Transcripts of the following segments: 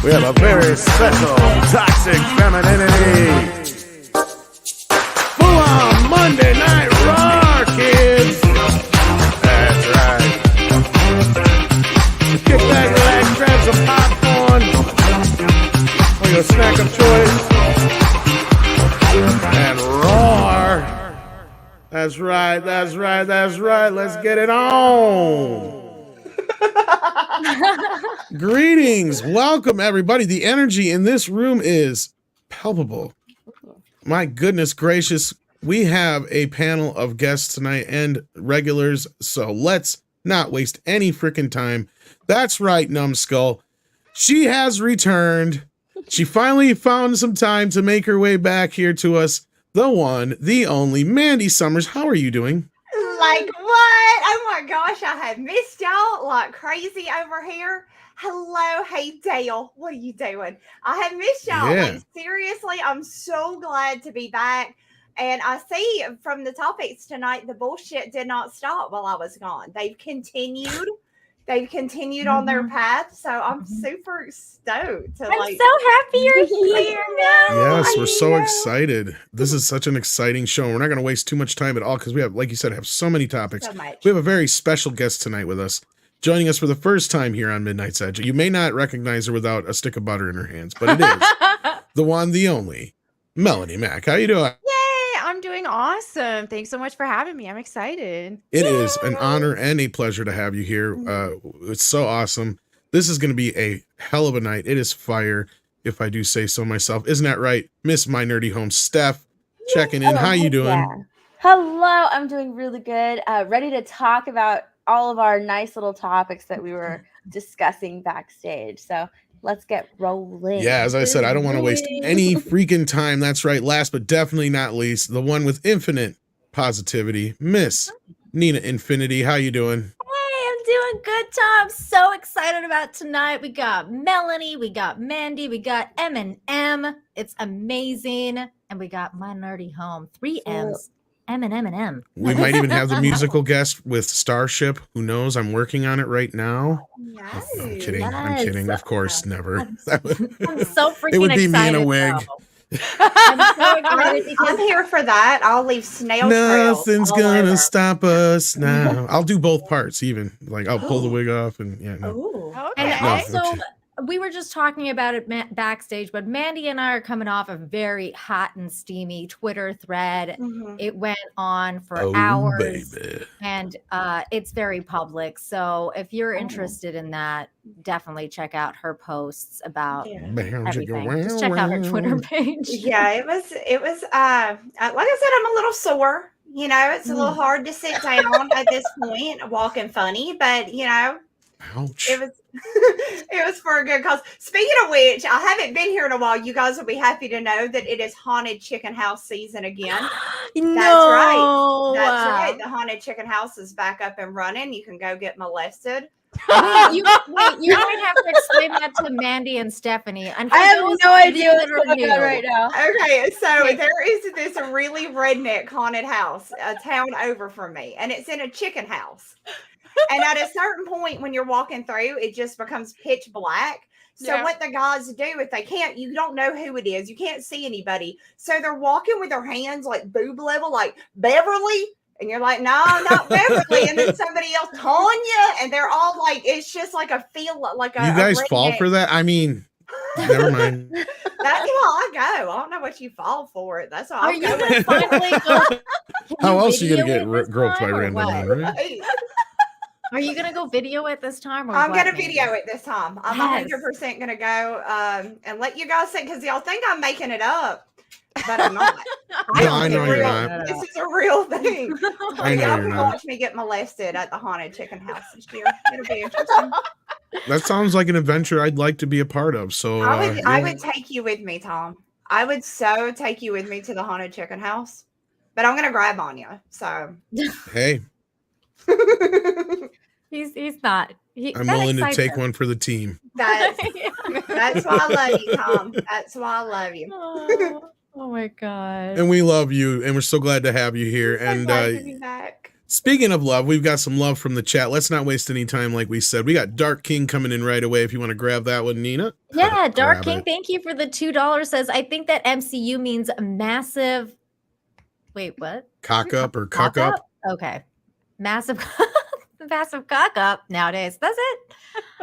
We have a very special toxic femininity. Full on Monday Night Raw, kids. That's right. Kick back, relax, grab some popcorn or your snack of choice and roar. That's right, that's right, that's right. Let's get it on. Greetings. Welcome, everybody. The energy in this room is palpable. My goodness gracious. We have a panel of guests tonight and regulars, so let's not waste any freaking time. That's right, Numbskull. She has returned. She finally found some time to make her way back here to us. The one, the only, Mandy Summers. How are you doing? Like what? Oh my gosh, I have missed y'all like crazy over here. Hello, hey Dale, what are you doing? I have missed y'all. Yeah. Like seriously, I'm so glad to be back. And I see from the topics tonight, the bullshit did not stop while I was gone. They've continued. They've continued on their path, so I'm super stoked. I'm so happy you're here now. Yes, we're so excited. This is such an exciting show. We're not going to waste too much time at all because we have, like you said, have so many topics. So much. We have a very special guest tonight with us, joining us for the first time here on Midnight's Edge. You may not recognize her without a stick of butter in her hands, but it is the one, the only, Melanie Mack. How you doing? I'm doing awesome. Thanks so much for having me. I'm excited. It is an honor and a pleasure to have you here. It's so awesome. This is going to be a hell of a night. It is fire, if I do say so myself. Isn't that right, Miss My Nerdy Home, Steph, checking in. How you doing? Yeah. Hello, I'm doing really good. Ready to talk about all of our nice little topics that we were discussing backstage. So let's get rolling. Yeah, as I said, I don't want to waste any freaking time. That's right. Last but definitely not least, the one with infinite positivity, Miss Nina Infinity. How you doing? Hey, I'm doing good, Tom. I'm so excited about tonight. We got Melanie, we got Mandy, we got M&M. It's amazing. And we got My Nerdy Home. 3 M's. M and M. We might even have the musical guest with Starship. Who knows? I'm working on it right now. Yes. No, I'm kidding. Yes. I'm kidding. Of course, never. I'm so freaking It would be me in excited. a wig. I'm so excited because I'm here for that. I'll leave snail trails. Nothing's all gonna over. stop us now. I'll do both parts, even. Like, I'll pull the wig off and yeah. No. Ooh. Okay. And No, also, okay. we were just talking about it backstage, but Mandy and I are coming off a very hot and steamy Twitter thread. Mhm. It went on for Oh, hours, baby. and it's very public. So if you're interested in that, definitely check out her posts about Yeah. everything. Just check out her Twitter page. Yeah, it was like I said, I'm a little sore. You know, it's a little hard to sit down at this point, walking funny, but you know, Ouch. it was it was for a good cause. Speaking of which, I haven't been here in a while. You guys will be happy to know that it is haunted chicken house season again. No, That's right. The haunted chicken house is back up and running. You can go get molested. Wait, you might have to explain that to Mandy and Stephanie. And for I have those no idea that what's are going on new, right now. Okay, so there is this really redneck haunted house, a town over from me, and it's in a chicken house. And at a certain point when you're walking through, it just becomes pitch black. So Yeah. what the guys do, if they can't, you don't know who it is. You can't see anybody. So they're walking with their hands like boob level, like Beverly. And you're like, no, not Beverly. And then somebody else, Tanya. And they're all like, it's just like a feel like a You guys a fall redneck. for that? I mean, never mind. That's why I go. I don't know what you fall for it. That's why are I you go. gonna finally go? Can How else are you gonna video get it this groped by time, or random what? men, right? Right. Are you gonna go video it this time? Or I'm what, going to Mandy? video it this time. I'm Yes. 100% going to go and let you guys see, because y'all think I'm making it up, but I'm not. No, I know you're not. This is a real thing. I know Y'all you're can not. watch me get molested at the haunted chicken house this year. It'll be interesting. That sounds like an adventure I'd like to be a part of. So I yeah. would take you with me, Tom. I would so take you with me to the haunted chicken house, but I'm going to grab on you. So. Hey, He's not. I'm that willing to excites take him. one for the team. That's why I love you, Tom. That's why I love you. Oh my god. And we love you, and we're so glad to have you here. So And glad to be back. Speaking of love, we've got some love from the chat. Let's not waste any time, like we said. We got Dark King coming in right away. If you want to grab that one, Nina. Yeah, Dark Grab King, it. thank you for the $2. Says, I think that MCU means massive. Wait, what? Cock up or cuck up. Okay. Massive, massive cock up nowadays. That's it.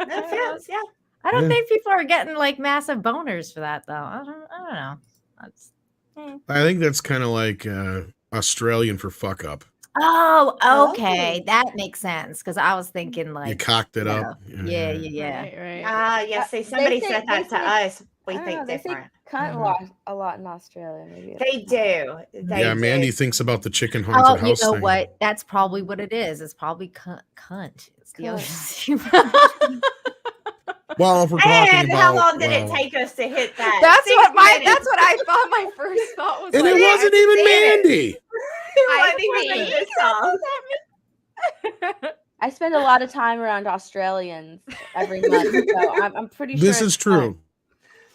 That fits, yeah. I don't Yeah. think people are getting like massive boners for that though. I don't know. That's, I think that's kind of like Australian for fuck up. Oh, okay. That makes sense. Because I was thinking like You cocked it you up. know, yeah. Right. Yeah, see, somebody say- said that they to say- us. We I don't think know, they say different. cunt a lot in Australia. Maybe They do. They Yeah, do. Mandy thinks about the chicken haunted Oh, you house know thing. what? That's probably what it is. It's probably cunt. It's the Cunt. Well, if we're talking And about, how long did it well, take us to hit that? That's 6 what minutes. that's what I thought my first thought was. and like, it wasn't even did it. Mandy. It wasn't even this song. I spend a lot of time around Australians every month, so I'm pretty sure This is it's true. cunt.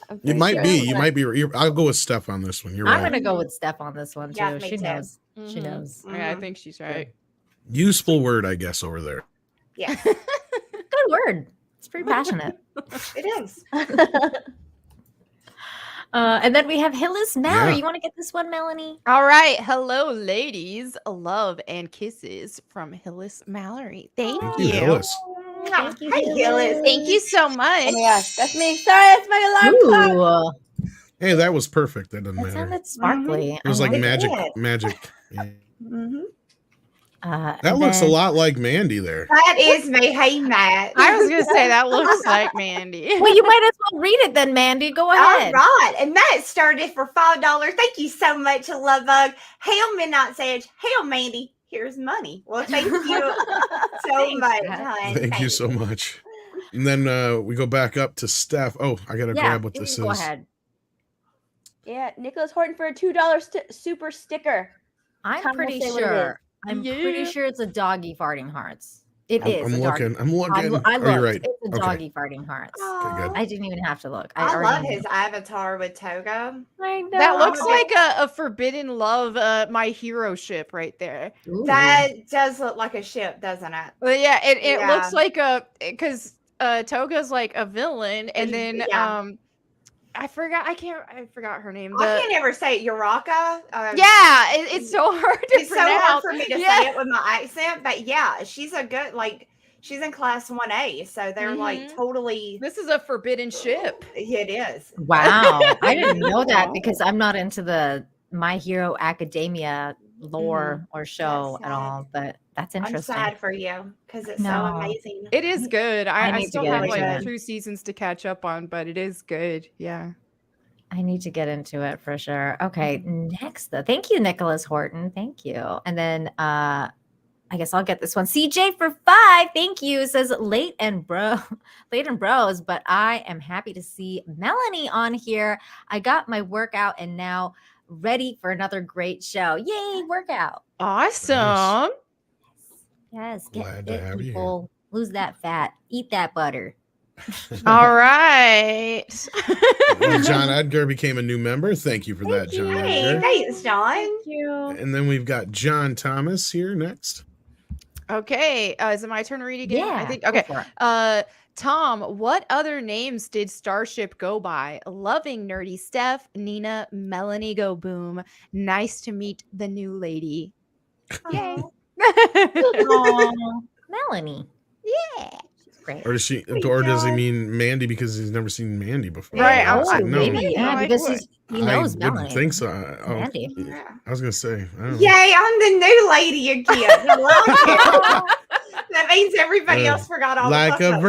I'm You pretty might sure be. it's You cunt. might be. I'll go with Steph on this one. You're I'm right. gonna go with Steph on this one too. Yeah, me She too. knows. She Mhm. knows. Yeah, I think she's right. Useful word, I guess, over there. Yes, Good word. It's pretty passionate. it is. And then we have Hillis Mallory. Yeah. You want to get this one, Melanie? All right. Hello, ladies. Love and kisses from Hillis Mallory. Thank Thank you. you, Hillis. Thank you, Hey, Gillis. Thank you so Oh much. my gosh, that's me. Sorry, that's my alarm clock. Ooh, Hey, that was perfect. That doesn't that matter. sounded sparkly. It was like I magic. it. Magic. Yeah. Mm-hmm. That That looks a lot like Mandy there. That is me. Hey, Matt. I was gonna say that looks like Mandy. Well, you might as well read it then, Mandy. Go All ahead. right, and that started for $5. Thank you so much, Love Bug. Hail Midnight Sage. Hail Mandy. Here's money. Well, thank you so Thanks, much, Matt. hon. Thank you so much. And then we go back up to Steph. Oh, I gotta grab what you this can go is. ahead. Yeah, Nicholas Horton for a $2 super sticker. I'm Tom will pretty say what it sure. I'm pretty Yeah. sure it's a doggy farting hearts. It I'm, is. I'm a doggy. looking. I'm looking. I Are you looked. right? It's a Okay. doggy farting hearts. Okay, good. I didn't even have to look. I already love knew. his avatar with Toga. I know. That looks Oh, like a forbidden love, my hero ship right there. Ooh. That does look like a ship, doesn't it? Well, yeah, it Yeah. looks like because Toga's like a villain, and then Yeah. I forgot her name. I can't ever say it. Uraka. Yeah, it's so hard to It's so pronounce. hard for me to Yeah. say it with my accent, but yeah, she's a good she's in class 1A, so they're like Mhm. totally. This is a forbidden ship. It is. Wow. I didn't know that because I'm not into the My Hero Academia lore or show That's at all, but that's I'm interesting. sad for you because it's so No. amazing. It is good. I I need to still get have into like it. 2 seasons to catch up on, but it is good. Yeah. I need to get into it for sure. Okay, next though. Thank you, Nicholas Horton. Thank you. And then I guess I'll get this one. CJ for 5. Thank you. It says late and bros, but I am happy to see Melanie on here. I got my workout and now ready for another great show. Yay, workout. Awesome. Yes, Glad to get fit, have you here. people. Lose that fat. Eat that butter. All right. Well, John Edgar became a new member. Thank you for that, John Hey, Edgar. thanks, John. Thank you. And then we've got John Thomas here next. Okay. Is it my turn to read again? I Yeah, think go okay. for it. Tom, what other names did Starship go by? Loving Nerdy Steph, Nina, Melanie Go Boom. Nice to meet the new lady. Yay. Aw, Melanie. Yeah. She's great. Or does she? Or does he mean Mandy because he's never seen Mandy before? Right, I Oh, was like, no, maybe. Yeah, Like because what? he knows I Melanie. wouldn't think so. Mandy. Yeah. I was gonna say. I don't know. Yay, I'm the new lady again. I love it. That means everybody Uh, else forgot all like the a fuck-ups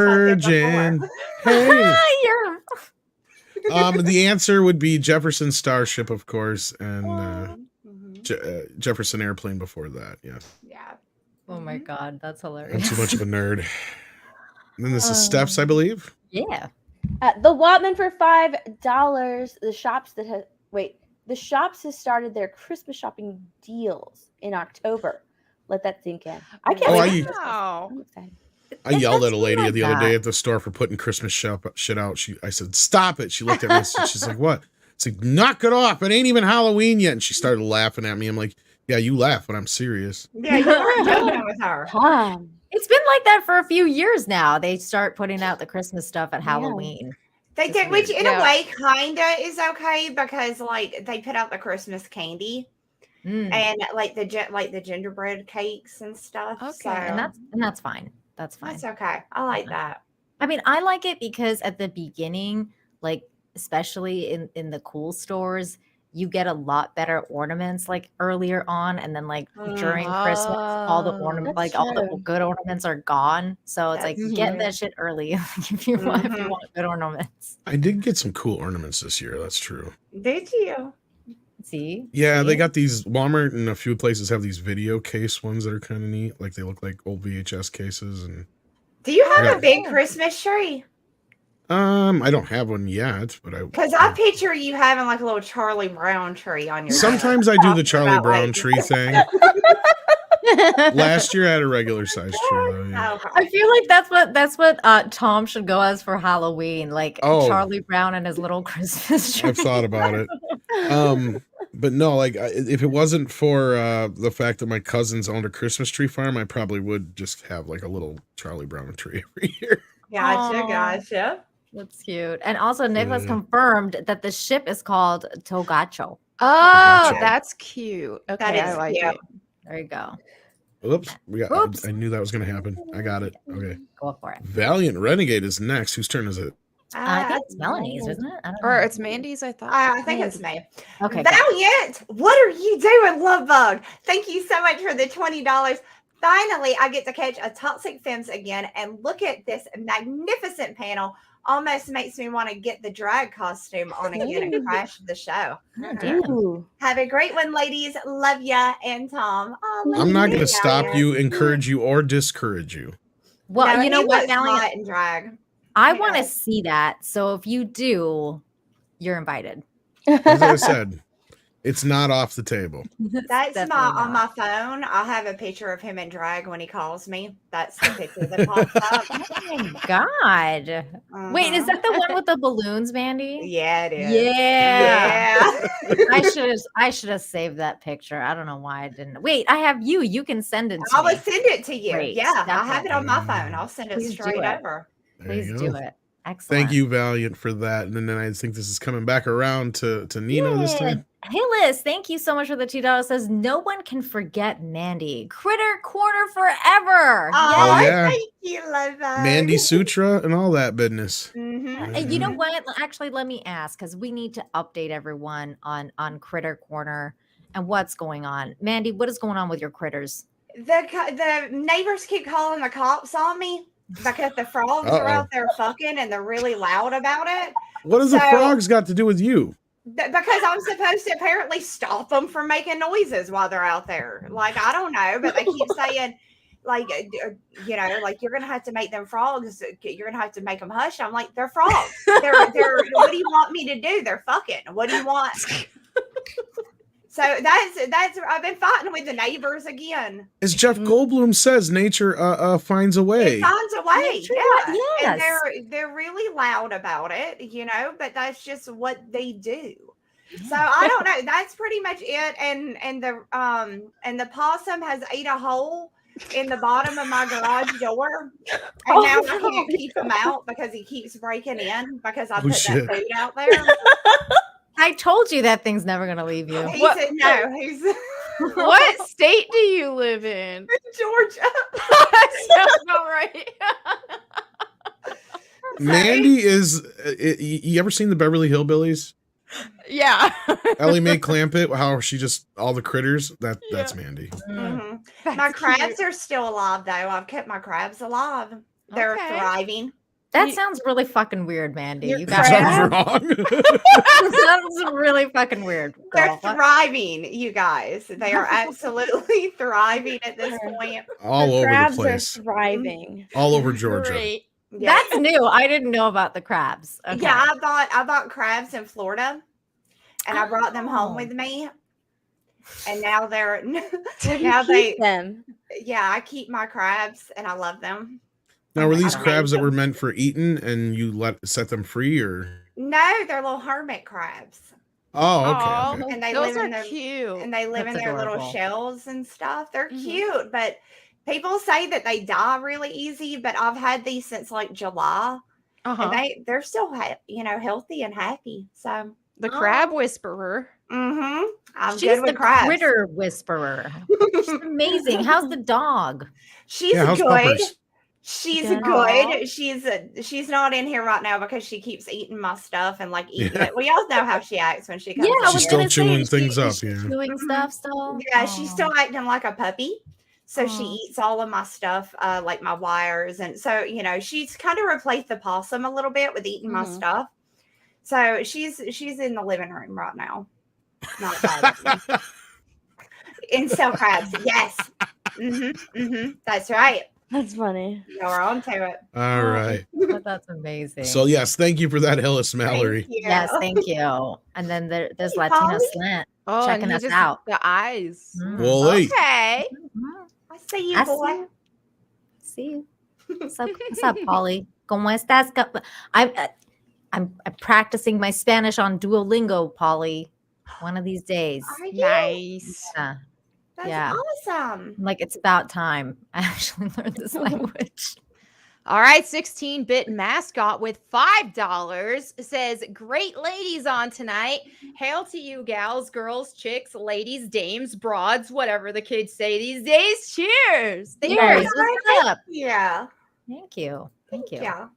I did virgin. before. Hey. You're The answer would be Jefferson Starship, of course, and Mhm. Jefferson Airplane before that. Yeah, Yeah. Oh my god, that's I'm hilarious. too much of a nerd. And then this is Steph's, I Um, believe. Yeah. The Watman for $5. The shops has started their Christmas shopping deals in October. Let that sink in. I can't Oh, wait. Wow. I'm excited. I yelled at a That's lady like the other day that. at the store for putting Christmas shit out. I said, "Stop it!" She looked at me. And she's like, "What?" It's like, "Knock it off! It ain't even Halloween yet." And she started laughing at me. I'm like, Yeah, you laugh, but I'm serious. Yeah, you weren't joking with her. Tom. It's been like that for a few years now. They start putting out the Christmas stuff at Yeah. Halloween. They Just did, which weird. in Yeah. a way kinda is okay because like they put out the Christmas candy Mm. and like the gingerbread cakes and stuff. Okay. So And that's fine. That's fine. that's okay. I like that. I mean, I like it because at the beginning, like especially in the cool stores, you get a lot better ornaments like earlier on, and then like during Christmas, all the ornaments, That's like all the true. good ornaments are gone. So it's like That's get true. that shit early if you want good ornaments. I did get some cool ornaments this year. That's true. Did you? See? Yeah, they See? got these. Walmart and a few places have these video case ones that are kind of neat. Like they look like old VHS cases. And Do you have Yeah. a big Christmas tree? I don't have one yet, but Because I picture you having like a little Charlie Brown tree on your sometimes I do the Charlie Brown tree thing. Last year I had a regular size tree though. Yeah. Okay. I feel like that's what Tom should go as for Halloween, like Oh. Charlie Brown and his little Christmas tree. I've thought about it. But no, like if it wasn't for the fact that my cousins owned a Christmas tree farm, I probably would just have like a little Charlie Brown tree every year. Gotcha, Aw. gotcha. That's cute. And also Nicholas Yeah. confirmed that the ship is called Togacho. Oh, Gotcha. that's cute. Okay, I is like cute. it. There you go. Oops, Oops. I knew that was gonna happen. I got it. Okay. Go for it. Valiant Renegade is next. Whose turn is it? I think it's Melanie's, isn't it? I don't know. Or it's Mandy's, I thought. I think it's me. Okay. go. Valiant, what are you doing, Love Bug? Thank you so much for the $20. Finally, I get to catch a Toxic Femmes again and look at this magnificent panel. Almost makes me want to get the drag costume on again and crash the show. Oh, damn. Ooh. Have a great one, ladies. Love ya. And Tom. Oh, love I'm not you, gonna stop Valiant. you, encourage you, or discourage you. Well, No, you know he what, was Valiant? hot in drag. I Yeah. want to see that. So if you do, you're invited. As I said, it's not off the table. That's Definitely on my not. phone. I'll have a picture of him in drag when he calls me. That's the picture that pops up. Oh my god. Wait, is Mhm. that the one with the balloons, Mandy? Yeah, it is. Yeah. Yeah. I should have saved that picture. I don't know why I didn't. Wait, I have you. You can send it to I me. will send it to you. Great, Yeah, I have it on my definitely. phone. I'll send it Please do straight it. over. There Please you do go. it. Excellent. Thank you, Valiant, for that. And then I think this is coming back around to Nina this time. Hey Liz, thank you so much for the $2. Says no one can forget Mandy. Critter Corner forever. Oh, yeah. thank you, Love Bug. Mandy Sutra and all that business. Mhm. And you know Mhm. what? Actually, let me ask because we need to update everyone on Critter Corner and what's going on. Mandy, what is going on with your critters? The neighbors keep calling the cops on me because the frogs are out there fucking and they're really loud about it. What has the So- frogs got to do with you? Because I'm supposed to apparently stop them from making noises while they're out there. Like, I don't know, but they keep saying, like, you know, like you're gonna have to make them frogs. You're gonna have to make them hush. I'm like, they're frogs. They're. What do you want me to do? They're fucking. What do you want? So that's. I've been fighting with the neighbors again. As Jeff Goldblum says, nature finds a way. It finds a way. Nature, Yeah. And yes. they're really loud about it, you know, but that's just what they do. So I don't know. That's pretty much it. And the possum has ate a hole in the bottom of my garage door. And now I can't keep him out because he keeps breaking in because I Oh, put shit. that food out there. I told you that thing's never gonna leave you. He What- said no, he's What state do you live in? Georgia. Sounds about right. Mandy is. You ever seen the Beverly Hillbillies? Yeah. Ellie Mae Clampett, how she just all the critters. That's Mandy. Mm. Mhm. My crabs are still alive though. I've kept my crabs alive. They're Okay. thriving. That sounds really fucking weird, Mandy. Your You got crabs? that? Something's wrong. Sounds really fucking weird. They're girl. What? thriving, you guys. They are absolutely thriving at this point. All over the Crabs are place. thriving. All over Georgia. Great. Yeah. That's new. I didn't know about the crabs. Okay. Yeah, I bought crabs in Florida and I brought them home Oh. with me. And now they're Where do now you they keep them? yeah, I keep my crabs and I love them. Now, were these I don't crabs hate that were meant for eating and you set them free, or? No, they're little hermit crabs. Oh, okay. Aw, Okay. And they those live are in their cute. and they live That's in their little adorable. shells and stuff. They're Mhm. cute, but people say that they die really easy. But I've had these since like July, and Uh-huh. they're still healthy and happy. So, The crab whisperer. I'm She's good the with crabs. critter whisperer. She's amazing. How's the dog? She's Yeah, how's good. Puppers? She's Good. good. She's not in here right now because she keeps eating my stuff and like eating Yeah. it. We all know how she acts when she comes. Yeah, I in She's was here. still gonna say, chewing is things up, is she yeah. chewing Mhm. stuff still? Yeah, she's Aw. still acting like a puppy. So she Aw. eats all of my stuff, like my wires. And so, she's kind of replaced the possum a little bit with eating my Mhm. stuff. So she's in the living room right now. Not bothering. And sell crabs. Yes. That's right. That's funny. You're on to it. All right. But that's amazing. So yes, thank you for that, Hillis Thank Mallory. you. Yes, thank you. And then there's Hey, Latina Polly. Slant Oh, checking and he us just out. the eyes. Mm. Well, hey, Okay. Mhm. I see you, I boy. see you. See you. What's up, Polly? ¿Cómo estás? I'm practicing my Spanish on Duolingo, Polly. One of these days. Are you? Nice. Yeah. That's Yeah. awesome. I'm like, it's about time I actually learned this language. All right, 16-bit mascot with $5 says, "Great ladies on tonight. Hail to you, gals, girls, chicks, ladies, dames, broads, whatever the kids say these days. Cheers." Thank Cheers. you. What's up? Yeah. Thank you. Thank you. Yeah.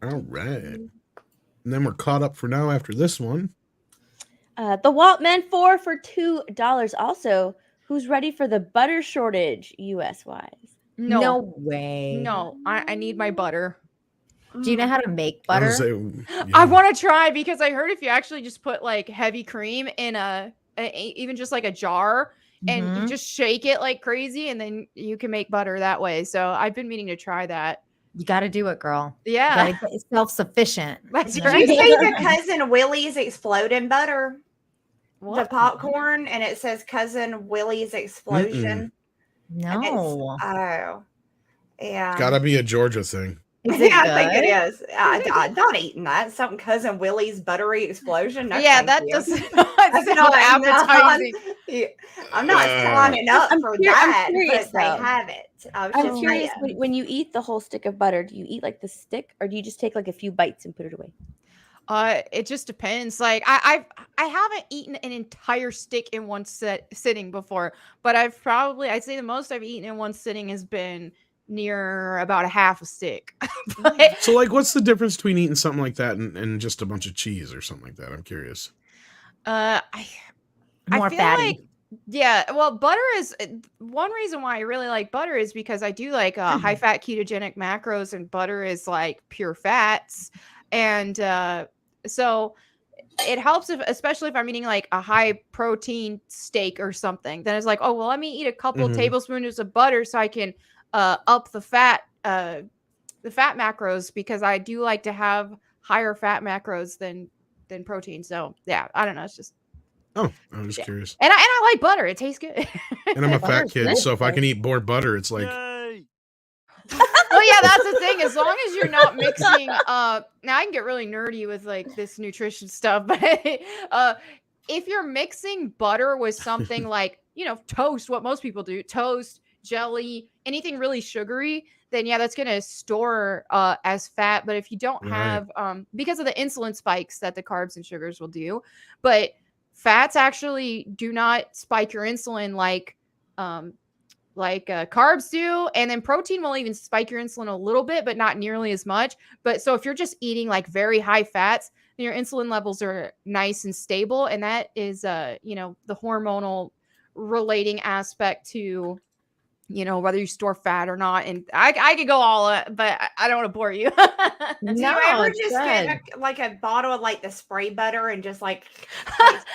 all right. And then we're caught up for now after this one. The Waltman 4 for $2. Also, who's ready for the butter shortage, US wise? No way. No, I need my butter. Do you know how to make I butter? was say, I yeah. want to try because I heard if you actually just put like heavy cream in even just like a jar and you Mhm. just shake it like crazy, and then you can make butter that way. So I've been meaning to try that. You got to do it, girl. Yeah. You got to get self-sufficient. That's you know? Did you right. see the Cousin Willie's exploding butter? The What? popcorn, and it says Cousin Willie's Explosion. And it's, No. oh, yeah. Gotta be a Georgia thing. Is it Yeah, I think good? it is. I'm not eating that. Something Cousin Willie's buttery explosion. No, Yeah, thank that you. does That's not sound not appetizing. I'm not signing up I'm for curious- I'm that, curious, but they though. have it. I was I'm just curious, saying. when you eat the whole stick of butter, do you eat like the stick or do you just take like a few bites and put it away? It just depends. Like I haven't eaten an entire stick in one sitting before, but I'd say the most I've eaten in one sitting has been near about a half a stick. But, So, like, what's the difference between eating something like that and just a bunch of cheese or something like that? I'm curious. I More feel fatty. like, yeah, well, butter is one reason why I really like butter is because I do like high fat ketogenic macros, and butter is like pure fats. And so it helps especially if I'm eating like a high protein steak or something. Then it's like, oh, well, let me eat a couple Mhm. tablespoons of butter so I can up the fat macros, because I do like to have higher fat macros than protein. So yeah, I don't know. It's just, Oh, I'm just Yeah. curious. and I like butter. It tastes good. And I'm a fat Butter's kid, good, so if I though. can eat more butter, it's like, Well, yeah, that's the thing. As long as you're not mixing, now I can get really nerdy with like this nutrition stuff, but if you're mixing butter with something like, toast, what most people do, toast, jelly, anything really sugary, then yeah, that's gonna store as fat. But if you don't Right. have, because of the insulin spikes that the carbs and sugars will do, but fats actually do not spike your insulin like carbs do, and then protein will even spike your insulin a little bit, but not nearly as much. But so if you're just eating like very high fats, then your insulin levels are nice and stable, and that is the hormonal relating aspect to whether you store fat or not. And I could go all but I don't want to bore you. Do you ever it's just good. get a bottle of like the spray butter and just like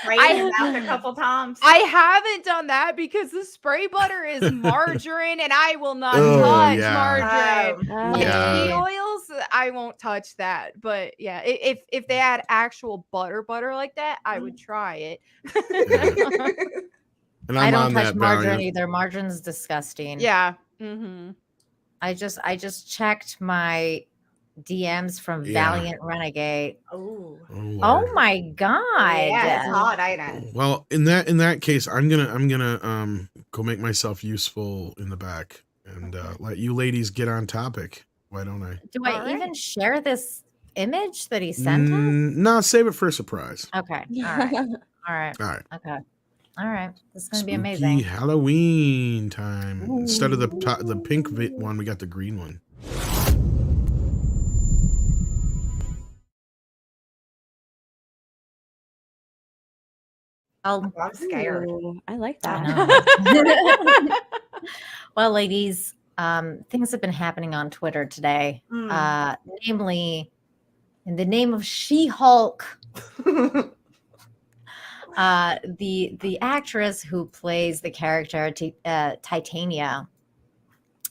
spray I- it in your mouth a couple times? I haven't done that because the spray butter is margarine, and I will not Oh, touch yeah. margarine. Like Yeah. seed oils, I won't touch that. But yeah, if they had actual butter like that, I would try it. and I I'm don't on touch that margarine value. either. Margarine's disgusting. Yeah. Mm-hmm. I just checked my DMs from Yeah. Valiant Renegade. Oh, Oh my god. yeah, it's hot, ain't it? Well, in that case, I'm gonna go make myself useful in the back and let you ladies get on topic. Why don't I? Do I All right. even share this image that he sent us? No, save it for a surprise. Okay. All right. All right. All right. Okay. All right. This is gonna be Spooky amazing. Halloween time. Instead of the pink one, we got the green one. Oh, I'm scared. Ooh, I like I that. know. Well, ladies, things have been happening on Twitter today. Namely, in the name of She-Hulk, the actress who plays the character Titania,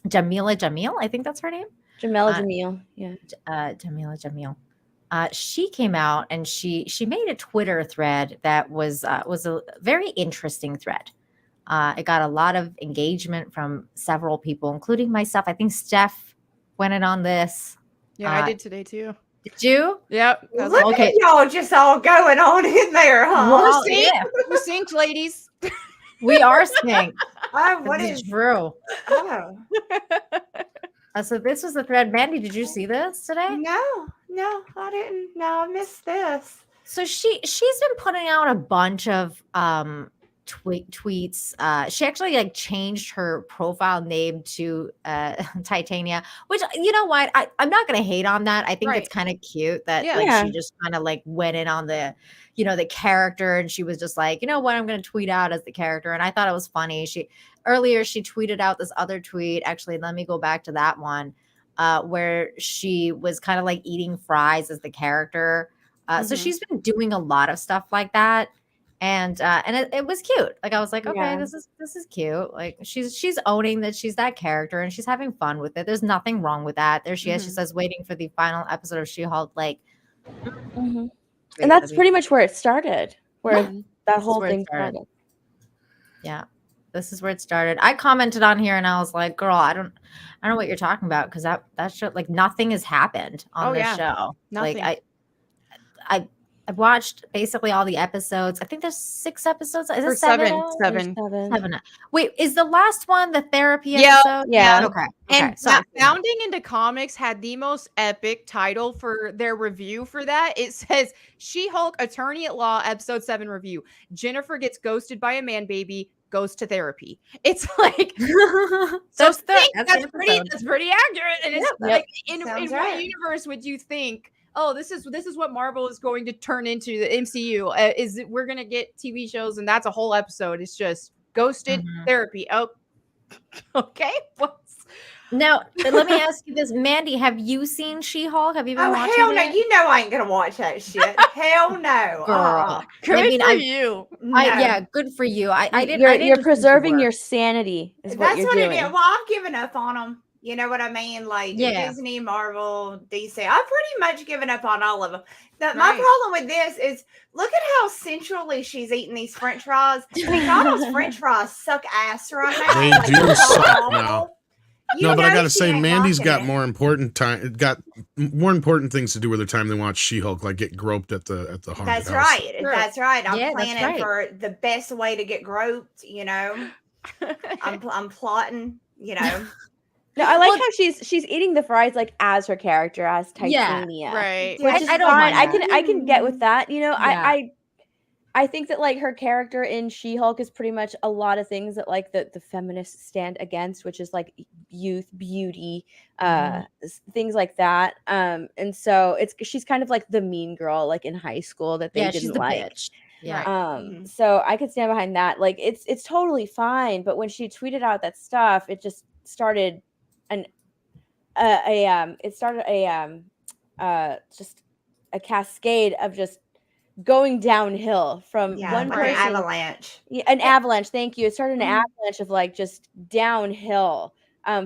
Jamil, I think that's her name. Jamil. Yeah. Jamil. She came out and she made a Twitter thread that was a very interesting thread. It got a lot of engagement from several people, including myself. I think Steph went in on this. Yeah, I did today too. Did you? Yep. Look Okay. at y'all just all going on in there, huh? Well, We're synced, yeah. we're synced, ladies. We are synced. Oh, what This is? is true. Oh, So this was the thread. Mandy, did you see this today? no, I didn't. No, I missed this. So she's been putting out a bunch of tweets. She actually like changed her profile name to Titania, which you know what? I'm not gonna hate on that. I think it's kind of cute that Yeah. like Yeah. she just kind of like went in on the the character and she was just like, you know what, I'm gonna tweet out as the character. And I thought it was funny. Earlier she tweeted out this other tweet. Actually, let me go back to that one where she was kind of like eating fries as the character. So she's been doing a lot of stuff like that. And it was cute. Like I was like, okay, Yeah. this is cute. Like she's owning that she's that character and she's having fun with it. There's nothing wrong with that. There she is. She says waiting for the final episode of She-Hulk. Like, Mhm. And that's pretty much where it started. Where that This is whole where it thing started. Yeah, this is where it started. I commented on here and I was like, girl, I don't know what you're talking about because that show, like nothing has happened on this show. Nothing. Like I've watched basically all the episodes. I think there's 6 episodes. Is Or it 7? seven. Seven. Wait, is the last one the therapy Yeah, episode? yeah. Okay. And So Founding into Comics had the most epic title for their review for that. It says She-Hulk Attorney at Law episode 7 review. Jennifer gets ghosted by a man baby, goes to therapy. It's like that's that's pretty accurate. And it's like in Sounds what right. universe would you think, oh, this is what Marvel is going to turn into the MCU? Is it, we're gonna get TV shows and that's a whole episode. It's just ghosted therapy. Oh, okay. Now, let me ask you this, Mandy. Have you seen She-Hulk? Have you been Oh, watching hell no. it? You know I ain't going to watch that shit. Hell no. Girl. Good for you. No. Yeah, good for you. I didn't. You're, I didn't you're do preserving work. your sanity. Is what That's you're what doing. it is. Well, I've given up on them. You know what I mean? Like Disney, Marvel, DC. I've pretty much given up on all of them. My problem with this is look at how sensually she's eating these French fries. McDonald's French fries suck ass right now. They Like, do they're suck awful. now. You No, but I know gotta she say, ain't Mandy's liking got it. more important things to do with her time than watch She-Hulk, like get groped at the haunted That's house. right. Sure. That's right. I'm Yeah, that's planning right. for the best way to get groped. You know, I'm plotting. You know, No, I like Well- how she's eating the fries like as her character, as Titania. Right. Which I- is I don't fine. mind I can get with that. You know, Yeah. I think that like her character in She-Hulk is pretty much a lot of things that like the feminists stand against, which is like youth, beauty, things like that. And so she's kind of like the mean girl like in high school that they Yeah, didn't she's the like. bitch. Yeah. Right. So I could stand behind that. Like it's totally fine. But when she tweeted out that stuff, it just started just a cascade of just going downhill from one like person. an avalanche. Yeah, an avalanche. Thank you. It started an avalanche of like just downhill.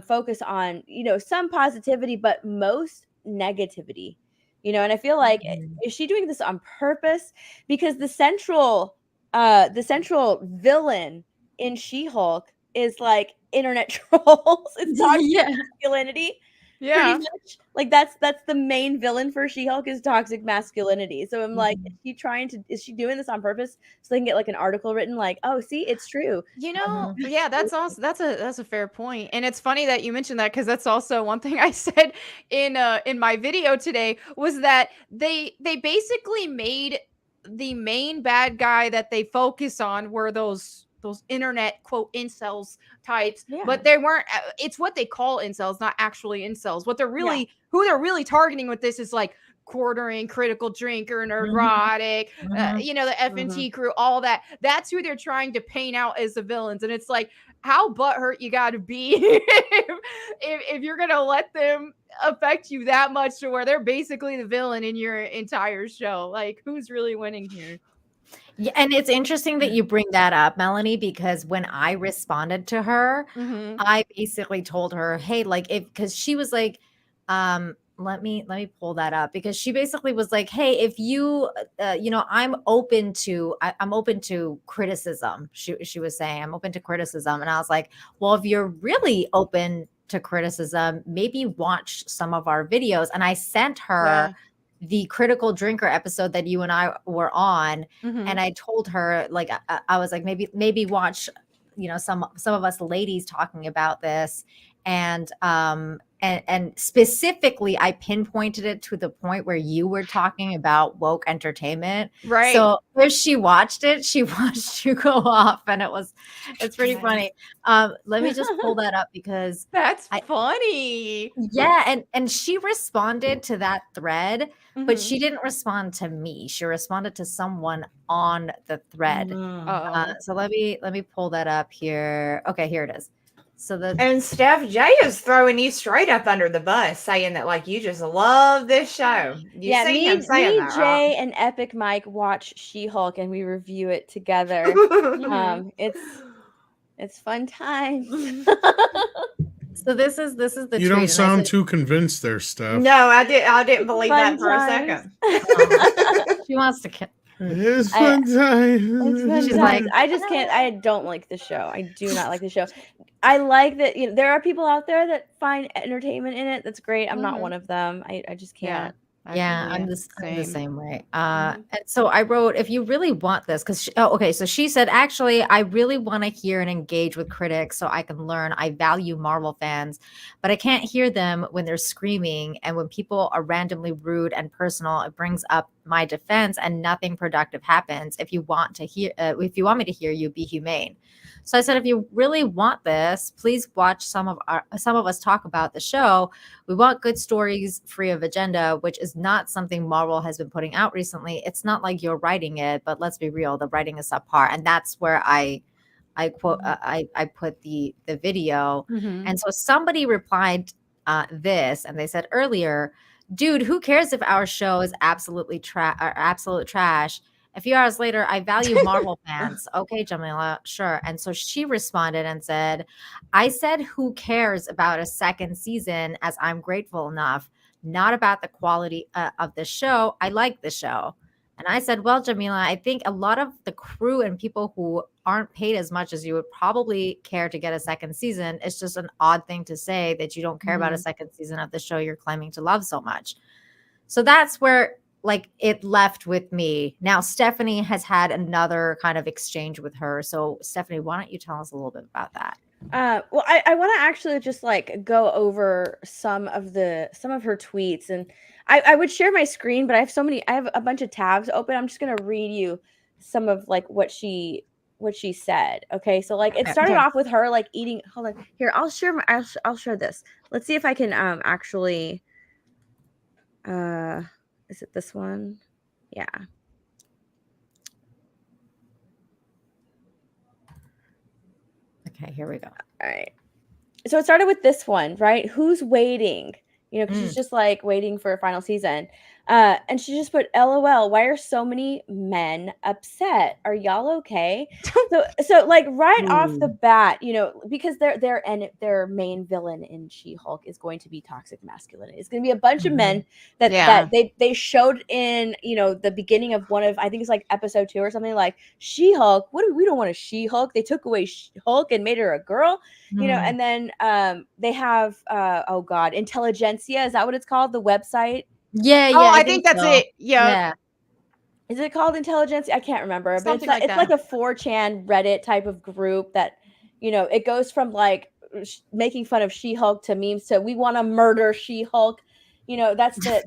Focus on some positivity, but most negativity. And I feel like is she doing this on purpose? Because the central villain in She-Hulk is like internet trolls. It's toxic masculinity. Yeah. much. Like that's the main villain for She-Hulk is toxic masculinity. So I'm like, is she doing this on purpose so they can get like an article written like, oh, see, it's true. You know, yeah, that's also that's a fair point. And it's funny that you mentioned that because that's also one thing I said in my video today was that they basically made the main bad guy that they focus on were those internet quote incels types, Yeah. but they weren't. It's what they call incels, not actually incels. What they're really who they're really targeting with this is like quartering, critical drinker, neurotic, you know, the FNT crew, all that. That's who they're trying to paint out as the villains. And it's like, how butthurt you got to be if you're going to let them affect you that much to where they're basically the villain in your entire show. Like, who's really winning here? Yeah, and it's interesting that you bring that up, Melanie, because when I responded to her, I basically told her, hey, like because she was like, let me pull that up because she basically was like, hey, if you I'm open to criticism. She was saying I'm open to criticism. And I was like, well, if you're really open to criticism, maybe watch some of our videos. And I sent her the critical drinker episode that you and I were on. And I told her, like, I was like, maybe watch, some of us ladies talking about this. And specifically, I pinpointed it to the point where you were talking about woke entertainment. Right. So if she watched it, she watched you go off, and it's pretty funny. Let me just pull that up because that's funny. Yeah, and she responded to that thread, but she didn't respond to me. She responded to someone on the thread. So let me pull that up here. Okay, here it is. And Steph J is throwing you straight up under the bus, saying that like you just love this show. Me, Jay, and Epic Mike watch She-Hulk and we review it together. It's fun time. So this is the. You don't sound too convinced there, Steph. No, I didn't believe that for a second. She wants to. It's fun time. It's fun time. I just can't. I don't like the show. I do not like the show. I like that there are people out there that find entertainment in it. That's great. I'm not one of them. I just can't. Yeah, I'm the same way. And so I wrote, if you really want this, because so she said, actually, I really want to hear and engage with critics so I can learn. I value Marvel fans, but I can't hear them when they're screaming, and when people are randomly rude and personal, it brings up my defense and nothing productive happens. If you want me to hear you, be humane. So I said, if you really want this, please watch some of us talk about the show. We want good stories free of agenda, which is not something Marvel has been putting out recently. It's not like you're writing it, but let's be real, the writing is subpar. And that's where I quote, I put the video. And so somebody replied this, and they said earlier, dude, who cares if our show is absolute trash? A few hours later, I value Marvel fans. Okay, Jameela, sure. And so she responded and said, I said, who cares about a second season, as I'm grateful enough, not about the quality of the show. I like the show. And I said, well, Jameela, I think a lot of the crew and people who aren't paid as much as you would probably care to get a second season. It's just an odd thing to say that you don't care about a second season of the show you're claiming to love so much. So that's where it left with me. Now, Stephanie has had another kind of exchange with her. So Stephanie, why don't you tell us a little bit about that? Well, I want to actually just go over some of her tweets, and I would share my screen, but I have a bunch of tabs open. I'm just going to read you some of what she said. Okay. So it started off with her eating. Hold on here. I'll share this. Let's see if I can actually, is it this one? Yeah. Okay, here we go. All right. So it started with this one, right? Who's waiting? Because she's just waiting for a final season. And she just put, LOL, why are so many men upset? Are y'all okay? So like right off the bat, because their main villain in She-Hulk is going to be toxic masculinity. It's going to be a bunch of men that they showed in, the beginning of one of, I think it's like episode 2 or something, like She-Hulk. We don't want a She-Hulk. They took away Hulk and made her a girl, and then they have oh god, Intelligentsia, is that what it's called? The website? Yeah. Oh, I think that's it. Yeah. Is it called Intelligentsia? I can't remember, Something but it's like like a 4chan Reddit type of group that, it goes from like making fun of She-Hulk to memes to we want to murder She-Hulk. That's Yeah,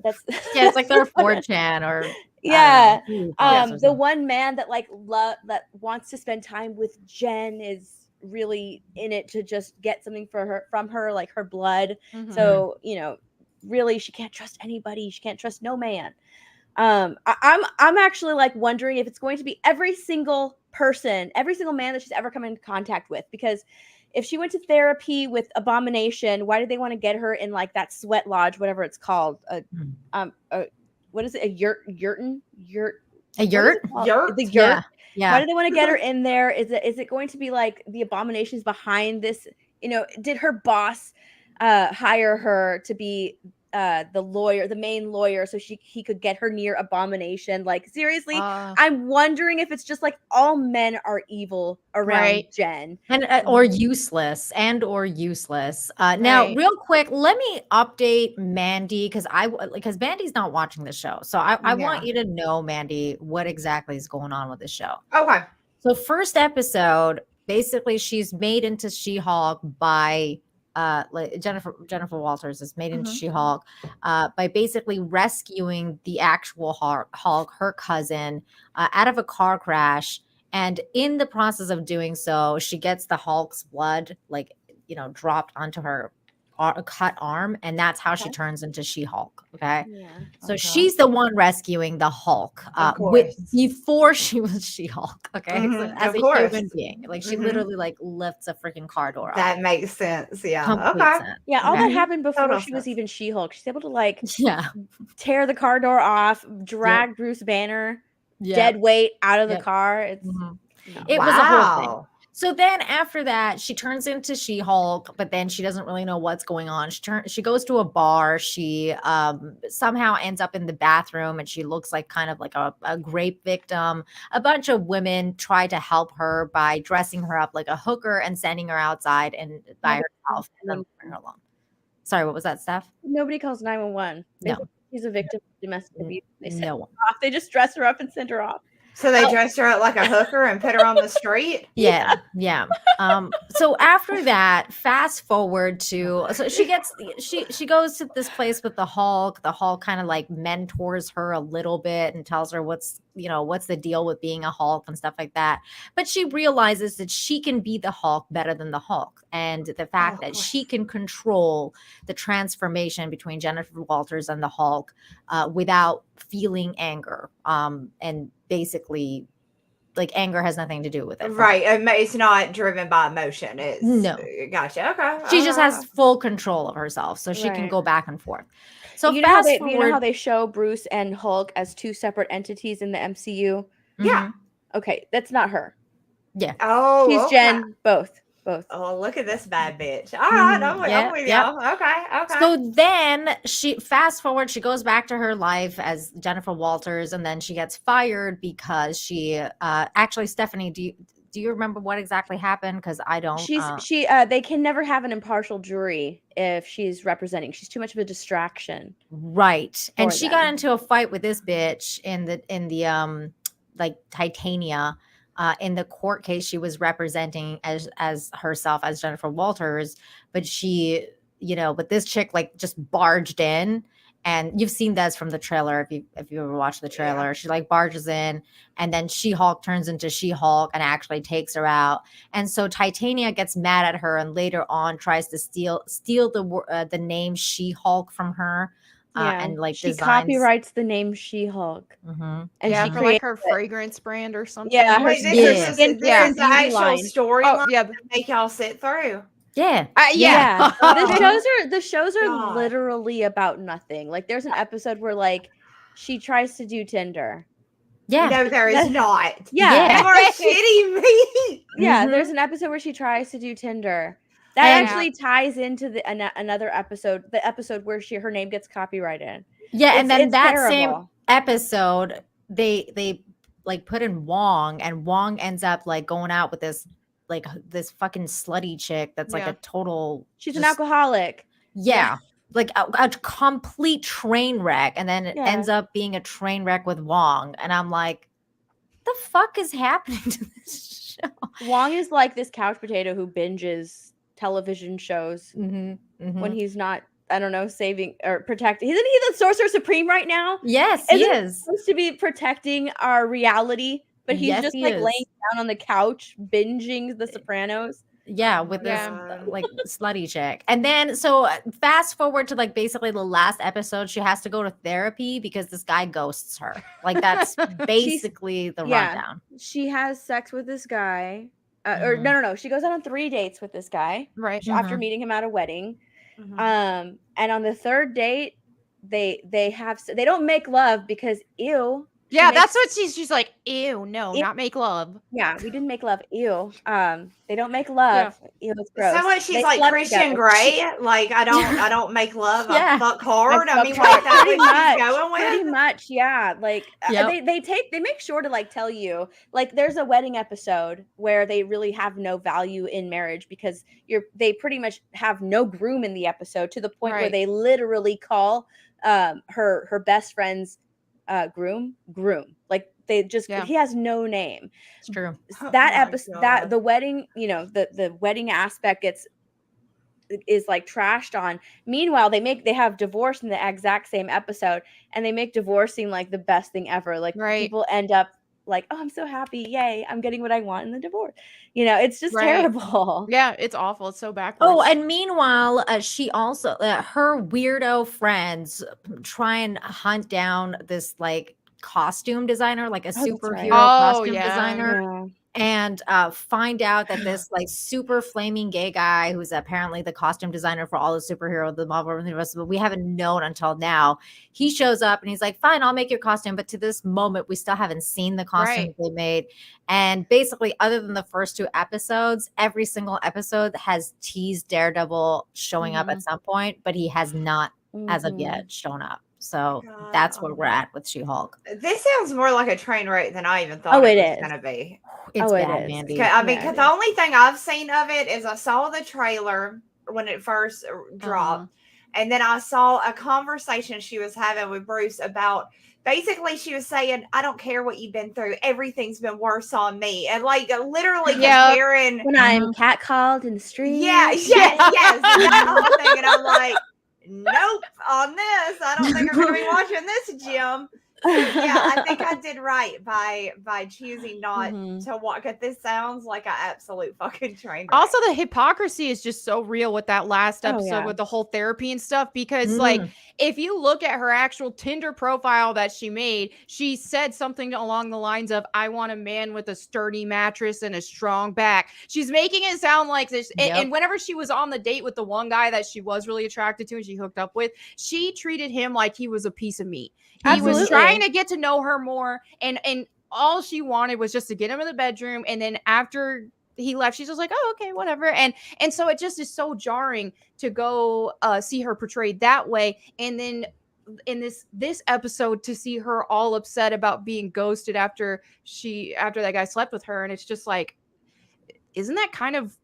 it's like their 4chan or yeah. the The one man that like that wants to spend time with Jen is really in it to just get something from her, like her blood. So, really she can't trust anybody. She can't trust no man. I'm actually like wondering if it's going to be every single man that she's ever come into contact with, because if she went to therapy with Abomination, why did they want to get her in like that sweat lodge, whatever it's called? What is it? A yurt? A yurt? The yurt. Yeah. Why do they want to get her in there? Is it going to be like the Abominations behind this? Did her boss hire her to be the main lawyer, so he could get her near Abomination? Like, seriously, I'm wondering if it's just like all men are evil around Jen and or useless. Now, real quick, let me update Mandy because Mandy's not watching the show, so I want you to know, Mandy, what exactly is going on with the show. Okay. So first episode, basically, she's made into She-Hulk by like Jennifer Walters is made into She-Hulk by basically rescuing the actual Hulk, her cousin, out of a car crash. And in the process of doing so, she gets the Hulk's blood, dropped onto her cut arm, and that's how she turns into She-Hulk. Okay, so she's the one rescuing the Hulk before she was She-Hulk. Okay, so as a human being, like she literally like lifts a freaking car door off. That makes sense. Yeah. Complete sense. Yeah, all that happened before she was even She-Hulk. She's able to like tear the car door off, drag Bruce Banner dead weight out of the car. It was a whole thing. So then after that, she turns into She-Hulk, but then she doesn't really know what's going on. She goes to a bar. She somehow ends up in the bathroom, and she looks like kind of like a rape victim. A bunch of women try to help her by dressing her up like a hooker and sending her outside and by herself and then leaving her alone. Sorry, what was that, Steph? Nobody calls 911. No. She's a victim of domestic abuse. No one. They just dress her up and send her off. So they dressed her up like a hooker and put her on the street? Yeah. So after that, fast forward to, so she goes to this place with the Hulk. The Hulk kind of like mentors her a little bit and tells her what's the deal with being a Hulk and stuff like that. But she realizes that she can be the Hulk better than the Hulk. And the fact that she can control the transformation between Jennifer Walters and the Hulk without feeling anger. And basically, like, anger has nothing to do with it. Right. It's not driven by emotion. No. Gotcha. Okay. She just has full control of herself, so she can go back and forth. So you know how they show Bruce and Hulk as two separate entities in the MCU? Yeah. Okay, that's not her. Yeah. Oh, she's Jen. Both. Oh, look at this bad bitch. All right, I'm with y'all. Okay. So then she fast forward, she goes back to her life as Jennifer Walters, and then she gets fired because she actually, Stephanie, do you remember what exactly happened? Because I don't. They can never have an impartial jury if she's representing. She's too much of a distraction. Right. And she got into a fight with this bitch in the like Titania. In the court case, she was representing as herself as Jennifer Walters, but but this chick like just barged in, and you've seen this from the trailer if you ever watched the trailer. Yeah. She like barges in, and then She-Hulk turns into She-Hulk and actually takes her out. And so Titania gets mad at her and later on tries to steal the name She-Hulk from her. And like she copyrights the name She-Hulk, and she for like her fragrance brand or something. Yeah, this is the actual story. Make y'all sit through. Yeah. The shows are literally about nothing. Like there's an episode where like she tries to do Tinder. Yeah. No, there is not. Yeah. You are shitting me. Yeah, Mhm. there's an episode where she tries to do Tinder. That And- actually ties into the another episode, the episode where her name gets copyrighted. Yeah, and then It's that same terrible. episode, they like put in Wong, and Wong ends up like going out with this fucking slutty chick that's like Yeah. a total. She's an just- alcoholic. Yeah. Like a complete train wreck, and then it Yeah. ends up being a train wreck with Wong, and I'm like, the fuck is happening to this show? Wong is like this couch potato who binges television shows when he's not, I don't know, saving or protecting. Isn't he the Sorcerer Supreme right now? Yes, he Isn't is. supposed to be protecting our reality, but he's Yes, just he like is. laying down on the couch binging The Sopranos. Yeah, with this Yeah. like slutty chick. And then so fast forward to like basically the last episode, she has to go to therapy because this guy ghosts her. Like that's basically the rundown. She has sex with this guy. Or no. She goes out on 3 dates with this guy Right. after meeting him at a wedding. Mhm. And on the 3rd date, they don't make love because ew. Yeah, makes- that's what she's like, ew, no, Ew. not make love. Yeah, we didn't make love. Ew. They don't make love. Ew, it's gross. So what? She's They like slept Christian together. Grey. Like I don't make love. Yeah. I fuck hard. I fuck mean, hard. like that's Pretty what she's much. going Pretty with. much, yeah. Like Yep. they make sure to like tell you, like there's a wedding episode where they really have no value in marriage because they pretty much have no groom in the episode, to the point where Right. they literally call her best friend's groom. Like they just Yeah. he has no name. It's true. Oh That my episode, that God. the wedding, the wedding aspect is like trashed on. Meanwhile, they have divorce in the exact same episode, and they make divorce seem like the best thing ever. Like Right. people end up like, oh, I'm so happy, yay, I'm getting what I want in the divorce. It's just Right. terrible. Yeah, it's awful. It's so backwards. Oh, and meanwhile, she also her weirdo friends try and hunt down this like costume designer, like a that's right. superhero Oh, costume yeah. designer. Yeah. And find out that this like super flaming gay guy who's apparently the costume designer for all the superhero, the Marvel universe, but we haven't known until now. He shows up and he's like, fine, I'll make your costume. But to this moment, we still haven't seen the costume they made. And basically, other than the first 2 episodes, every single episode has teased Daredevil showing up at some point, but he has not, as of Mhm. yet, shown up. So God, that's where we're at with She-Hulk. This sounds more like a train wreck than I even thought Oh, it it was is. going to be. It's Oh, it bad, is. Mandy. I mean, Yeah, because it the only thing I've seen of it is I saw the trailer when it first dropped, and then I saw a conversation she was having with Bruce about. Basically, she was saying, "I don't care what you've been through. Everything's been worse on me," and like literally Yeah. comparing. When I'm catcalled in the street. Yeah, yes, that whole thing, and I'm like, nope, on this, I don't think I'm going to be watching this, Jim. Yeah, I think I did right by choosing not Mhm. to watch. Because this sounds like an absolute fucking train wreck. Also, the hypocrisy is just so real with that last Oh, episode yeah. with the whole therapy and stuff. Because, like, if you look at her actual Tinder profile that she made, she said something along the lines of, I want a man with a sturdy mattress and a strong back. She's making it sound like this. And whenever she was on the date with the one guy that she was really attracted to and she hooked up with, she treated him like he was a piece of meat. He was Absolutely. trying to get to know her more. And all she wanted was just to get him in the bedroom. And then after he left, she's just like, oh, okay, whatever. And so it just is so jarring to go see her portrayed that way. And then in this episode to see her all upset about being ghosted after that guy slept with her. And it's just like, isn't that kind of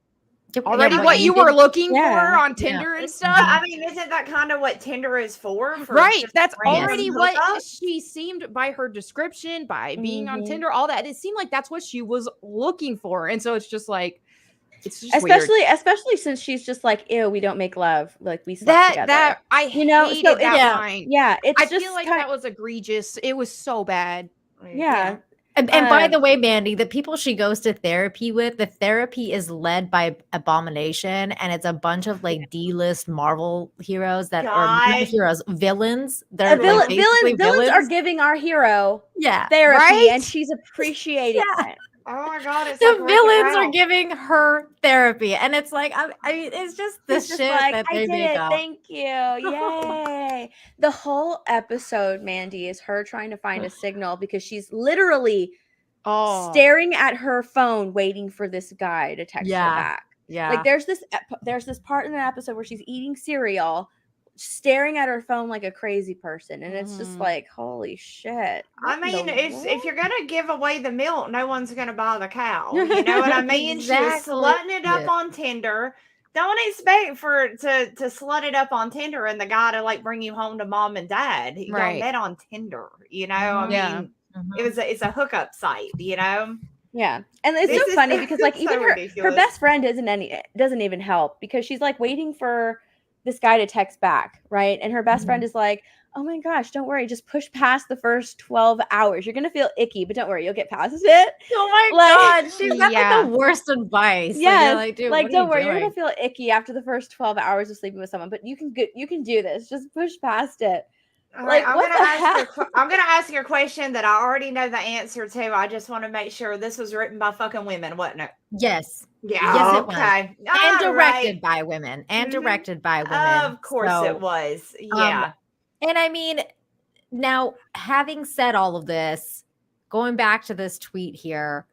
already what you were looking for on Tinder and stuff? I mean, isn't that kind of what Tinder is for Right. just That's random already what hookups? she seemed by her description, by being on Mhm. Tinder, all that. It seemed like that's what she was looking for. And so it's just like, it's just weird. especially since she's just like, ew, we don't make love, like we slept together. That I hated so that line. Yeah, it's I just feel like kind that was egregious. It was so bad. yeah. And by Um, the way, Mandy, the people she goes to therapy with, the therapy is led by Abomination, and it's a bunch of like D-list Marvel heroes that are not God. heroes, villains. They're Villains, like basically villains are giving our hero yeah. therapy, Right? and she's appreciating Yeah. it. Oh my god, it's The like Wreck-It villains are Ralph. giving her therapy, and it's like I mean, it's just the It's shit just like, that I they did make it. up. Thank you. Yay. The whole episode, Mandy, is her trying to find a signal because she's literally Oh, staring at her phone waiting for this guy to text her Yeah. back. Yeah. Like there's this part in the episode where she's eating cereal, staring at her phone like a crazy person, and it's just Mhm. like, holy shit. I What in mean, the if you're world? gonna give away the milk, no one's gonna buy the cow. You know what I mean? She was Exactly. slutting it up Yeah. on Tinder. Don't expect to slut it up on Tinder and the guy to like bring you home to mom and dad. Y'all Right. met on Tinder. You know, I Mhm. Yeah. mean, it's a hookup site. You know, Yeah. And it's This so is- funny because like it's even so her ridiculous. best friend doesn't even help because she's like waiting for this guy to text back, right? And her best friend is like, "Oh my gosh, don't worry, just push past the first 12 hours. You're going to feel icky, but don't worry, you'll get past it." Oh my Like- god, she's got like Yeah. the worst advice. And Yes, you're like, dude, like what don't are worry, you you're doing? going to feel icky after the first 12 hours of sleeping with someone, but you can do this. Just push past it. All Like, right, what the hell? I'm gonna ask you a question that I already know the answer to. I just want to make sure this was written by fucking women, wasn't it? Yes. Yeah. Yes, it was. okay. And All directed right. by women. And Mhm. directed by women. Of course So, it was. Yeah. And I mean, now having said all of this, going back to this tweet here,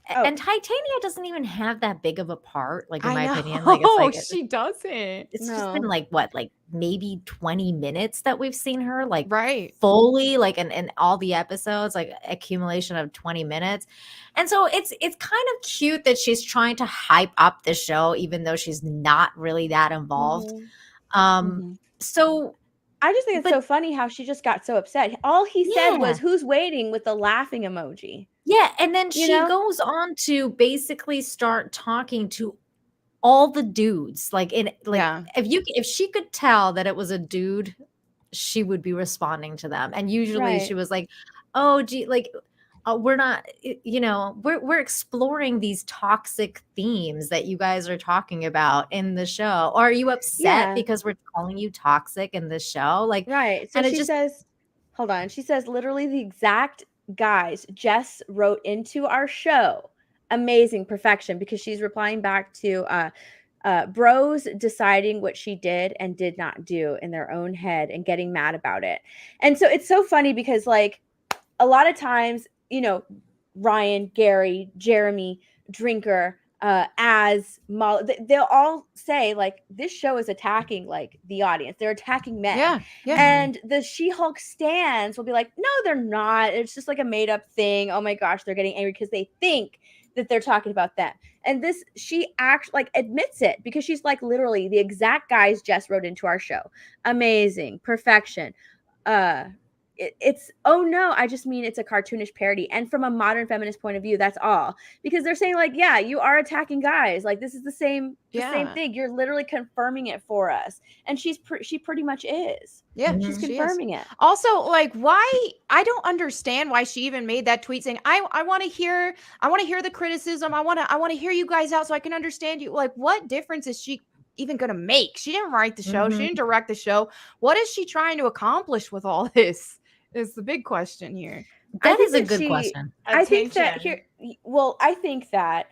Oh. and Titania doesn't even have that big of a part, like in I my know. opinion. Like it's like she doesn't. it's just No. been like what, like maybe 20 minutes that we've seen her, like Right. fully, like in all the episodes, like accumulation of 20 minutes. And so it's kind of cute that she's trying to hype up the show, even though she's not really that involved. Mhm. Um, so I just think it's But- so funny how she just got so upset. All he said was, Yeah. "Who's waiting?" with the laughing emoji. yeah, and then You she know? goes on to basically start talking to all the dudes. Like Yeah. if she could tell that it was a dude, she would be responding to them. And usually she Right. was like, "Oh, gee, like we're not, we're exploring these toxic themes that you guys are talking about in the show. Or are you upset Yeah. because we're calling you toxic in the show?" Like, Right. So And it she just- says, hold on. She says literally the exact guys Jess wrote into our show. Amazing perfection, because she's replying back to bros deciding what she did and did not do in their own head and getting mad about it. And so it's so funny because like a lot of times, Ryan, Gary, Jeremy, Drinker, as Molly, they'll all say like this show is attacking like the audience. They're attacking men. Yeah. Yeah. And the She-Hulk stans will be like, no, they're not. It's just like a made up thing. Oh my gosh, they're getting angry because they think that they're talking about them. And this, she actually like admits it because she's like literally the exact guys Jess wrote into our show. Amazing, perfection. It's oh no, I just mean it's a cartoonish parody. And from a modern feminist point of view, that's all. Because they're saying like, yeah, you are attacking guys. Like this is the same Yeah. thing. You're literally confirming it for us. And she pretty much is. Yeah. Mhm. She's she is. confirming it. Also, like, why? I don't understand why she even made that tweet saying, "I want to hear the criticism. I want to hear you guys out so I can understand you." Like, what difference is she even going to make? She didn't write the show. She Mhm. didn't direct the show. What is she trying to accomplish with all this? Is the big question here. That think is a that good she- question. I think that I think that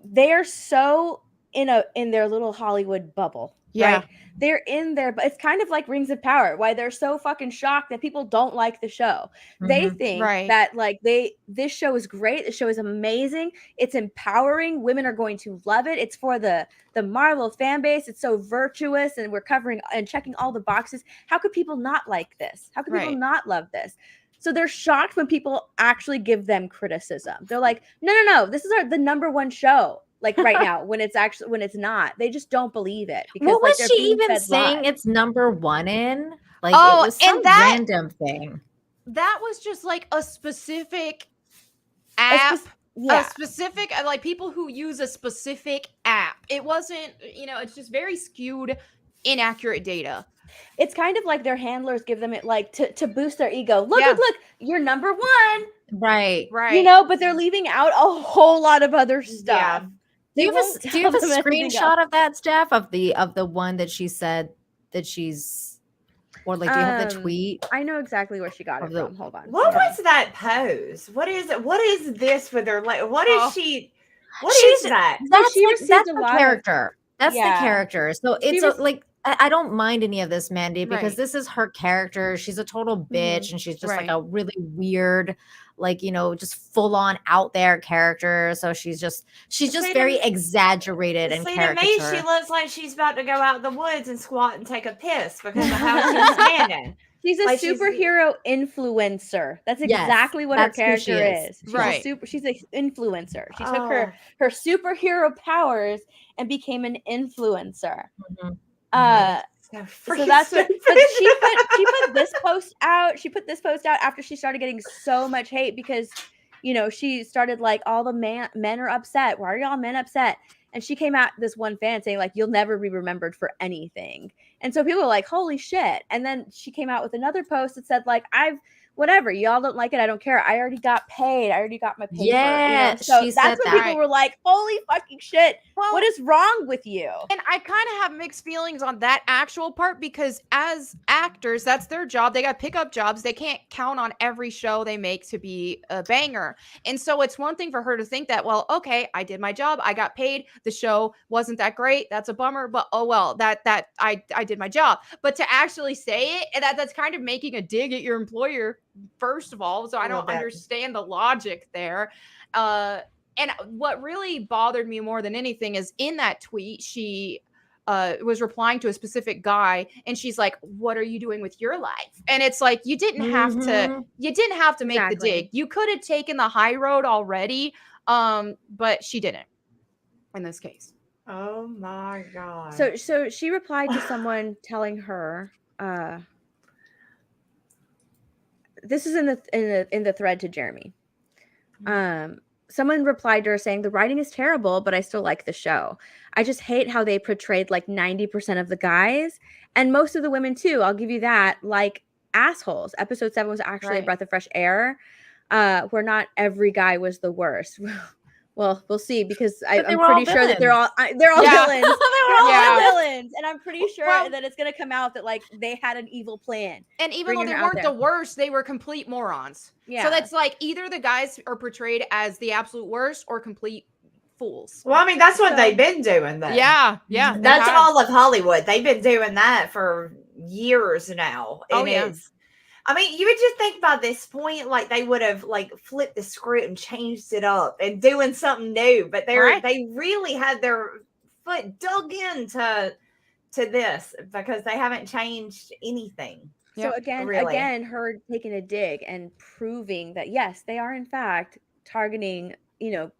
they're so in their little Hollywood bubble. Yeah. Right? They're in there, but it's kind of like Rings of Power, why they're so fucking shocked that people don't like the show. They Mhm. think Right. that like this show is great. The show is amazing. It's empowering. Women are going to love it. It's for the Marvel fan base. It's so virtuous, and we're covering and checking all the boxes. How could people not like this? How could people Right. not love this? So they're shocked when people actually give them criticism. They're like, no, this is the number one show. Like right now, when it's not, they just don't believe it. Because What like, was they're she being even fed saying lies. it's number one in? Like Oh, it was and some that- random thing. That was just like a specific A app. spec- yeah. A specific, like people who use a specific app. It wasn't, it's just very skewed, inaccurate data. It's kind of like their handlers give them it like to boost their ego. Look, Yeah. look, you're number one. Right. Right. But they're leaving out a whole lot of other stuff. Do you have won't do you have a tell them anything screenshot of that, Steph, of the one that she said that she's Or like, do you have the tweet? I know exactly where she got it from. Hold on. What was that pose? What is it? What is this with her? Like, what is she? What She's- is that? That's she like, received that's a the lot of- character. That's the Yeah. character. So it's like I don't mind any of this, Mandy, because Right. this is her character. She's a total bitch, and she's just like Right. a really weird, like, you know, just full on out there character. So she's just See, very to- exaggerated and See, to me, caricature. she looks like she's about to go out in the woods and squat and take a piss because of how she's standing. She's a Like, she's- superhero influencer. That's Yes, exactly what that's her who she character is. is. She's Right. She's an influencer. She took Oh. her superhero powers and became an influencer. Mhm. So that's what, but she put this post out. She put this post out after she started getting so much hate because, you know, she started like, all the men are upset. Why are y'all men upset? And she came out, this one fan, saying like, you'll never be remembered for anything. And so people were like, holy shit. And then she came out with another post that said like, whatever, y'all don't like it, I don't care. I already got paid. I already got my paper. Yeah, So she that's said when that. people were like, holy fucking shit. Well, What is wrong with you? And I kind of have mixed feelings on that actual part because as actors, that's their job. They got to pick up jobs. They can't count on every show they make to be a banger. And so it's one thing for her to think that, well, okay, I did my job. I got paid. The show wasn't that great. That's a bummer, but oh well, that I did my job. But to actually say it, and that's kind of making a dig at your employer, first of all. So I don't understand the logic there. And what really bothered me more than anything is in that tweet, she was replying to a specific guy and she's like, what are you doing with your life? And it's like, you didn't have to make the dig. You could have taken the high road already. But she didn't in this case. Oh my God. So she replied to someone telling her, this is in the thread to Jeremy. Someone replied to her saying, the writing is terrible, but I still like the show. I just hate how they portrayed like 90% of the guys and most of the women too. I'll give you that, like assholes. Episode 7 was actually a breath of fresh air, where not every guy was the worst. Well, we'll see, because I'm pretty sure that they're all villains. They're all villains, and I'm pretty sure that it's gonna come out that like they had an evil plan. And even though they weren't the worst, they were complete morons. Yeah. So that's like either the guys are portrayed as the absolute worst or complete fools. Well, I mean, that's what they've been doing, though. Yeah. That's all of Hollywood. They've been doing that for years now. I mean, you would just think by this point, like they would have like flipped the script and changed it up and doing something new. But they really had their foot dug into this because they haven't changed anything. So again, her taking a dig and proving that yes, they are in fact targeting, you know,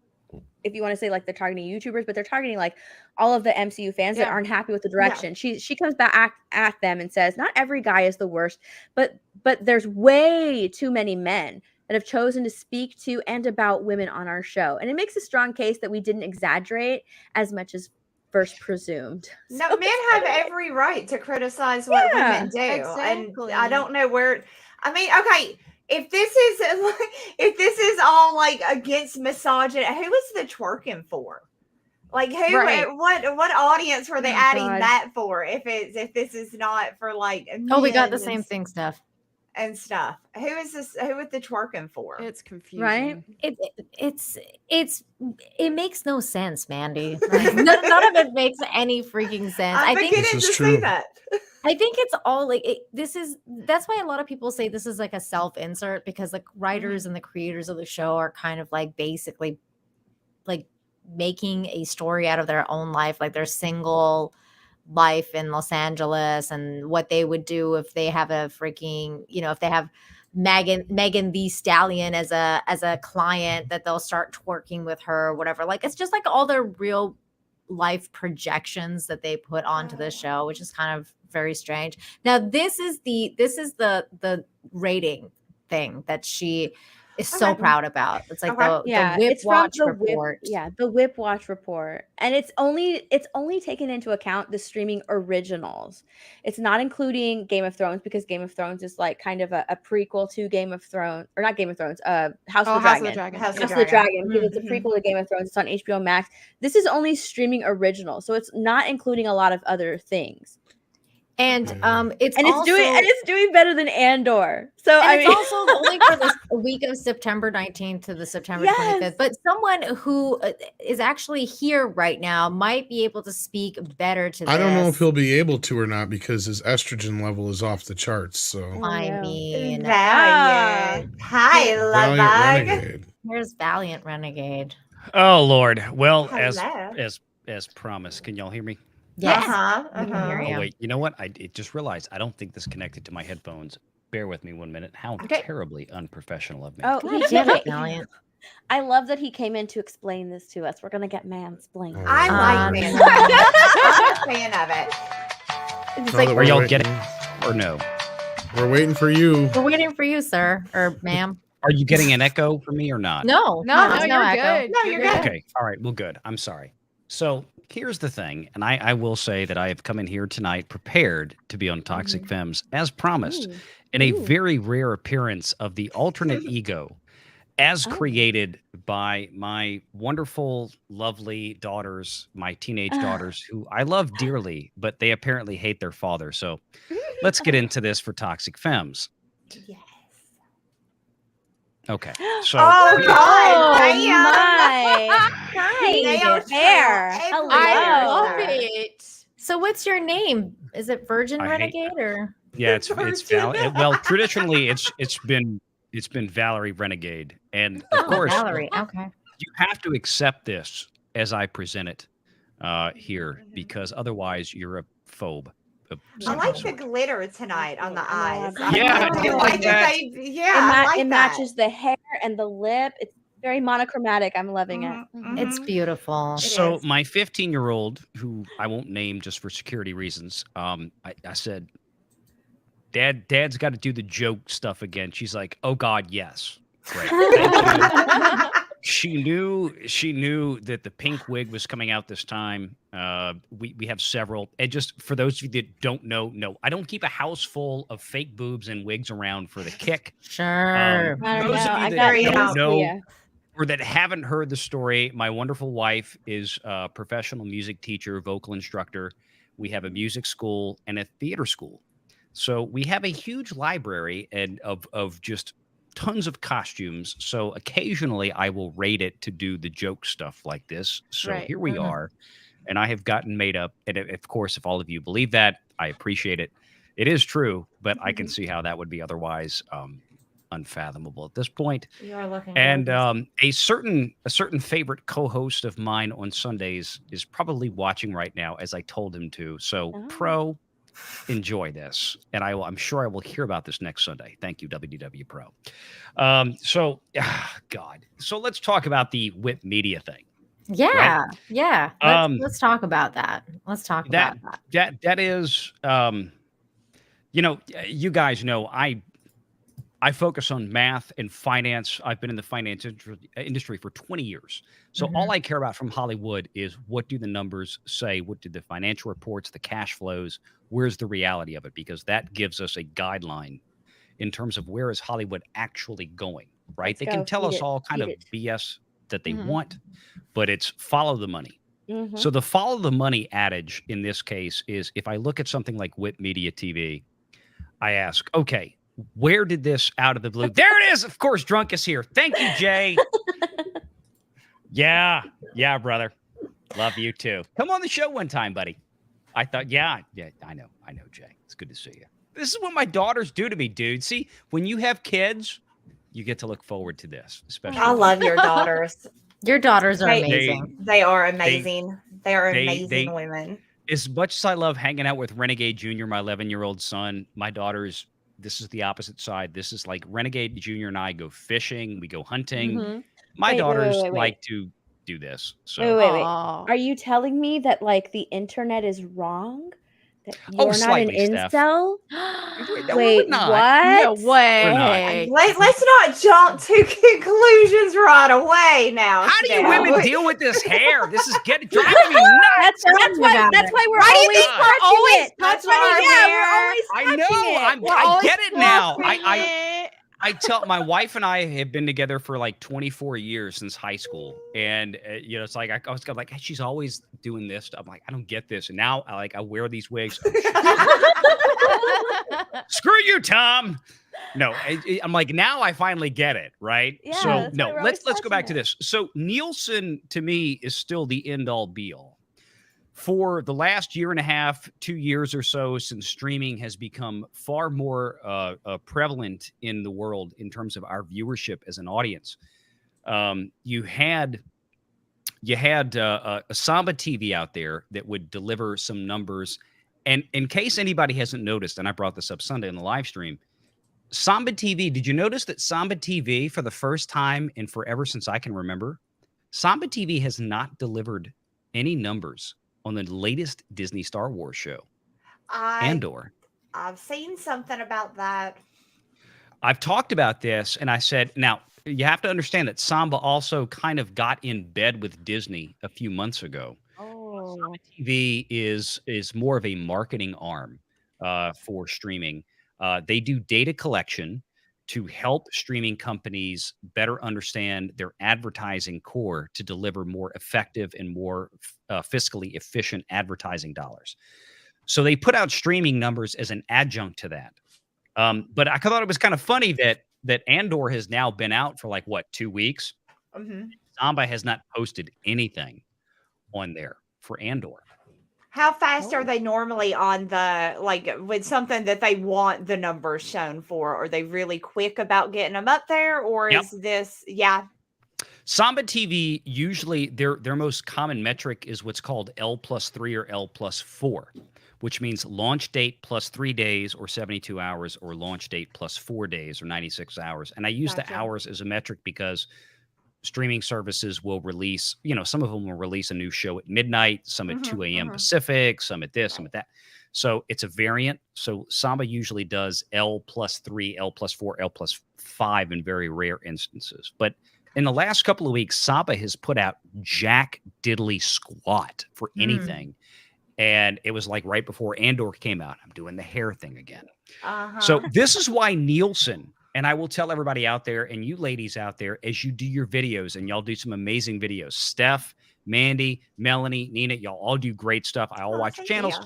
if you want to say like they're targeting YouTubers, but they're targeting like all of the MCU fans that aren't happy with the direction. She comes back at them and says, not every guy is the worst, but there's way too many men that have chosen to speak to and about women on our show. And it makes a strong case that we didn't exaggerate as much as first presumed. No, men have every right to criticize what women do. Exactly. And I don't know where, I mean, okay, if this is all like against misogyny, who is the twerking for? Like who? What audience were they adding that for? If this is not for like we got the same thing, Steph. And stuff. Who is this? Who is the twerking for? It's confusing, right? It makes no sense, Mandy. Like, none of it makes any freaking sense. I think this is true. That. I think it's all like that's why a lot of people say this is like a self-insert, because like writers and the creators of the show are kind of like basically like making a story out of their own life, like their single life in Los Angeles and what they would do if they have a freaking, you know, if they have Megan the Stallion as a client, that they'll start twerking with her or whatever. Like it's just like all their real life projections that they put onto the show, which is kind of very strange. Now this is the rating thing that she is so proud about. It's like the Whip Watch report. The Whip Watch report. And it's only taken into account the streaming originals. It's not including Game of Thrones, because Game of Thrones is like kind of a prequel to Game of Thrones, or not Game of Thrones, House of the Dragon. House of the Dragon, because it's a prequel to Game of Thrones. It's on HBO Max. This is only streaming original, so it's not including a lot of other things. And it's doing better than Andor. So it's also only for the week of September 19th to the September 25th. But someone who is actually here right now might be able to speak better to this. I don't know if he'll be able to or not because his estrogen level is off the charts. So I mean, Valiant. Hi, Valiant Love. Renegade. Here's Valiant Renegade. Oh Lord. Well, Hello. as promised, can y'all hear me? Yes. Uh-huh. We can hear you. Oh wait, you know what? I just realized I don't think this is connected to my headphones. Bear with me 1 minute. How terribly unprofessional of me. Oh, God damn it, Valiant. I love that he came in to explain this to us. We're gonna get mansplained. I like man. I'm a fan of it. It's Now that Are we're y'all waiting- getting or no? We're waiting for you. We're waiting for you, sir or ma'am. Are you getting an echo from me or not? No, No, there's you're echo. good. No, you're good. Okay. All right. Well, good. I'm sorry. So here's the thing, and I will say that I have come in here tonight prepared to be on Toxic Femmes as promised, in a very rare appearance of the alternate ego, as created by my wonderful, lovely daughters, my teenage daughters, who I love dearly, but they apparently hate their father. So let's get into this for Toxic Femmes. Yes. Okay. So Oh, God. my. They are hair. Hello. I love Hello. it. So what's your name? Is it Virgin I hate- Renegade or? yeah, it's well, traditionally it's been Valerie Renegade, and of course Valerie. Okay. you have to accept this as I present it here, because otherwise you're a phobe. of I some like the sort. glitter tonight on the eyes. Yeah, I you like think that? I like it that. matches the hair and the lip. It's very monochromatic. I'm loving it. It's beautiful. So is. my 15-year-old, who I won't name just for security reasons, I said, Dad's got to do the joke stuff again. She's like, oh God, yes. Great. Thank you. She knew that the pink wig was coming out this time. We have several. And just for those of you that don't know, no, I don't keep a house full of fake boobs and wigs around for the kick. Sure. I don't Those know. of I you got that it. don't know Yeah. or that haven't heard the story, my wonderful wife is a professional music teacher, vocal instructor. We have a music school and a theater school. So we have a huge library and of just tons of costumes. So occasionally I will raid it to do the joke stuff like this. So Right. here we are. And I have gotten made up. And of course, if all of you believe that, I appreciate it. It is true, but I can see how that would be otherwise unfathomable at this point. You are looking. And gorgeous. a certain favorite co-host of mine on Sundays is probably watching right now, as I told him to. So Pro, enjoy this, and I'm sure I will hear about this next Sunday. Thank you, WDW Pro. God. So let's talk about the Whip Media thing. Yeah, yeah. Um, Let's talk about that. Let's talk about that. That is, you guys know I focus on math and finance. I've been in the finance industry for 20 years. So all I care about from Hollywood is what do the numbers say? What do the financial reports, the cash flows? Where's the reality of it? Because that gives us a guideline in terms of where is Hollywood actually going, right? They can tell us all kind of BS that they want, but it's follow the money. So the follow the money adage in this case is if I look at something like Whip Media TV, I ask, okay, where did this out of the blue? There it is. Of course, Drunk is here. Thank you, Jay. Yeah, brother. Love you too. Come on the show one time, buddy. I thought, yeah, I know, Jay. It's good to see you. This is what my daughters do to me, dude. See, when you have kids, you get to look forward to this. Especially, I love your daughters. Your daughters are They- amazing. They are amazing. They are they- amazing women. as much as I love hanging out with Renegade Jr., my 11-year-old son, my daughters, this is the opposite side. This is like Renegade Jr. and I go fishing. We go hunting. My Wait, daughters wait. like to do this. So Wait. Aw. Are you telling me that like the internet is wrong? That you're not an slightly, Steph. incel? No, Wait, we're not. No what? way. Let's not jump to conclusions right away now. How do you Steph. women deal with this hair? This is driving me nuts. That's why we're Why do you always think we're touching always it. That's touching why our we're hair? always I touching know. it. I get it now. I tell my wife and I have been together for like 24 years since high school, and it's like I was like, hey, she's always doing this. I'm like, I don't get this, and now I wear these wigs. Screw you, Tom. No, I'm like, now I finally get it, right? Yeah, So that's why no, we're always let's go back to touching it. this. So Nielsen to me is still the end all be all. For the last year and a half, 2 years or so, since streaming has become far more prevalent in the world in terms of our viewership as an audience, you had a Samba TV out there that would deliver some numbers. And in case anybody hasn't noticed, and I brought this up Sunday in the live stream, Samba TV, did you notice that Samba TV, for the first time in forever since I can remember, Samba TV has not delivered any numbers on the latest Disney Star Wars show, Andor. I've seen something about that. I've talked about this, and I said, now, you have to understand that Samba also kind of got in bed with Disney a few months ago. Oh. Samba TV is more of a marketing arm for streaming. They do data collection to help streaming companies better understand their advertising core to deliver more effective and more fiscally efficient advertising dollars. So they put out streaming numbers as an adjunct to that. But I thought it was kind of funny that Andor has now been out for like, what, 2 weeks? Mm-hmm. Samba has not posted anything on there for Andor. How fast are they normally on the, like, with something that they want the numbers shown for? Are they really quick about getting them up there, or Yep. is this, yeah? Samba TV, usually their most common metric is what's called L+3 or L+4, which means launch date plus 3 days or 72 hours, or launch date plus 4 days or 96 hours. And I use the Gotcha. hours as a metric because streaming services will release, some of them will release a new show at midnight, some at 2 a.m. Pacific, some at this, some at that. So it's a variant. So Samba usually does L+3, L+4, L+5 in very rare instances. But in the last couple of weeks, Samba has put out jack diddly squat for anything. And it was like right before Andor came out. I'm doing the hair thing again. So this is why Nielsen, and I will tell everybody out there and you ladies out there, as you do your videos, and y'all do some amazing videos. Steph, Mandy, Melanie, Nina, y'all all do great stuff. I all watch your channels.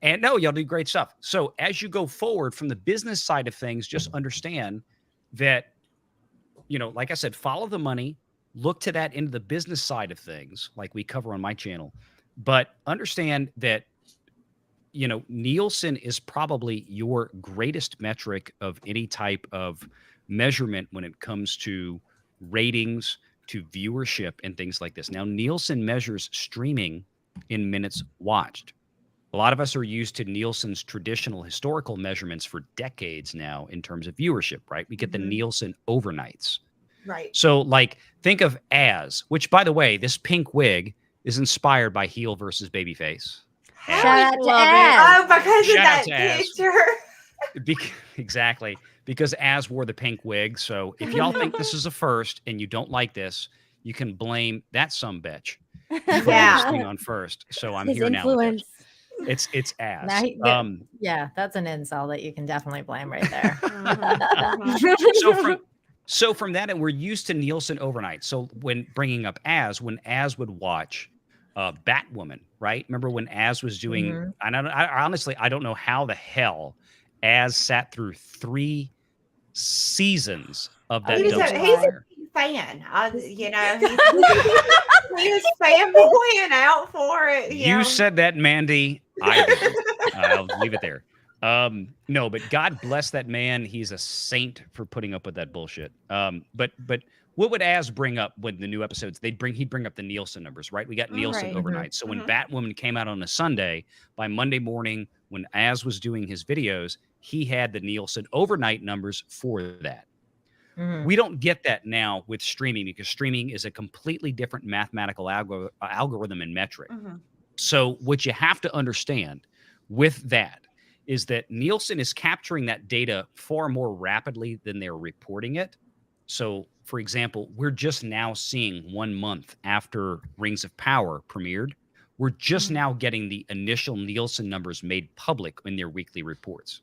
And no, y'all do great stuff. So as you go forward from the business side of things, just understand that, like I said, follow the money, look to that into the business side of things, like we cover on my channel. But understand that, Nielsen is probably your greatest metric of any type of measurement when it comes to ratings, to viewership, and things like this. Now, Nielsen measures streaming in minutes watched. A lot of us are used to Nielsen's traditional historical measurements for decades now in terms of viewership, right? We get the Nielsen overnights. Right. So, like, think of As, which, by the way, this pink wig is inspired by Heel versus Babyface. Shout out to Love it. Az. Oh, because of Shout out that to Az. picture. Exactly. Because Az wore the pink wig. So if y'all think this is a first and you don't like this, you can blame that sumbitch. Yeah. On first. So I'm His here influence. now. It's Az. Now yeah, that's an insult that you can definitely blame right there. So from that, and we're used to Nielsen overnight. So when bringing up when Az would watch Batwoman, right? Remember when Az was doing, I honestly, I don't know how the hell Az sat through 3 seasons of that. He's dumpster a fire. big fan. He was fanboying out for it. You said that, Mandy. I didn't. I'll leave it there. No, but God bless that man. He's a saint for putting up with that bullshit. But what would Az bring up when the new episodes? He'd bring up the Nielsen numbers, right? We got Nielsen Right. overnight. So when Batwoman came out on a Sunday, by Monday morning, when Az was doing his videos, he had the Nielsen overnight numbers for that. We don't get that now with streaming, because streaming is a completely different mathematical algorithm and metric. So what you have to understand with that is that Nielsen is capturing that data far more rapidly than they're reporting it. So, for example, we're just now seeing 1 month after Rings of Power premiered, we're just now getting the initial Nielsen numbers made public in their weekly reports.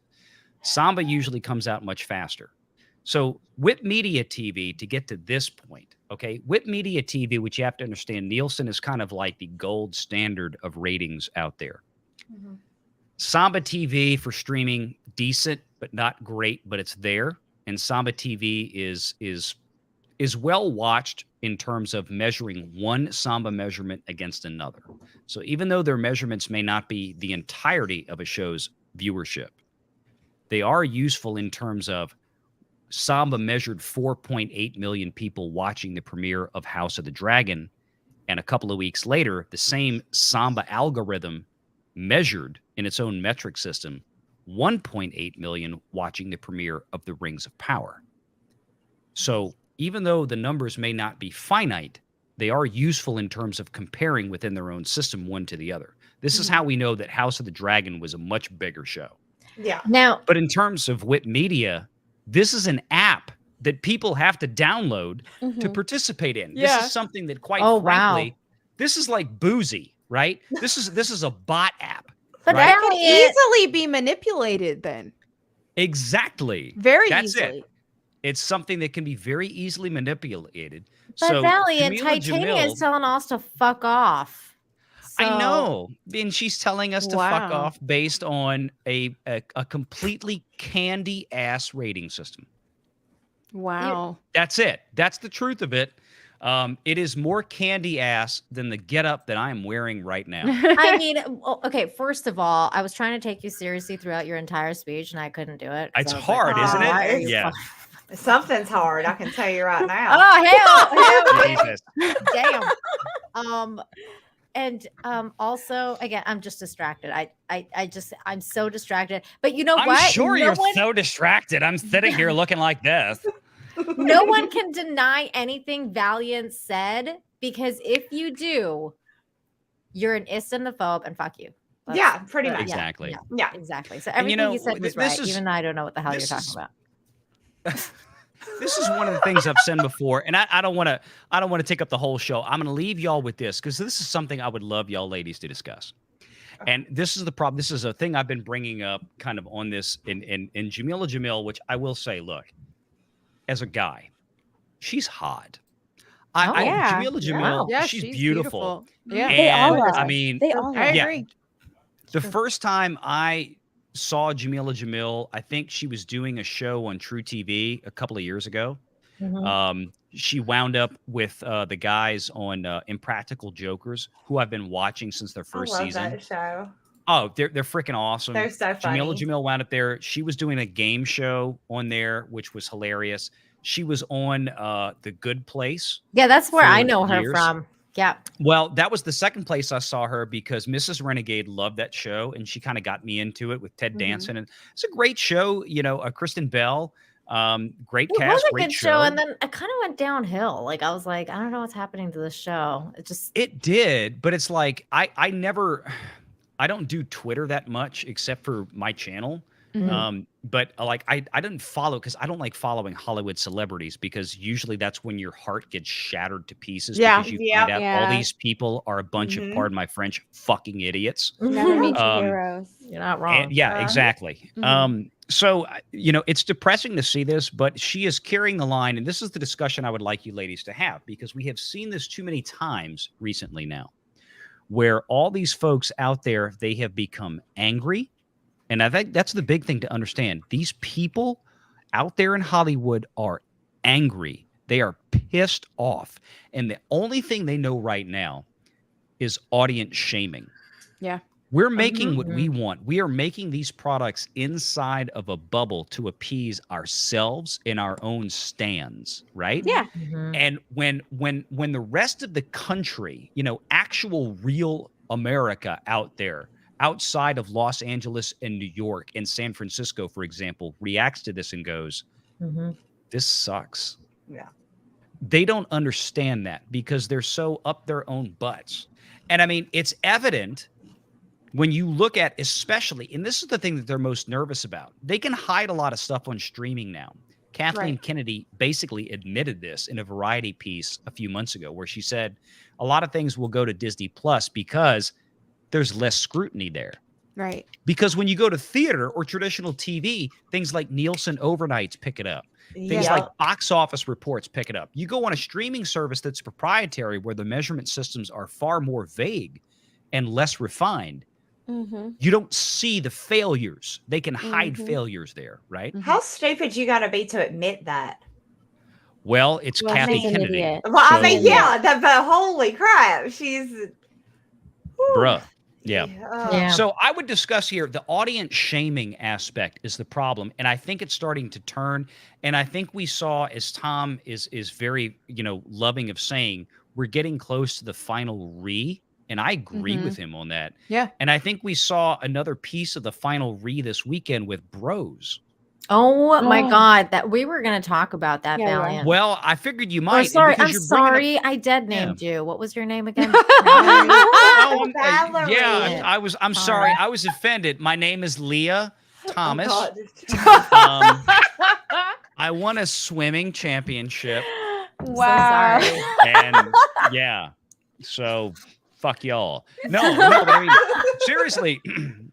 Samba usually comes out much faster. So Whip Media TV, to get to this point, okay, Whip Media TV, which you have to understand, Nielsen is kind of like the gold standard of ratings out there. Mhm. Samba TV for streaming, decent, but not great, but it's there. And Samba TV is well watched in terms of measuring one Samba measurement against another. So even though their measurements may not be the entirety of a show's viewership, they are useful in terms of Samba measured 4.8 million people watching the premiere of House of the Dragon. And a couple of weeks later, the same Samba algorithm measured in its own metric system 1.8 million watching the premiere of The Rings of Power. So even though the numbers may not be finite, they are useful in terms of comparing within their own system one to the other. This is how we know that House of the Dragon was a much bigger show. Yeah. Now, But in terms of Whip Media, this is an app that people have to download to participate in. Yeah. This is something that, quite Oh, wow. frankly, this is like Boozy, right? This is a bot app. but right? That can Elliot, easily be manipulated then. Exactly. Very That's easily. it. It's something that can be very easily manipulated. but So Valiant, Jamila Titania Jamil- is telling us to fuck off. I So- know. And she's telling us to fuck Wow. off based on a completely candy ass rating system. Wow. That's it. That's the truth of it. It is more candy ass than the getup that I am wearing right now. I mean, okay, first of all, I was trying to take you seriously throughout your entire speech and I couldn't do it. 'cause It's I was hard, like, isn't "Oh, it? why are you Yeah. fucking-" Something's hard. I can tell you right now. Oh, hell, Jesus. damn. And also, again, I'm just distracted. I'm so distracted. But you know I'm what? sure No you're one- so distracted. I'm sitting here looking like this. no one can deny anything Valiant said, because if you do, you're an istanophobe and fuck you. Yeah, pretty much. Exactly. Yeah. Exactly. So And, everything you know, you said was this right, is- even though I don't know what the hell you're this talking is- about. This is one of the things I've said before, and I don't want to take up the whole show. I'm going to leave y'all with this because this is something I would love y'all ladies to discuss. And this is the problem. This is a thing I've been bringing up kind of on this in Jameela Jamil, which I will say, look, as a guy, she's hot. yeah. Jameela Jamil, Wow. Yeah, she's beautiful. Yeah. They all And, are. I mean, They all I are. yeah. agree. the first time I saw Jameela Jamil, I think she was doing a show on True TV a couple of years ago. Mhm. She wound up with the guys on Impractical Jokers, who I've been watching since their I first love season. that show. Oh, they're freaking awesome. They're so funny. Jameela Jamil wound up there. She was doing a game show on there, which was hilarious. She was on The Good Place. Yeah, that's where I for know her years. from. Yeah. Well, that was the second place I saw her because Mrs. Renegade loved that show, and she kind of got me into it with Ted Mhm. Danson. And it's a great show. You know, Kristen Bell, great It cast, was a great good show, and then it kind of went downhill. Like I was like, I don't know what's happening to this show. It just It did, but it's like I never, I don't do Twitter that much except for my channel. Mhm. But like I didn't follow because I don't like following Hollywood celebrities because usually that's when your heart gets shattered to pieces Yeah. because you Yeah. find out all Yeah. these people are a bunch Mhm. of, pardon my French, fucking idiots. Never meet your Um, heroes. you're not wrong. And yeah, Uh-huh. exactly. Mhm. So you know, it's depressing to see this, but she is carrying the line, and this is the discussion I would like you ladies to have because we have seen this too many times recently now, where all these folks out there they have become angry, and I think that's the big thing to understand. These people out there in Hollywood are angry. They are pissed off, and the only thing they know right now is audience shaming. Yeah. We're making what Mhm. we want. We are making these products inside of a bubble to appease ourselves in our own stands, right? Yeah. Mhm. And when the rest of the country, you know, actual real America out there, outside of Los Angeles and New York and San Francisco, for example, reacts to this and goes, Mhm. this sucks. Yeah. They don't understand that because they're so up their own butts. And I mean, it's evident when you look at, especially, and this is the thing that they're most nervous about, they can hide a lot of stuff on streaming now. Kathleen Right. Kennedy basically admitted this in a Variety piece a few months ago, where she said a lot of things will go to Disney Plus because there's less scrutiny there. Right. Because when you go to theater or traditional TV, things like Nielsen overnights pick it up. Things Yeah. like box office reports pick it up. You go on a streaming service that's proprietary where the measurement systems are far more vague and less refined. Mm-hmm. You don't see the failures. They can hide Mhm. failures there, right? How stupid you got to be to admit that? Well, it's Well, Kathy she's an Kennedy. idiot. Well, I So- mean, yeah, but holy crap, she's Bruh. Yeah. Yeah. So I would discuss here the audience shaming aspect is the problem, and I think it's starting to turn. And I think we saw, as Tom is very loving of saying, we're getting close to the final re, and I agree with him on that. Yeah. And I think we saw another piece of the final re this weekend with Bros. Oh my Oh. God, that we were going to talk about that, Yeah, we are. Valiant. Well, I figured you Oh, might. sorry, because I'm you're bringing up- sorry. I dead named you. What was your name again? Oh, Valerie. yeah, I'm sorry. I was offended. My name is Leah Thomas. God. I won a swimming championship, Wow. So sorry. and yeah, so fuck y'all. No, but I mean,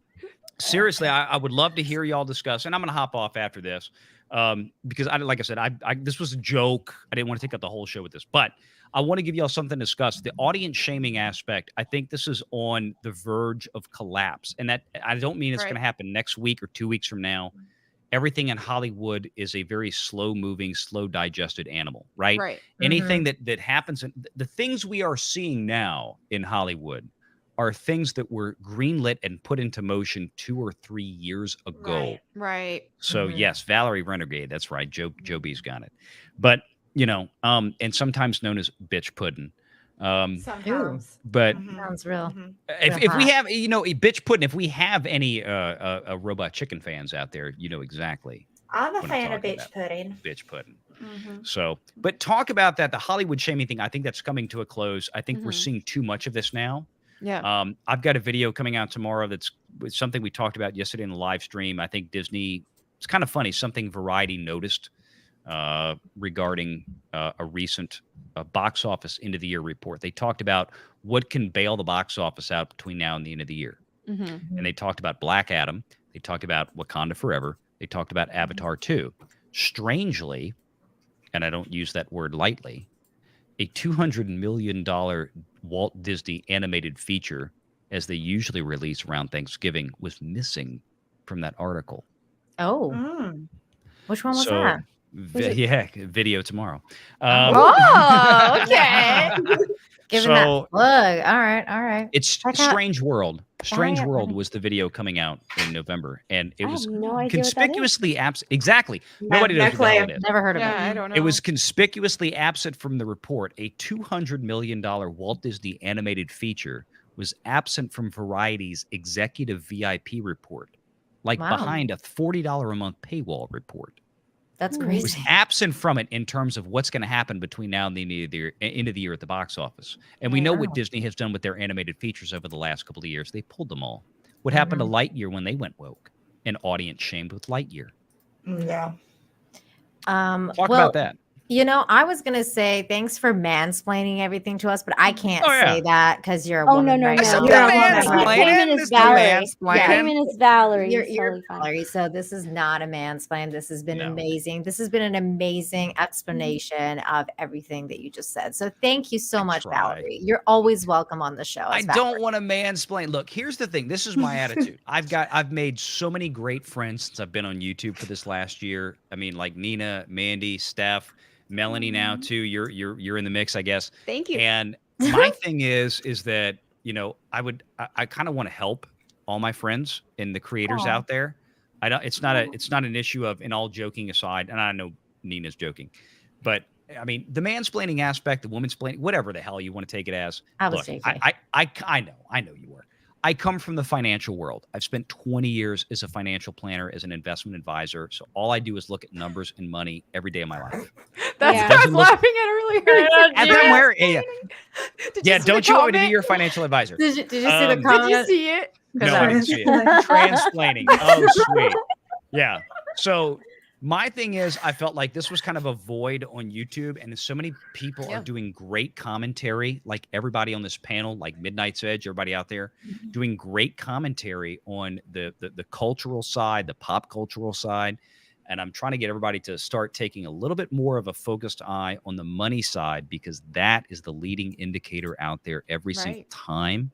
seriously, I would love to hear y'all discuss, and I'm gonna hop off after this, because like I said, I this was a joke. I didn't want to take up the whole show with this, but I want to give y'all something to discuss. The audience shaming aspect, I think this is on the verge of collapse. And that I don't mean it's Right. going to happen next week or 2 weeks from now. Everything in Hollywood is a very slow moving, slow digested animal, right? Right. Anything that happens, the things we are seeing now in Hollywood are things that were greenlit and put into motion 2 or 3 years ago. Right. Right. So Mhm. yes, Valerie Renegade. That's right. Joe B's got it. But and sometimes known as bitch pudding. Sometimes. But Mhm. Sounds real. Mhm. if we have, a bitch pudding, if we have any robot chicken fans out there, you know exactly I'm a What I'm fan of talking bitch about. pudding. bitch pudding. Mhm. So, but talk about that. The Hollywood shaming thing. I think that's coming to a close. I think we're Mhm. seeing too much of this now. Yeah. I've got a video coming out tomorrow that's something we talked about yesterday in the live stream. I think Disney, it's kind of funny, something Variety noticed regarding a recent box office end of the year report. They talked about what can bail the box office out between now and the end of the year. Mm-hmm. And they talked about Black Adam. They talked about Wakanda Forever. They talked about Avatar 2. Strangely, and I don't use that word lightly, a $200 million Walt Disney animated feature, as they usually release around Thanksgiving, was missing from that article. Oh, Mm. which one was So, that? video tomorrow. Oh, okay. Giving that so plug. All right. it's Check out- Strange World. Strange yeah, World buddy. was the video coming out in November, and it I was have no idea what that is. conspicuously absent. Exactly. Nobody No knows what the hell clue. it is. Never heard of Yeah, I it. don't know. It was conspicuously absent from the report. A $200 million Walt Disney animated feature was absent from Variety's executive VIP report, like Wow. behind a $40 a month paywall report. That's Ooh. It was crazy. absent from it in terms of what's going to happen between now and the end of the year at the box office. And we know what Wow. Disney has done with their animated features over the last couple of years. They pulled them all. What happened to Lightyear when they went woke? An audience shamed with Lightyear. Yeah. Talk Well, about that. I was gonna say thanks for mansplaining everything to us, but I can't Oh, yeah. say that because you're a Oh, woman no, right no, now. no. You're a Yeah, woman. mansplaining. Right? You came in as Valerie. You came in as Valerie. You're, It's you're totally fine. Valerie, so this is not a mansplain. This has been No. amazing. This has been an amazing explanation of everything that you just said. So thank you so I much, try. Valerie. You're always welcome on the show. I as don't Valerie. want to mansplain. Look, here's the thing. This is my attitude. I've made so many great friends since I've been on YouTube for this last year. I mean, like Nina, Mandy, Steph, Melanie now too. You're in the mix, I guess. Thank you. And my thing is that, I kind of want to help all my friends and the creators Aw. out there. It's not an issue of, and all joking aside, and I know Nina's joking, but I mean, the mansplaining aspect, the womansplaining, whatever the hell you want to take it as. I was Look, joking. I know you were. I come from the financial world. I've spent 20 years as a financial planner, as an investment advisor. So all I do is look at numbers and money every day of my life. That's Yeah. what I was Doesn't look- laughing at earlier. And then where? Yeah, Did yeah. see Don't the you want me to be comment? your financial advisor? Did you see the Um, Did comment? you see it? No, I didn't see it. Transplaining. Oh, sweet. Yeah. So My thing is, I felt like this was kind of a void on YouTube, and so many people are doing great commentary, like everybody on this panel, like Midnight's Edge, everybody out there, doing great commentary on the cultural side, the pop cultural side. And I'm trying to get everybody to start taking a little bit more of a focused eye on the money side, because that is the leading indicator out there every single time.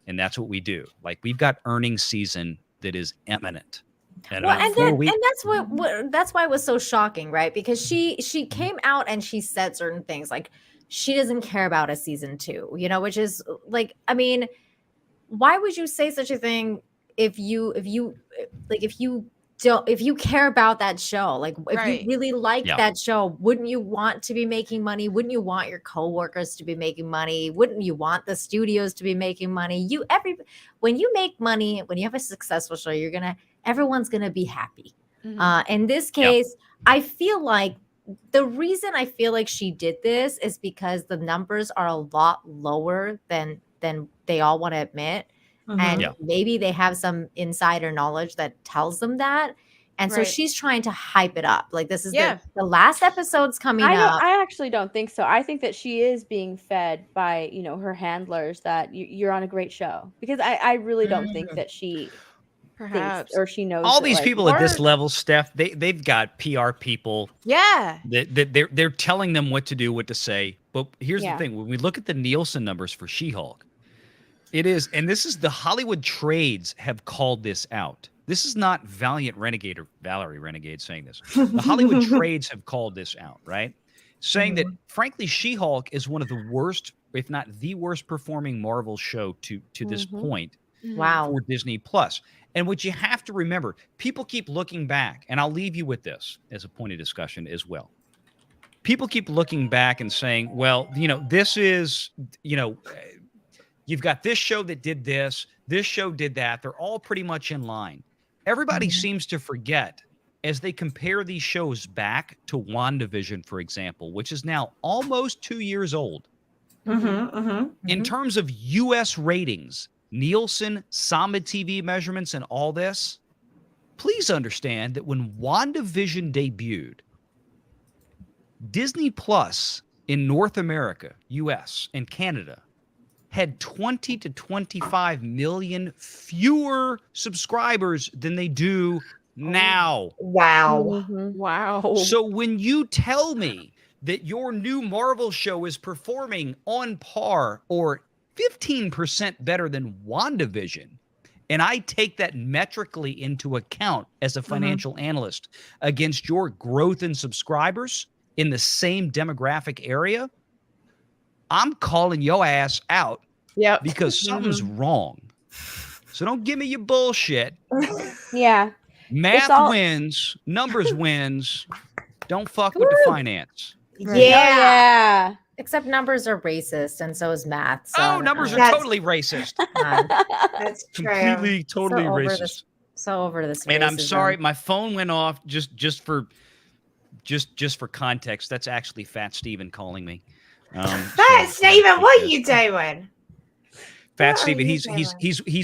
And that's what we do. Like, we've got earnings season that is imminent. And well, and that's what that's why it was so shocking, right? Because she came out and she said certain things like she doesn't care about a season 2, you know, which is like, I mean, why would you say such a thing if you care about that show? Like, if you really like that show, wouldn't you want to be making money? Wouldn't you want your coworkers to be making money? Wouldn't you want the studios to be making money? When you make money, when you have a successful show, everyone's gonna be happy. In this case, I feel like the reason I feel like she did this is because the numbers are a lot lower than they all want to admit. And maybe they have some insider knowledge that tells them that. And so she's trying to hype it up. Like, this is the last episode's coming up. I actually don't think so. I think that she is being fed by, you know, her handlers that you're on a great show, because I really don't think that she thinks or she knows all that, these like, people at this level, Steph, they've got PR people. That they're telling them what to do, what to say. But here's the thing. When we look at the Nielsen numbers for She-Hulk, it is, and this is the Hollywood trades have called this out. This is not Valiant Renegade or Valerie Renegade saying this. The Hollywood trades have called this out, right? Saying that, frankly, She-Hulk is one of the worst, if not the worst performing Marvel show to this point. Wow. For Disney Plus. And what you have to remember, people keep looking back, and I'll leave you with this as a point of discussion as well. People keep looking back and saying, well, you know, this is, you know, you've got this show that did this show did that. They're all pretty much in line. Everybody seems to forget, as they compare these shows back to WandaVision, for example, which is now almost 2 years old. In terms of U.S. ratings, Nielsen, Samba TV measurements, and all this, please understand that when WandaVision debuted, Disney Plus in North America, US, and Canada had 20 to 25 million fewer subscribers than they do now. Wow. Wow. So when you tell me that your new Marvel show is performing on par or 15% better than WandaVision, and I take that metrically into account as a financial analyst against your growth in subscribers in the same demographic area, I'm calling your ass out because something's wrong. So don't give me your bullshit. Math wins, numbers wins. Don't fuck with the finance. Yeah. Except numbers are racist, and so is math. So numbers are totally racist. That's true. Completely, totally racist. So over this. And I'm sorry, my phone went off just for context. That's actually Fat Steven calling me. Fat Steven, what are you doing? Fat Steven, he's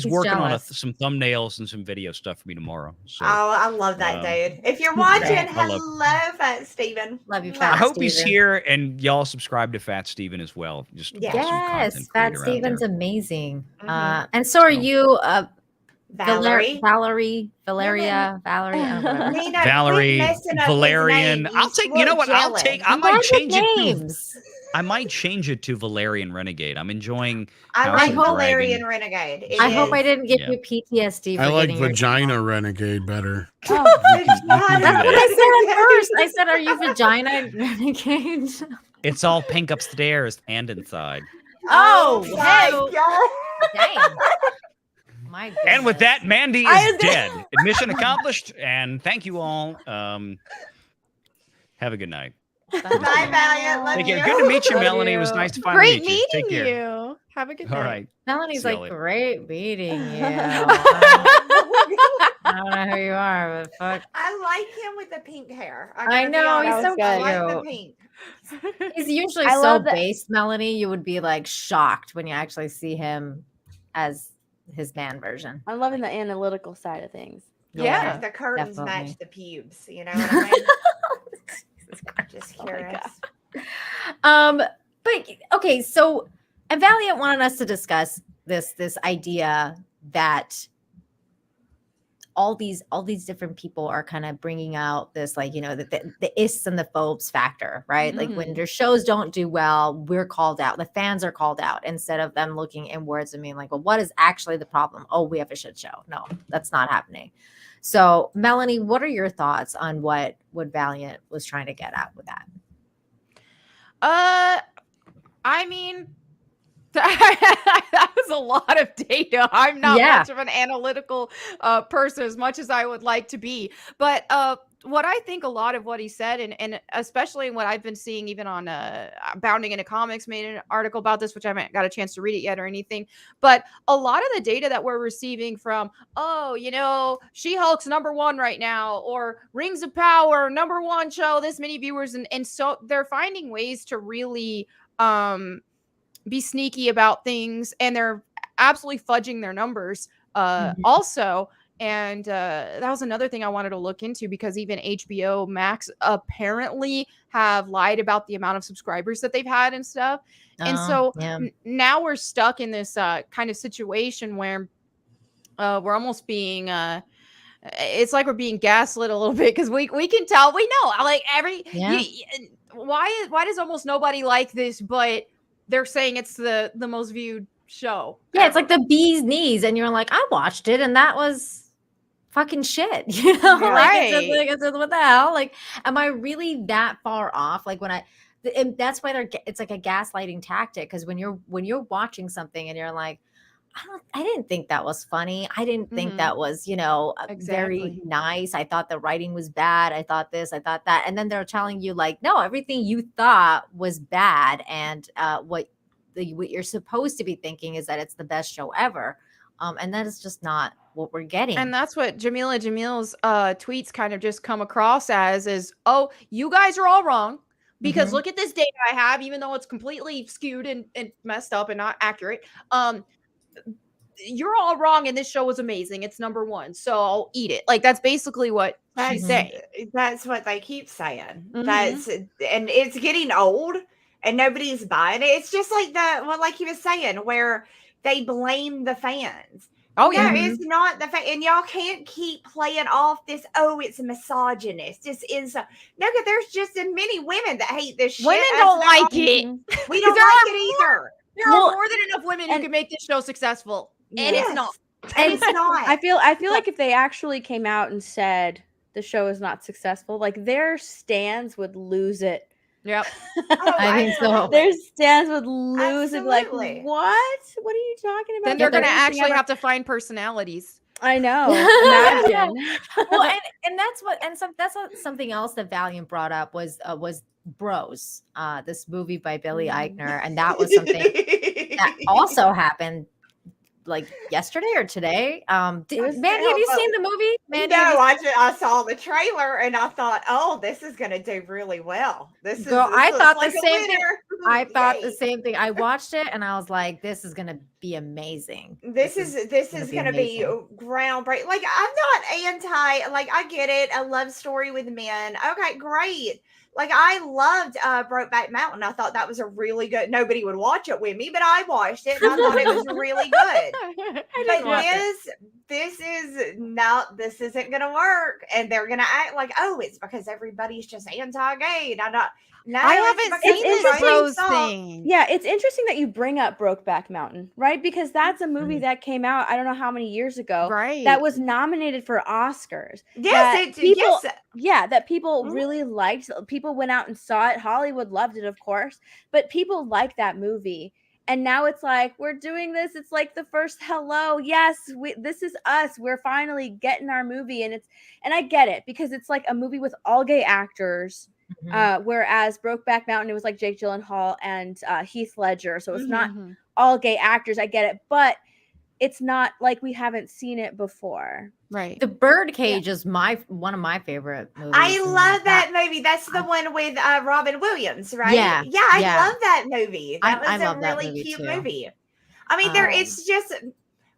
working on some thumbnails and some video stuff for me tomorrow. So, I love that dude. If you're watching, hello, Fat Steven. Love you, Fat I hope he's here, and y'all subscribe to Fat Steven as well. Just yes, Fat Steven's amazing. And so are you, Valerie, Valerian. I'll take. You know what? I might change it. I might change it to Valerian Renegade. I'm enjoying. I like Valerian Renegade. I hope I didn't give you PTSD. I like Vagina Renegade better. That's what I said at first. I said, "Are you Vagina Renegade?" It's all pink upstairs and inside. Oh my god! Dang. My goodness. And with that, Mandy is dead. Mission accomplished. And thank you all. Have a good night. Bye, Valiant. Love you. Good to meet you, Melanie. It was nice to finally meet you. Great meeting you. Have a good night. All right. Melanie's like, great meeting you. I don't know who you are, but fuck. I like him with the pink hair. I know, he's so cute. I like the pink. He's usually so based, Melanie. You would be like shocked when you actually see him as his man version. I'm loving the analytical side of things. Yeah. The curtains definitely. match the pubes. You know what I mean? Just curious. But okay, so and Valiant wanted us to discuss this idea that all these different people are kind of bringing out this, like, you know, the ists and the phobes factor, right? Like when Mhm. their shows don't do well, we're called out. The fans are called out instead of them looking inwards and being like, well, what is actually the problem? Oh, we have a shit show. No, that's not happening. So, Melanie, what are your thoughts on what Valiant was trying to get at with that? I mean, that was a lot of data. I'm not Yeah. much of an analytical person, as much as I would like to be. But what I think a lot of what he said, and especially what I've been seeing even on Bounding into Comics made an article about this, which I haven't got a chance to read it yet or anything. But a lot of the data that we're receiving from, you know, She-Hulk's #1 right now, or Rings of Power, #1 show, this many viewers. And so they're finding ways to really be sneaky about things, and they're absolutely fudging their numbers also. And that was another thing I wanted to look into, because even HBO Max apparently have lied about the amount of subscribers that they've had and stuff. And so now we're stuck in this kind of situation where we're almost being it's like we're being gaslit a little bit, because we can tell, we know, like why does almost nobody like this, but they're saying it's the most viewed show. Yeah, it's like the bee's knees, and you're like, I watched it, and that was fucking shit. You know, like it's just what the hell? Like, am I really that far off? Like and that's why it's like a gaslighting tactic, because when you're watching something and you're like, I didn't think that was funny. I didn't think that was, you know, very nice. I thought the writing was bad. I thought this, I thought that. And then they're telling you, like, no, everything you thought was bad. And what you're supposed to be thinking is that it's the best show ever. And that is just not what we're getting. And that's what Jamil's tweets kind of just come across as, is, oh, you guys are all wrong, because look at this data I have, even though it's completely skewed and messed up and not accurate. You're all wrong, and this show was amazing. It's #1, so I'll eat it. Like, that's basically what she's saying. That's what they keep saying. And it's getting old, and nobody's buying it. It's just like like he was saying, where they blame the fans. Oh, no, it's not the fact, and y'all can't keep playing off this. Oh, it's misogynist. This is no, because there's just as many women that hate this shit. Women don't like it. We don't like it either. There are more than enough women who can make this show successful, and it's not. And it's not. I feel like if they actually came out and said the show is not successful, like, their stans would lose it. Yep. I think so. Their stans would lose it. Like, what? What are you talking about? Then they're going to actually have to find personalities. I know. Imagine. Well, and that's something else that Valiant brought up was Bros, this movie by Billy Eichner, and that was something that also happened like yesterday or today. Mandy, have you seen the movie? Mandy, no, I saw the trailer and I thought, oh, this is going to do really well. I thought the same thing. I thought the same thing. I watched it and I was like, this is going to be amazing. This is going to be groundbreaking. Like, I'm not anti, like, I get it. A love story with men. Okay, great. Like, I loved Brokeback Mountain. I thought that was a really good. Nobody would watch it with me, but I watched it and I thought it was really good. But this isn't going to work, and they're going to act like, oh, it's because everybody's just anti-gay. I haven't seen this Rose thing. Yeah, it's interesting that you bring up Brokeback Mountain, right? Because that's a movie that came out, I don't know how many years ago, right? That was nominated for Oscars. Yes, that people really liked. People went out and saw it. Hollywood loved it, of course, but people liked that movie. And now it's like, we're doing this. It's like the first hello. Yes, this is us. We're finally getting our movie. And I get it, because it's like a movie with all gay actors. Whereas Brokeback Mountain, it was like Jake Gyllenhaal and Heath Ledger. So it's not all gay actors. I get it. But it's not like we haven't seen it before. Right. The Birdcage is one of my favorite movies. I love that movie. That's the one with Robin Williams, right? Yeah, I love that movie. That was a really cute movie. I mean, it's just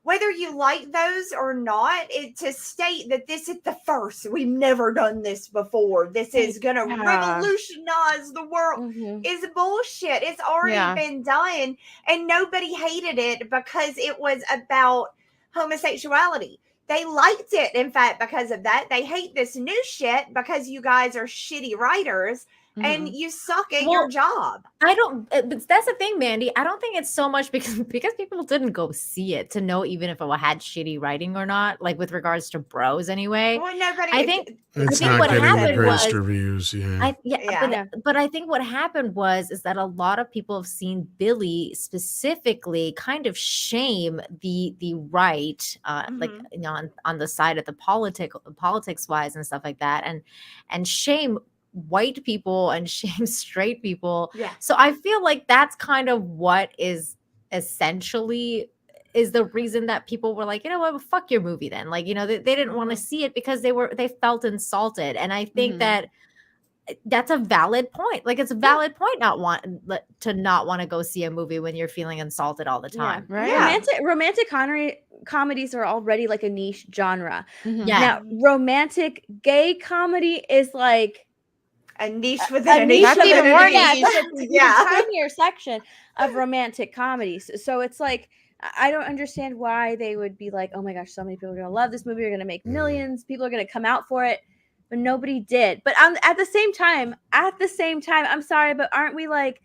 whether you like those or not, to state that this is the first, we've never done this before, this is going to revolutionize the world, is bullshit. It's already been done, and nobody hated it because it was about homosexuality. They liked it, in fact, because of that. They hate this new shit because you guys are shitty writers and you suck at your job. I don't, but that's the thing, Mandy. I don't think it's so much because people didn't go see it to know even if it had shitty writing or not, like with regards to Bros anyway. Well, nobody, I think it's think not what getting the happened greatest was- reviews. But I think what happened is that a lot of people have seen Billy specifically kind of shame the right, like on the side of the politics wise and stuff like that, and shame white people and shame straight people. So I feel like that's kind of what is essentially is the reason that people were like, you know what, well, fuck your movie then. Like, you know, they didn't want to see it because they felt insulted. And I think that that's a valid point. Like, it's a valid point not want to go see a movie when you're feeling insulted all the time. Romantic comedies are already like a niche genre. Yeah. Now, romantic gay comedy is like a niche within a niche. That's even more niche. It's a tinier section of romantic comedies. So it's like, I don't understand why they would be like, oh my gosh, so many people are going to love this movie. You're going to make millions. People are going to come out for it. But nobody did. But at the same time, I'm sorry, but aren't we like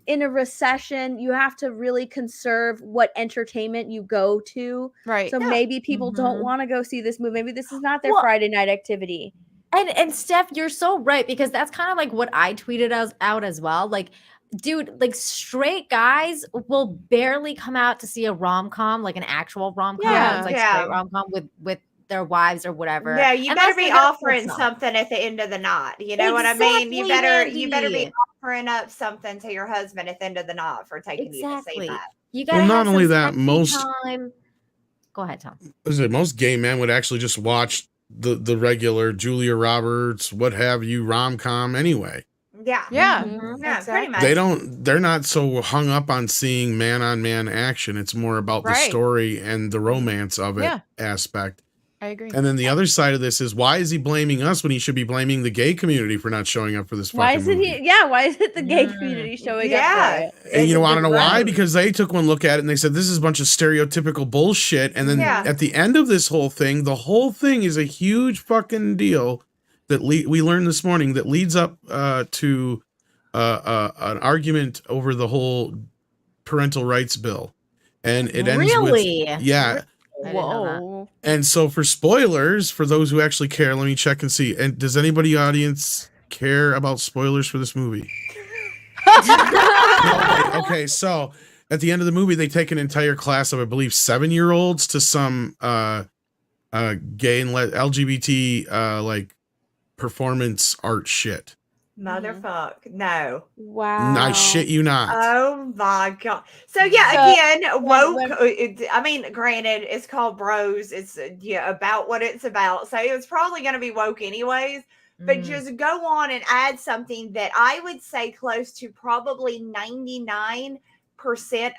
in a recession? You have to really conserve what entertainment you go to. Right. So maybe people don't want to go see this movie. Maybe this is not their Friday night activity. And Steph, you're so right, because that's kind of like what I tweeted out as well. Like, dude, like straight guys will barely come out to see a rom-com, like an actual rom-com. It's like straight rom-com with their wives or whatever. Yeah, you better be offering something at the end of the night. You know what I mean? You better be offering up something to your husband at the end of the night for taking you to see that. You gotta not only that, most time. Go ahead, Tom. Most gay men would actually just watch the regular Julia Roberts, what have you, rom-com anyway. Yeah, pretty much. They're not so hung up on seeing man-on-man action. It's more about the story and the romance of it aspect. I agree. And then the other side of this is, why is he blaming us when he should be blaming the gay community for not showing up for this fucking movie? Why is it the gay community showing up for it? And you want to know why? Because they took one look at it and they said, this is a bunch of stereotypical bullshit. And then at the end of this whole thing, the whole thing is a huge fucking deal that we learned this morning that leads up to an argument over the whole parental rights bill. And it ends with... Whoa. And so for spoilers, for those who actually care, let me check and see. And does anybody audience care about spoilers for this movie? Okay, so at the end of the movie, they take an entire class of, I believe, 7-year-olds to some gay and LGBT like performance art shit. Motherfuck. No. Wow. I shit you not. Oh my God. So again, woke. I mean, granted, it's called Bros. It's about what it's about. So it was probably going to be woke anyways. But just go on and add something that I would say close to probably 99%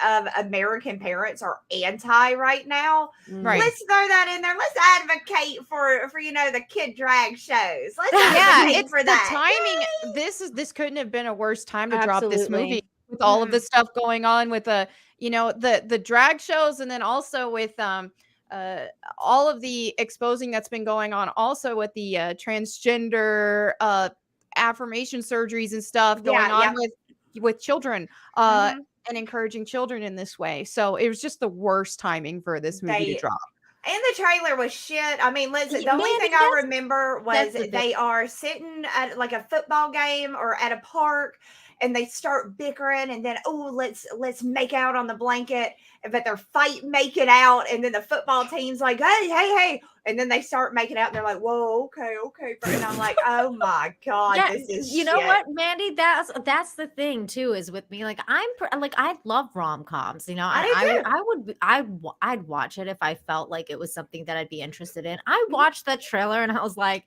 of American parents are anti right now. Right. Let's throw that in there. Let's advocate for the kid drag shows. Let's advocate it's for the that. timing. This couldn't have been a worse time to drop this movie with all of the stuff going on with the drag shows, and then also with all of the exposing that's been going on also with the transgender affirmation surgeries and stuff going on with children and encouraging children in this way. So it was just the worst timing for this movie to drop. And the trailer was shit. I mean, listen, the only thing I remember was they are sitting at like a football game or at a park, and they start bickering, and then let's make out on the blanket, but they're making out, and then the football team's like, hey, and then they start making out, and they're like, whoa, okay, and I'm like, oh my God, this is you know what, Mandy, that's the thing too, is with me, like I love rom-coms, you know. I'd watch it if I felt like it was something that I'd be interested in. I watched that trailer and I was like,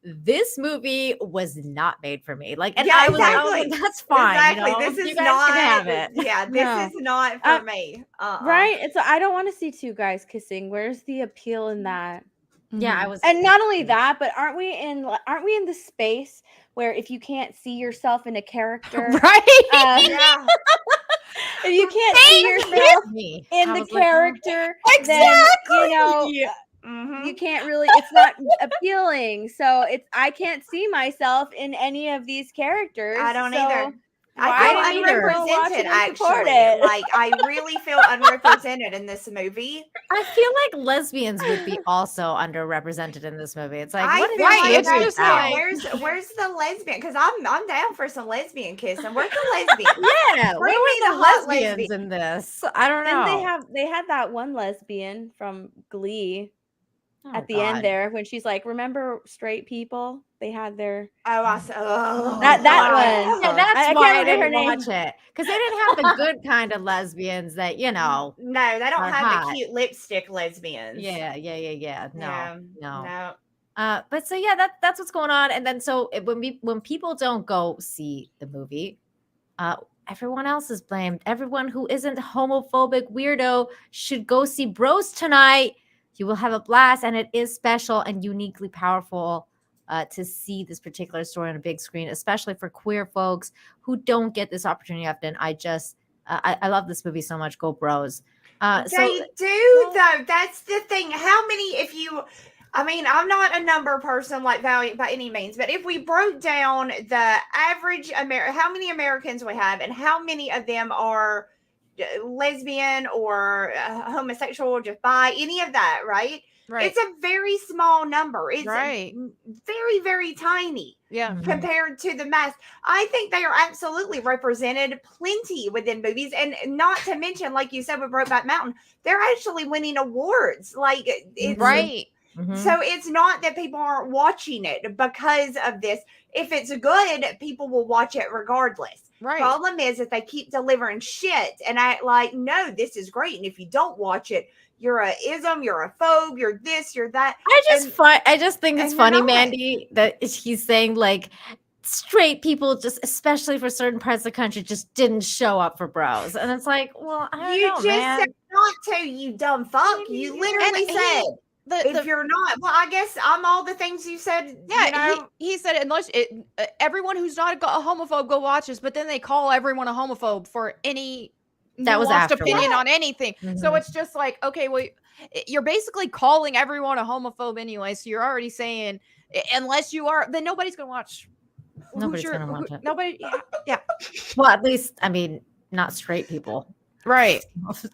this movie was not made for me. Like, and Yeah, I was exactly. like, that's fine. Exactly. You know? This is You guys not. can have it. Yeah, this No. is not for me. Right? And so I don't want to see two guys kissing. Where's the appeal in that? Yeah, I Mhm. was. And not only that, but aren't we in the space where if you can't see yourself in a character, Right? Yeah. if you can't see yourself me. in I the was like, oh. character, then you know Mhm. you can't really. It's not appealing. So I can't see myself in any of these characters. I don't so either. I why feel do we need to go watch it unrepresented, and support actually. it? Like, I really feel unrepresented in this movie. I feel like lesbians would be also underrepresented in this movie. It's like, I what is feel right, this like it's movie just about? like- where's the lesbian? Because I'm down for some lesbian kissing. Where's the lesbian? Yeah, Bring where me were the the hot lesbians lesbian. in this? I don't Then know. they had that one lesbian from Glee Oh, at the God. end there when she's like, remember straight people? They had their Oh, I said, oh, that one. Yeah, that's I why can't I remember her didn't name. watch it, because they didn't have the good kind of lesbians that No, they don't are have hot. the cute lipstick lesbians. Yeah. No, Yeah, no. no. But so yeah, that's what's going on. And then so when people don't go see the movie, everyone else is blamed. Everyone who isn't homophobic weirdo should go see Bros tonight. You will have a blast, and it is special and uniquely powerful to see this particular story on a big screen, especially for queer folks who don't get this opportunity often. I love this movie so much. Go Bros. They do though. That's the thing. How many? I mean, I'm not a number person like Valiant by any means, but if we broke down the average how many Americans we have, and how many of them are lesbian or homosexual or just bi, any of that, right? Right. It's a very small number. It's Right. very, very tiny Yeah. compared to the mass. I think they are absolutely represented plenty within movies, and not to mention, like you said with Brokeback Mountain, they're actually winning awards. Like, it's Right. Mhm. so it's not that people aren't watching it because of this. If it's good, people will watch it regardless. Right. Problem is that they keep delivering shit and act like, no, this is great. And if you don't watch it, you're a ism, you're a phobe, you're this, you're that. I just think it's and you're funny, not. Mandy, that he's saying like straight people, just especially for certain parts of the country, just didn't show up for Bros. And it's like, well, I don't You know, just man. said not to, you dumb fuck. You literally And said if the you're not, well, I guess I'm all the things you said. yeah, you know, he said unless everyone who's not a homophobe go watch this, but then they call everyone a homophobe for any That was nuanced afterwards. opinion on anything. So Mhm. it's just like, okay, well, you're basically calling everyone a homophobe anyway. So you're already saying, unless you are, then nobody's gonna watch. Nobody's gonna watch it. Nobody. Yeah. Well, at least, I mean, not straight people. Right.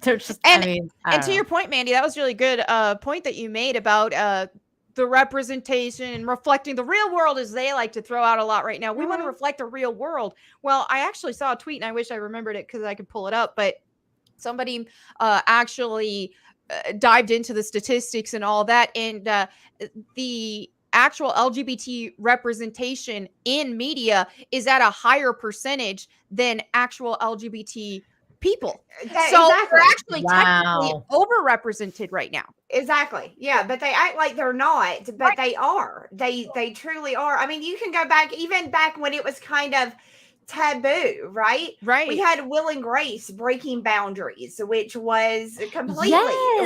They're just, And- I mean, I And don't to know. your point, Mandy, that was really good point that you made about the representation and reflecting the real world, as they like to throw out a lot right now. We want to reflect the real world. Well, I actually saw a tweet and I wish I remembered it because I could pull it up, but somebody actually dived into the statistics and all that, and the actual LGBT representation in media is at a higher percentage than actual LGBT people. So exactly. we're actually technically Wow. overrepresented right now. Exactly. Yeah, but they act like they're not, but they are. They truly are. I mean, you can go back even back when it was kind of taboo, right? Right. We had Will and Grace breaking boundaries, which was completely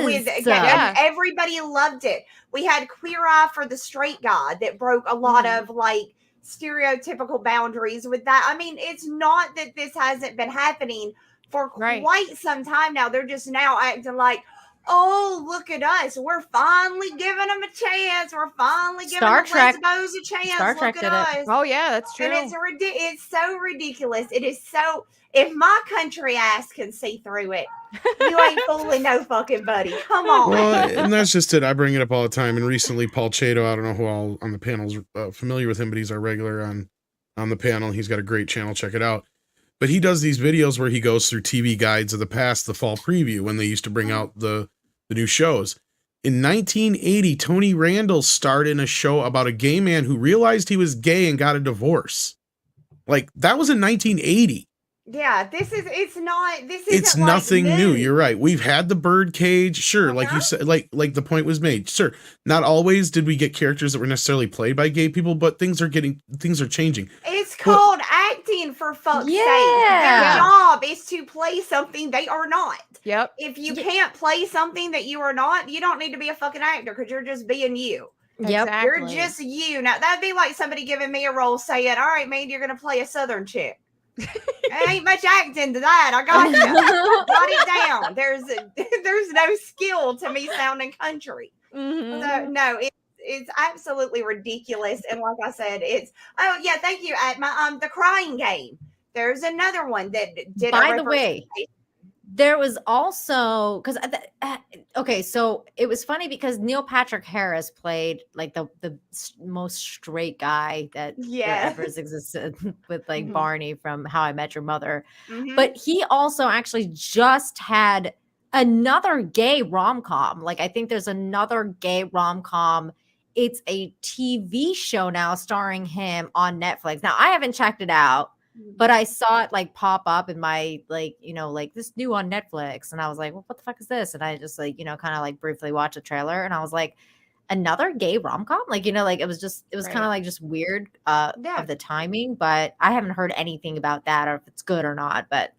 with Yes. Yeah. and everybody loved it. We had Queer Eye for the Straight Guy that broke a lot of like stereotypical boundaries with that. I mean, it's not that this hasn't been happening for Right. quite some time now. They're just now acting like, oh, look at us. We're finally giving them a chance. We're finally giving Star the Trek- lesbos a chance. Star Look Trek at did us. it. Oh yeah, that's true. And it's so ridiculous. It is so. If my country ass can see through it, you ain't fooling no fucking buddy. Come on. Well, and that's just it. I bring it up all the time. And recently, Paul Chato, I don't know who all on the panel's familiar with him, but he's our regular on the panel. He's got a great channel. Check it out. But he does these videos where he goes through TV guides of the past, the fall preview, when they used to bring out the new shows. In 1980, Tony Randall starred in a show about a gay man who realized he was gay and got a divorce. Like, that was in 1980. Yeah, it's not, this It's isn't like nothing new. new. You're right. We've had the bird cage, sure. Like you said, like the point was made. Sure, not always did we get characters that were necessarily played by gay people, but things are changing. It's called acting, for fuck's sake. Their Yeah. job is to play something they are not. Yep. If you can't play something that you are not, you don't need to be a fucking actor because you're just being you. Yep. Exactly. You're just you. Now that'd be like somebody giving me a role saying, "All right, man, you're gonna play a Southern chick." There ain't much acting to that. I got you. Got it down. There's no skill to me sounding country. Mhm. So no, it's absolutely ridiculous. And like I said, oh yeah, thank you. At my the crying game. There's another one that did. By the way, there was also because okay, so it was funny because Neil Patrick Harris played like the most straight guy that ever has existed with like Barney from How I Met Your Mother, but he also actually just had another gay rom-com. Like I think there's another gay rom-com. It's a TV show now starring him on Netflix. Now I haven't checked it out. But I saw it like pop up in my like, like this new on Netflix. And I was like, well, what the fuck is this? And I just like, kind of like briefly watched a trailer and I was like, another gay rom-com? Like, like it was kind of like just weird of the timing, but I haven't heard anything about that or if it's good or not. But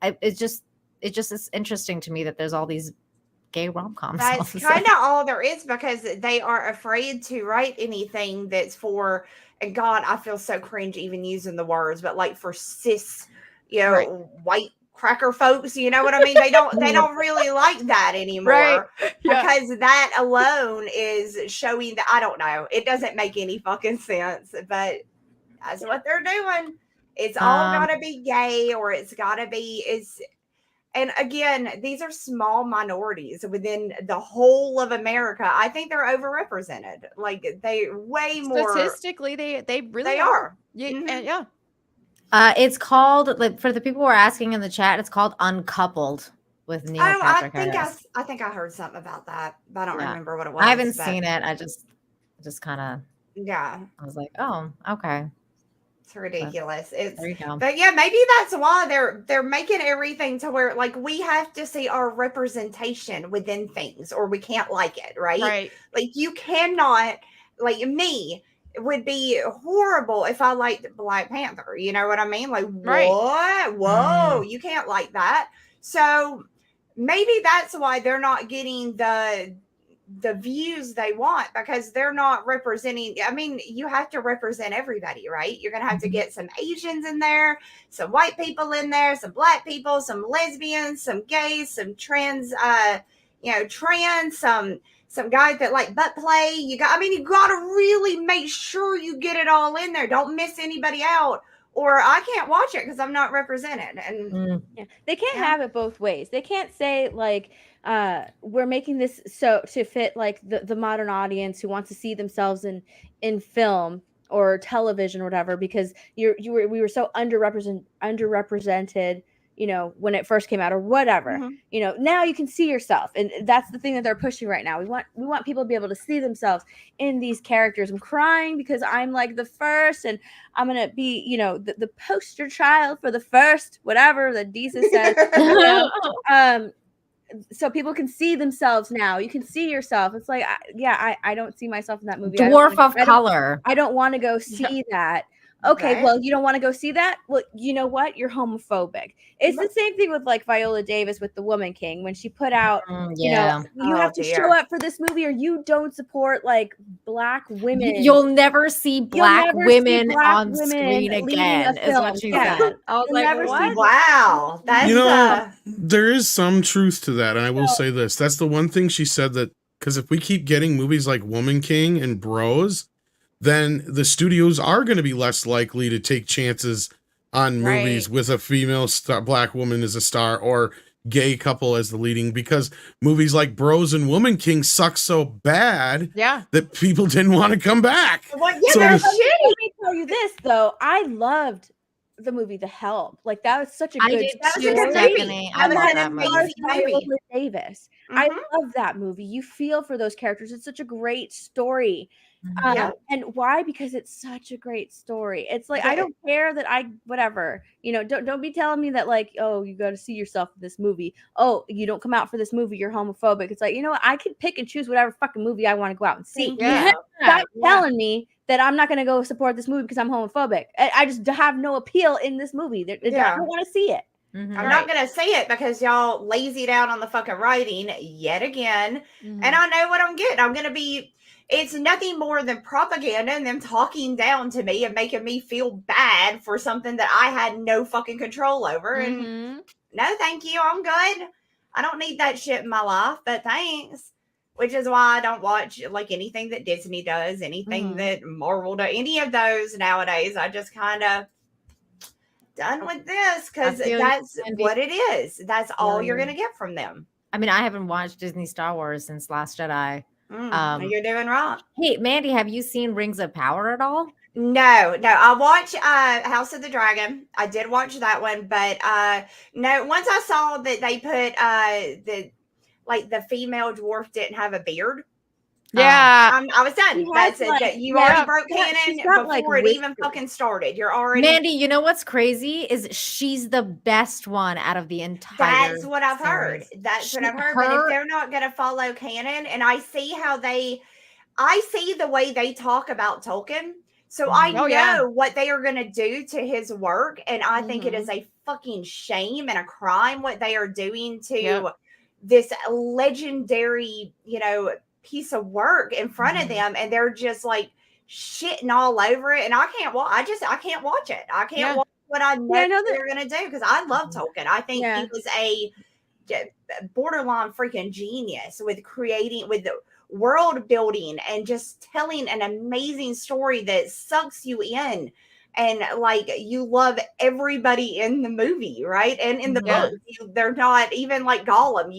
it just is interesting to me that there's all these gay rom-coms. That's kind of all there is because they are afraid to write anything that's for, and God, I feel so cringe even using the words, but like for cis, white cracker folks, you know what I mean? They don't really like that anymore because that alone is showing that, I don't know. It doesn't make any fucking sense, but that's what they're doing. It's all gotta be gay or it's gotta be, and again, these are small minorities within the whole of America. I think they're overrepresented. Like they way more statistically, they really are. Yeah. It's called, like, for the people who are asking in the chat, it's called Uncoupled with Neil Patrick Harris. I think I heard something about that, but I don't remember what it was. I haven't seen it. I just kind of I was like, oh, okay. It's ridiculous. There you go. But yeah, maybe that's why they're making everything to where like we have to see our representation within things or we can't like it, right? Right. Like you cannot, like me, it would be horrible if I liked Black Panther. You know what I mean? Like what? Whoa, you can't like that. So maybe that's why they're not getting the views they want because they're not representing. I mean, you have to represent everybody, right? You're gonna have to get some Asians in there, some white people in there, some black people, some lesbians, some gays, some trans, some guys that like butt play. You got to really make sure you get it all in there. Don't miss anybody out, or I can't watch it because I'm not represented. And they can't have it both ways. They can't say like, we're making this so to fit like the modern audience who wants to see themselves in film or television or whatever, because we were so underrepresented, when it first came out or whatever. Now you can see yourself, and that's the thing that they're pushing right now. We want people to be able to see themselves in these characters. I'm crying because I'm like the first, and I'm gonna be the poster child for the first whatever that Deesa says. So people can see themselves now. You can see yourself. It's like, I don't see myself in that movie. Dwarf of color. I don't want to go see that. Okay, well, you don't want to go see that? Well, you know what? You're homophobic. It's the same thing with like Viola Davis with The Woman King when she put out, you have to show up for this movie or you don't support like Black women. You'll never see Black women on screen again, is what she said. I was like, what? Wow. That's there is some truth to that. And I will say this. That's the one thing she said, that because if we keep getting movies like Woman King and Bros, then the studios are going to be less likely to take chances on movies with a female Black woman as a star or gay couple as the leading, because movies like Bros and Woman King suck so bad that people didn't want to come back. Well, let me tell you this though. I loved the movie The Help. Like that was such a good movie. I love that movie. Davis. I love that movie. You feel for those characters. It's such a great story. Yeah. And why? Because it's such a great story. It's like, I Yeah. don't care that whatever, don't be telling me that like, oh, you got to see yourself in this movie. Oh, you don't come out for this movie, you're homophobic. It's like, you know what? I can pick and choose whatever fucking movie I want to go out and see. Thank Yeah. you. Stop Yeah. telling me that I'm not going to go support this movie because I'm homophobic. I just have no appeal in this movie. I Yeah. don't want to see it. Mhm. I'm not gonna say it because y'all lazy down on the fucking writing yet again. Mhm. And I know what I'm getting. I'm gonna be. It's nothing more than propaganda and them talking down to me and making me feel bad for something that I had no fucking control over. And Mhm. no, thank you. I'm good. I don't need that shit in my life, but thanks. Which is why I don't watch like anything that Disney does, anything Mhm. that Marvel does, any of those nowadays. I just kind of done with this because feel you, that's Mandy. what it is. That's all you're you. gonna get from them. I mean, I haven't watched Disney Star Wars since Last Jedi. You're doing right. Hey, Mandy, have you seen Rings of Power at all? No. I watched House of the Dragon. I did watch that one, but no. Once I saw that they put the female dwarf didn't have a beard, Yeah. I was done. She has, That's it. like- That you yeah, already broke yeah, canon she's got, like, before it even whiskers. fucking started. You're already. Mandy, you know what's crazy is she's the best one out of the entire. That's what I've heard. series. That's what She- I've heard. But if her- they're not going to follow canon, and I see I see the way they talk about Tolkien. So I Oh, know yeah. what they are going to do to his work. And I think it is a fucking shame and a crime what they are doing to Yep. this legendary, piece of work in front of them. And they're just like shitting all over it. And I can't watch, I can't watch it. I can't Yeah. watch what I know, I know that- they're going to do because I love Tolkien. I think Yeah. he was a borderline freaking genius with creating, with the world building and just telling an amazing story that sucks you in, and like you love everybody in the movie, right? And in the Yeah. book, they're not even like Gollum.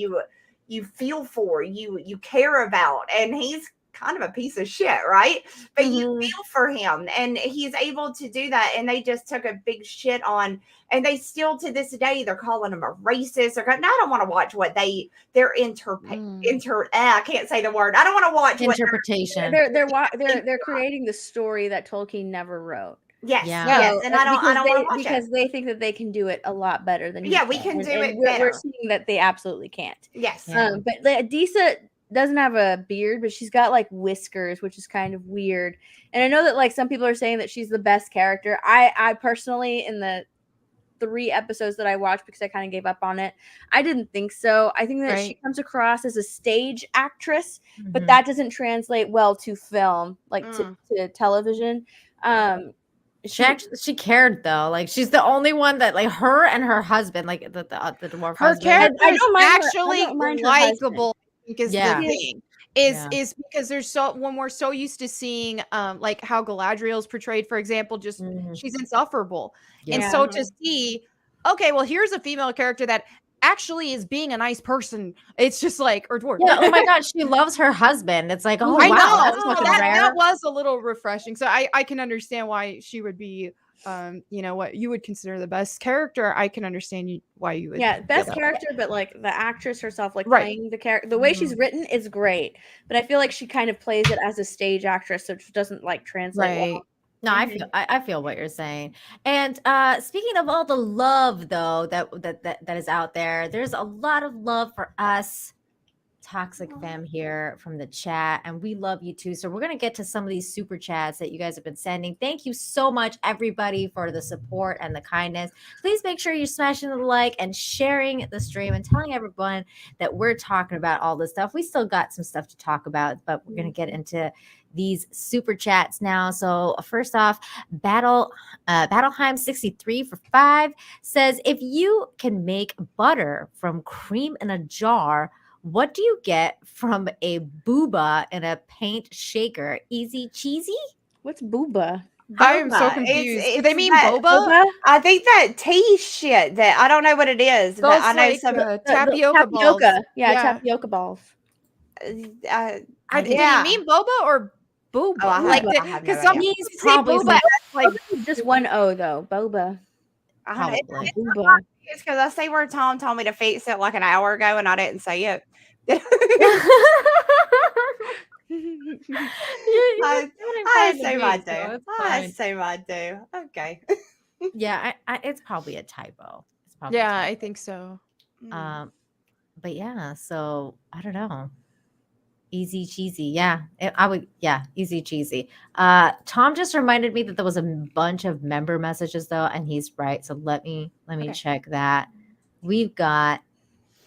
You feel for, you care about, and he's kind of a piece of shit, right? But you feel for him, and he's able to do that. And they just took a big shit on, and they still to this day they're calling him a racist. I don't want to watch what their I can't say the word. I don't want to watch what interpretation. They're creating the story that Tolkien never wrote. yes, Yeah. yes, and I don't want to watch because it. they think that they can do it a lot better than he Yeah, we can do and it we're better. seeing that they absolutely can't. Yes. Yeah. But Adisa doesn't have a beard, but she's got like whiskers, which is kind of weird. And I know that like some people are saying that she's the best character. I personally, in the 3 episodes that I watched, because I kind of gave up on it, I didn't think so. I think that she comes across as a stage actress, but that doesn't translate well to film, like to television. She cared though. Like she's the only one that like her and her husband, like the dwarf Her husband. character I is don't mind her- I actually don't mind her likable. I think is Yeah. the thing. Yeah. Is because there's when we're so used to seeing like how Galadriel's portrayed, for example, just she's insufferable. And Yeah. so to see, okay, well, here's a female character that actually is being a nice person. It's just like, or dwarf. Yeah, oh my god, she loves her husband. It's like, oh I wow, know. that's fucking rare. That was a little refreshing. So I can understand why she would be what you would consider the best character. I can understand why you would. Yeah, best feel that way. character, but like the actress herself, like Right. playing the character, the way she's written is great. But I feel like she kind of plays it as a stage actress, which doesn't like translate well. No, I feel what you're saying. And speaking of all the love though that is out there, there's a lot of love for us Toxic Femme here from the chat, and we love you too. So we're gonna get to some of these super chats that you guys have been sending. Thank you so much, everybody, for the support and the kindness. Please make sure you're smashing the like and sharing the stream and telling everyone that we're talking about all this stuff. We still got some stuff to talk about, but we're gonna get into these super chats now. So first off, Battleheim 63 for 5 says, if you can make butter from cream in a jar, what do you get from a booba in a paint shaker? Easy cheesy? What's booba? I am so Boba. confused. Do It's they mean that- boba? I think that tea shit that I don't know what it is. Those But I know like some. tapioca balls. Yeah, tapioca balls. Do Yeah. you mean boba or booba? Oh, I like have- I have no because some idea. people say Probably boba as, like Just one O though. Boba. I don't know. Probably. Booba. It's because I see where Tom told me to fix it like an hour ago, and I didn't say it. I fine with assume me, I so do. it's I fine. assume I do. Okay. Yeah, it's probably a typo. It's probably Yeah, a I typo. think so. But yeah, so I don't know. Easy cheesy. Yeah, I would. Yeah, easy cheesy. Tom just reminded me that there was a bunch of member messages though, and he's right. So let me Okay. check that. We've got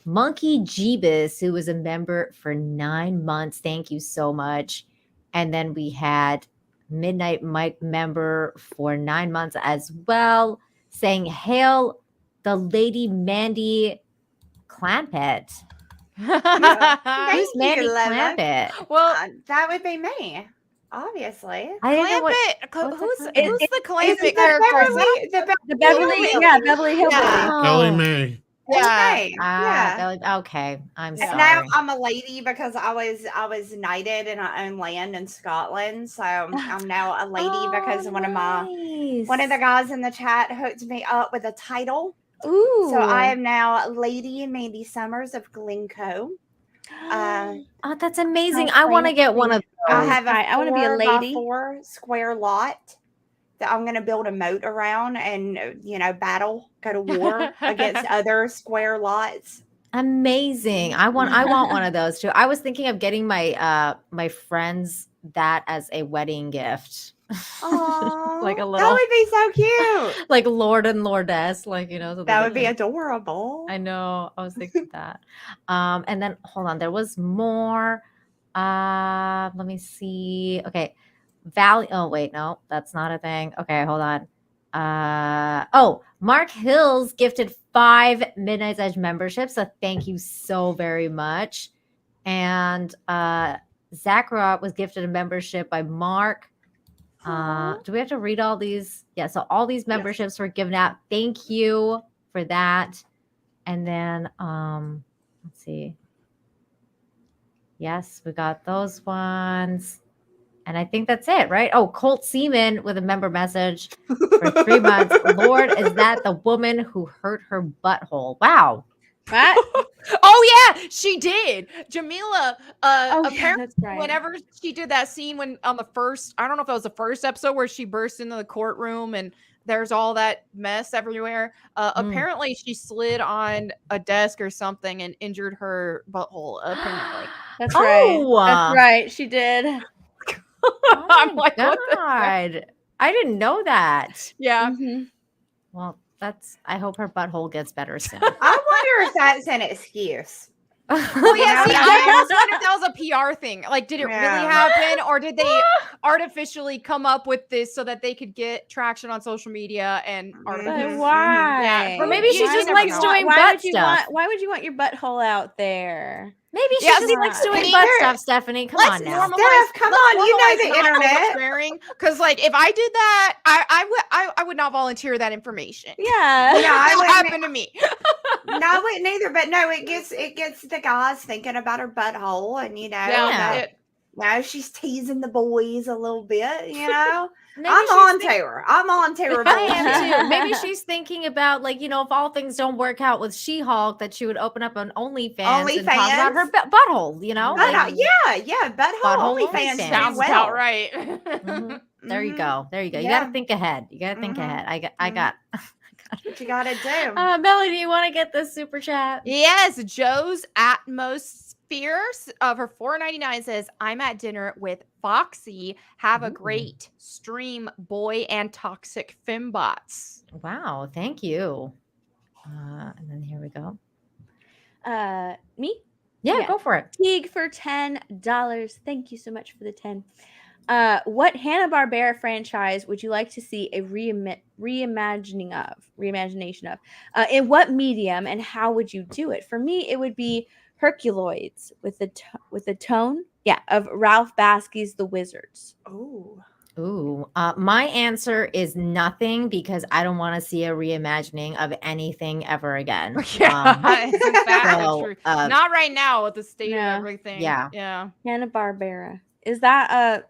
Monkey Jeebus, who was a member for 9 months. Thank you so much. And then we had Midnight Mike member for 9 months as well, saying, "Hail the Lady Mandy Clampett." Who's Thank you, Mandy Lemma. Clampett? Well, That would be me, obviously. I didn't know what. Clampett. what's a Who's Clampett? who's the It's Clampett the character? Is that Beverly, The Beverly, Hillbillies. yeah, Beverly Hillbillies. Yeah. Ellie Mae. Yeah. Okay, Ah, yeah. okay. I'm Yeah. And now sorry. I'm a lady because I was knighted and I own land in Scotland. So I'm now a lady because one of the guys in the chat hooked me up with a title. Ooh. So I am now Lady Mandy Summers of Glencoe. Oh, that's amazing. Sounds I want to get one of those. I have a Right, I wanna be a 4x4 lady. square lot that I'm going to build a moat around and battle, go to war against other square lots. Amazing. I want one of those too. I was thinking of getting my my friends that as a wedding gift. Oh, Like a that little would be so cute. like Lord and Lordess, like so That would be adorable. I know. I was thinking that. And then hold on, there was more. Let me see. Okay. Oh, wait, no, that's not a thing. Okay, hold on. Mark Hills gifted 5 Midnight's Edge memberships. So thank you so very much. And Zachara was gifted a membership by Mark. Do we have to read all these? Yeah, so all these memberships were given out. Thank you for that. And then let's see. Yes, we got those ones. And I think that's it, right? Oh, Colt Seaman with a member message for 3 months. Lord, is that the woman who hurt her butthole? Wow. What? Oh yeah, she did. Jameela apparently that's right. whenever she did that scene when on the first, I don't know if it was the first episode where she burst into the courtroom and there's all that mess everywhere. Apparently she slid on a desk or something and injured her butthole, apparently. That's right. Oh, That's right. She did. Oh I'm my like, what the God. I didn't know that. Yeah. Mhm. Well, I hope her butthole gets better soon. I wonder if that's an excuse. Well, yeah, see, Yeah. I almost wonder if that was a PR thing. Like, did it really Yeah. happen, or did they artificially come up with this so that they could get traction on social media and Mhm. But articles? why? Yeah, Or maybe she you just never likes know. doing why butt would you stuff. Why would you want your butthole out there? Maybe she Yeah, just see, likes doing see, butt here- stuff, Stephanie. Come Let's on now. normalize. Steph, come let's on, you know normalize the not internet. oversharing. Because, like, if I did that, I would not volunteer that information. Yeah. Yeah, I That wouldn't. happened to me. No, I wouldn't either. But no, it gets the guys thinking about her butthole, and Yeah. now she's teasing the boys a little bit. Maybe I'm she's on think- to her. I'm on to her. I am bullshit. too. Maybe she's thinking about, like, if all things don't work out with She-Hulk, that she would open up an OnlyFans and talk about her butthole, But, yeah, butthole Butthole OnlyFans OnlyFans. Sounds do well. about right. Mhm. There you Mhm. go. There you go. You Yeah. got to think ahead. You got to think Mhm. ahead. I got. What you gotta do? Melody, you want to get this super chat? Yes, Joe's Atmosphere for $4.99 says, "I'm at dinner with Foxy. Have a Ooh. great stream, boy and toxic fembots." Wow. Thank you. And then here we go. Me? Yeah, Yeah. go for it. Teague for $10. Thank you so much for the 10. What Hanna-Barbera franchise would you like to see a reimagination of? In what medium, and how would you do it? For me, it would be Herculoids with the tone, of Ralph Bakski's The Wizards. Oh, Ooh, my answer is nothing, because I don't want to see a reimagining of anything ever again. It's exactly so, true. Not right now with the state Yeah. of everything. Yeah. Yeah. Hanna-Barbera. Is that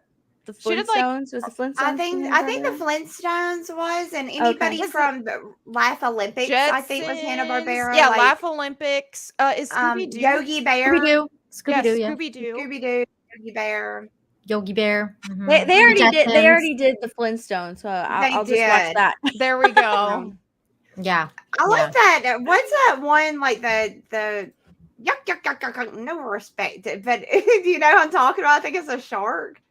the She did, like, Flintstones? Was the Flintstones? I think the Hanna-Barbera? Flintstones was, and anybody Was from the Laugh Olympics, I think, was Hanna Barbera. Yeah, Laugh Olympics. Is Scooby Doo? Yogi Bear, Scooby-Doo. Yes, Scooby-Doo, yeah. Scooby Doo. Scooby Doo. Yogi Bear. Yogi Bear. They already did. They Jetsons. already did the Flintstones, so I'll just watch did. that. There we go. Yeah. I like that. What's that one like the yuck, no respect, but do you know what I'm talking about? I think it's a shark.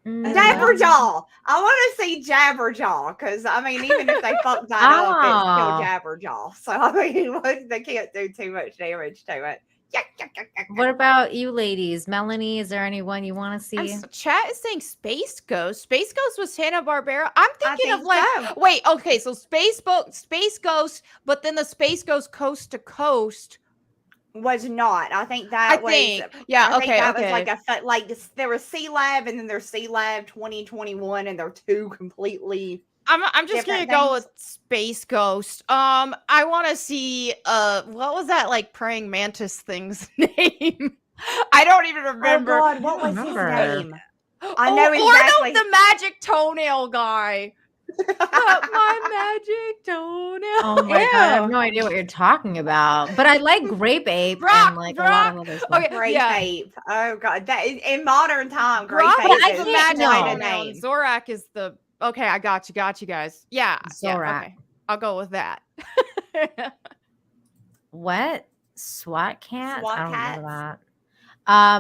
Jabberjaw. I want to see Jabberjaw because I mean, even if they fuck that up, it's still Jabberjaw. So I mean, they can't do too much damage to it. What about you, ladies? Melanie, is there anyone you want to see? Chat is saying Space Ghost. Space Ghost was Hanna-Barbera. I'm thinking of like, so. wait, okay, so Space Ghost, but then the Space Ghost Coast to Coast was not. I think that was. Yeah, I think that was like there was C Lab and then there's C Lab 2021, and they're two completely. I'm just gonna go with Space Ghost. I want to see what was that like praying mantis thing's name? I don't even remember. Oh God, what was his name? I know exactly. Or the magic toenail guy. My magic toenail. Oh my God, I have no idea what you're talking about. But I like Grape Ape and like a lot of other stuff. Okay, Grape Ape. Oh God, that is, in modern time, Grape Brock Ape is is the magic name. Zorak is the. Okay, I got you guys. Yeah, Zorak. Yeah, okay. I'll go with that. What? SWAT cats? SWAT I don't cats? remember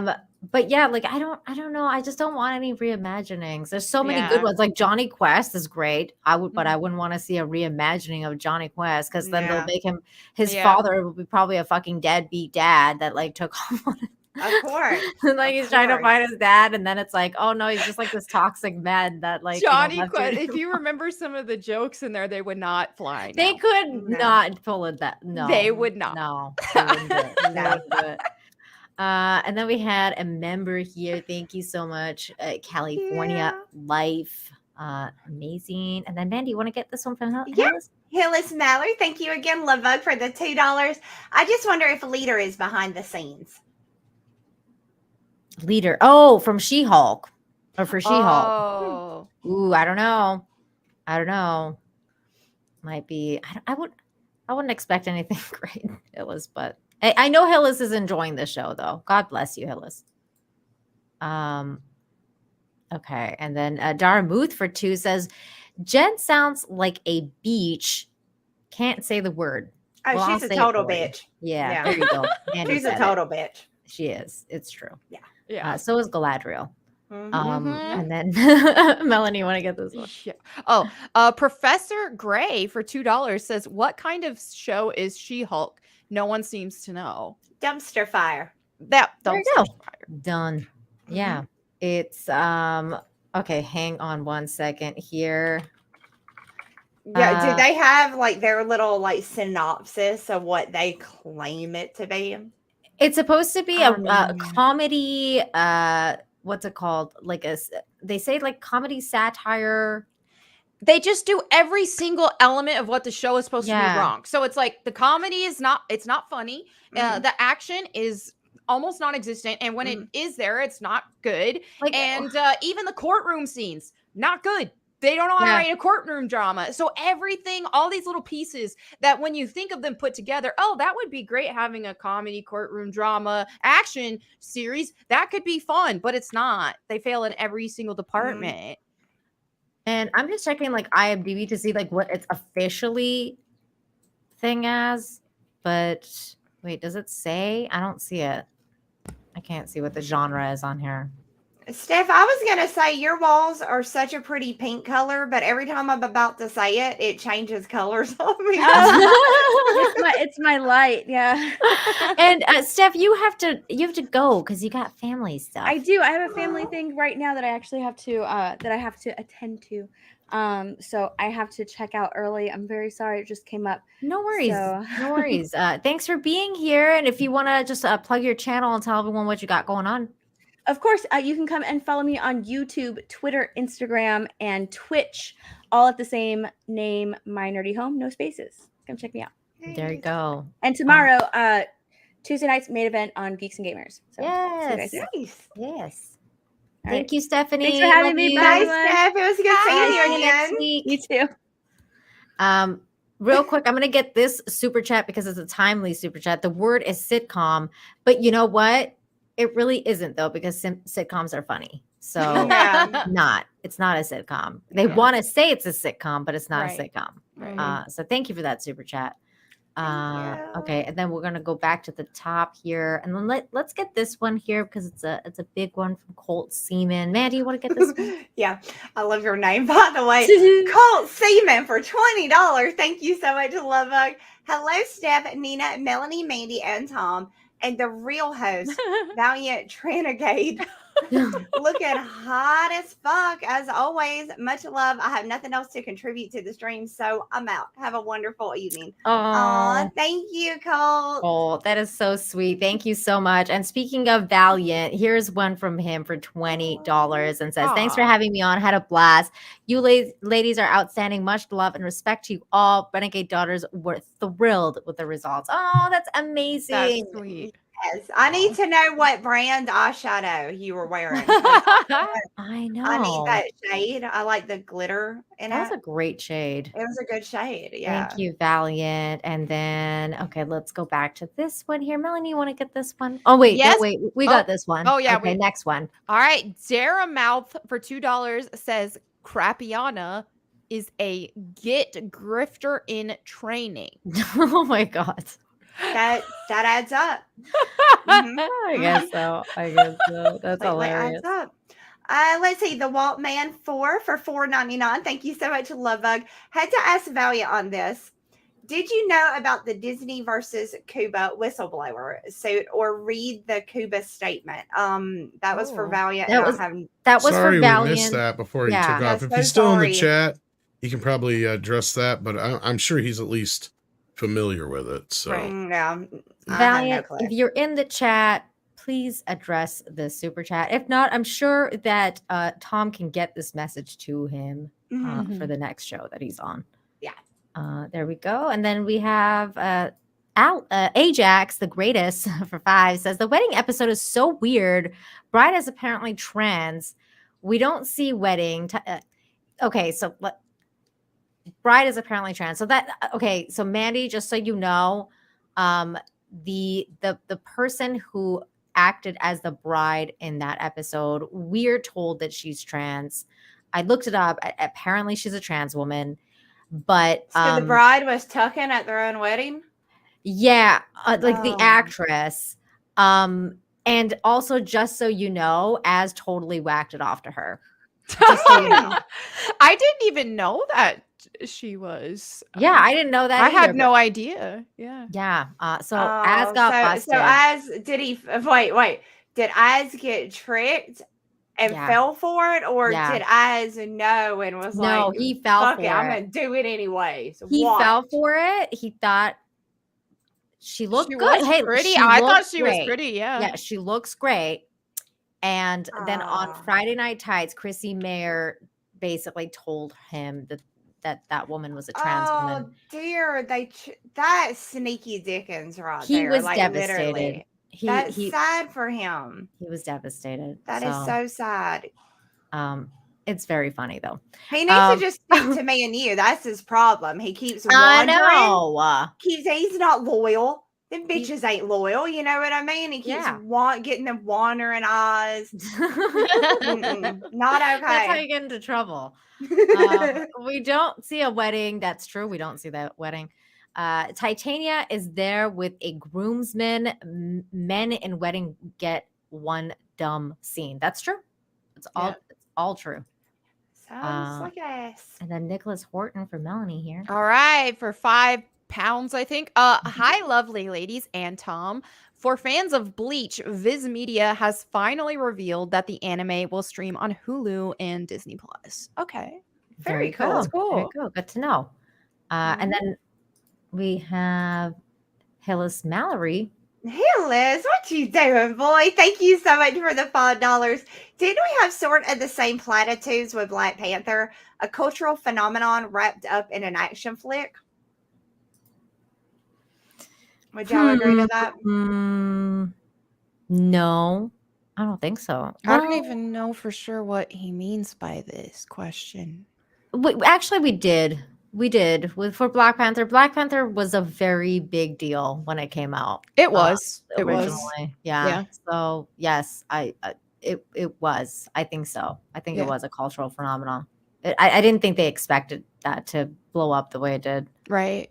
that. But yeah, like I don't know. I just don't want any reimaginings. There's so many good ones. Like Johnny Quest is great. But I wouldn't want to see a reimagining of Johnny Quest because then they'll make him his father will be probably a fucking deadbeat dad that like took off on Of course. like he's trying to find his dad, and then it's like, oh no, he's just like this toxic man that like Johnny Quest. If you remember some of the jokes in there, they would not fly. They could not pull it that. No, they would not. No, they wouldn't do it. They wouldn't do it. And then we had a member here. Thank you so much, California Life. Amazing. And then Mandy, you want to get this one from Hillis? Hillis Mallory, thank you again, Love Bug, for the $2. I just wonder if Leader is behind the scenes. Leader. Oh, from She-Hulk. Or for She-Hulk. Oh. Ooh, I don't know. Might be. I wouldn't expect anything great, Hillis, but I know Hillis is enjoying the show though. God bless you, Hillis. Okay, and then Daramuth for 2 says, Jen sounds like a beach. Can't say the word. Oh, well, she's a total bitch. Yeah, there you go. She's a total bitch. She is. It's true. Yeah. Yeah. So is Galadriel. And then Melanie, you want to get this one? Yeah. Oh, Professor Gray for $2 says, what kind of show is She-Hulk? No one seems to know. Dumpster fire. That There dumpster you go. fire. Done. Yeah. It's okay, hang on one second here. Yeah, do they have like their little like synopsis of what they claim it to be? It's supposed to be a comedy, what's it called? Like they say like comedy satire. They just do every single element of what the show is supposed to be wrong. So it's like the comedy is not funny. The action is almost non-existent, and when it is there, it's not good. Like, and even the courtroom scenes, not good. They don't know how to write a courtroom drama. So everything, all these little pieces that when you think of them put together, oh, that would be great having a comedy courtroom drama action series. That could be fun, but it's not. They fail in every single department. And I'm just checking like IMDb to see like what it's officially thing as. But wait, does it say? I don't see it. I can't see what the genre is on here. Steph, I was going to say your walls are such a pretty pink color, but every time I'm about to say it, it changes colors on me. It's my light, yeah. And Steph, you have to go because you got family stuff. I do. I have a family thing right now that I actually have to attend to. So I have to check out early. I'm very sorry, it just came up. No worries. So. No worries. Thanks for being here. And if you want to just plug your channel and tell everyone what you got going on. Of course, you can come and follow me on YouTube, Twitter, Instagram, and Twitch, all at the same name, My Nerdy Home, no spaces. Come check me out. There you go. And tomorrow, Tuesday night's main event on Geeks and Gamers. So, yes. Nice. Thank you, Stephanie. Thanks for having me. Bye, Steph. It was good seeing you again. You too. Real quick, I'm going to get this super chat because it's a timely super chat. The word is sitcom, but you know what? It really isn't though, because sitcoms are funny. So Yeah. it's not a sitcom. They Yeah. want to say it's a sitcom, but it's not Right. a sitcom. Right. So thank you for that super chat. Thank you. Okay, and then we're gonna go back to the top here, and then let's get this one here because it's a big one from Colt Seaman. Mandy, you want to get this one? Yeah, I love your name, by the way. Colt Seaman for $20. Thank you so much, Love Bug. Hello, Steph, Nina, Melanie, Mandy, and Tom, and the real host, Valiant Tranagade. Looking hot as fuck as always. Much love. I have nothing else to contribute to the stream, so I'm out. Have a wonderful evening. Oh, Thank you, Colt. oh, that is so sweet. Thank you so much. And speaking of Valiant, here's one from him for $20 and says, "Thanks for Aw. having me on. Had a blast. You ladies are outstanding. Much love and respect to you all. Renegade Daughters were thrilled with the results." Oh, that's amazing. That's sweet. Yes, I need to know what brand eyeshadow you were wearing. I know. I need that shade. I like the glitter in That was it. a great shade. It was a good shade. Yeah. Thank you, Valiant. And then, okay, let's go back to this one here. Melanie, you want to get this one? Oh, wait, Yes. wait, we got this one. Oh, yeah, Okay, next one. All right. Dara Mouth for $2 says Crapiana is a git grifter in training. Oh my God. That adds up. Mhm. I guess so. That's Completely hilarious. adds up. Let's see. The Waltman 4 for $4.99. Thank you so much, Lovebug. Had to ask Valiant on this. Did you know about the Disney versus Cuba whistleblower suit, or read the Cuba statement? That was for Oh. Valiant. That and I was- haven't- That was Sorry for we Valiant. missed that before he Yeah. took off. Yeah, If so he's still in the sorry. chat, he can probably address that, but I'm sure he's at least familiar with it. So Right. Yeah, I have no Valiant, clue. if you're in the chat, please address the super chat. If not, I'm sure that Tom can get this message to him Mhm. for the next show that he's on. Yeah. There we go. And then we have Ajax, the greatest, for 5 says the wedding episode is so weird. Bride is apparently trans. We don't see wedding. Okay, so Bride is apparently trans. So so Mandy, just so you know, the person who acted as the bride in that episode, we're told that she's trans. I looked it up. Apparently she's a trans woman, but So the bride was tucking at their own wedding? yeah, like the Oh. actress. And also, just so you know, Az totally whacked it off to her. Just so you know. I didn't even know that she was. Yeah, I didn't know that. I either, had but- no idea. Yeah. Yeah. So Az got busted. So Az did he wait? Did Az get tricked and Yeah. fell for it, or Yeah. did Az know and was No, like, he fell "Fuck for it, I'm it. gonna do it anyway"? So He watch. fell for it. He thought she looked She good. was Hey, pretty. she I thought looks she was great. pretty. Yeah. Yeah, she looks great. And then on Ah. Friday Night Tights, Chrissy Mayer basically told him that woman was a trans Oh woman. dear, that sneaky Dickens right He there. was like, devastated. literally. He That's he sad for him. he was devastated. That is so sad. It's very funny though. He needs to just stick to me and you. That's his problem. He keeps I wandering. know. He's not loyal. Them bitches ain't loyal. You know what I mean? He keeps Yeah. getting them wandering eyes. Not okay. That's how you get into trouble. We don't see a wedding. That's true. We don't see that wedding. Titania is there with a groomsman. Men in wedding get one dumb scene. That's true. It's all true. Sounds like us. And then Nicholas Horton for Melanie here. All right, for £5, I think. Hi, lovely ladies and Tom. For fans of Bleach, Viz Media has finally revealed that the anime will stream on Hulu and Disney Plus. Okay. Very cool. Cool. That's cool. Very cool. Good to know. And then we have Hillis Mallory. Hey Liz, what you doing, boy? Thank you so much for the $5. Didn't we have sort of the same platitudes with Black Panther? A cultural phenomenon wrapped up in an action flick? Would y'all agree to that? No, I don't think so. I don't even know for sure what he means by this question. Actually, we did. We did for Black Panther. Black Panther was a very big deal when it came out. It was. It was. Originally. Yeah. Yeah. So yes, it was. I think so. I think Yeah. it was a cultural phenomenon. I didn't think they expected that to blow up the way it did. Right.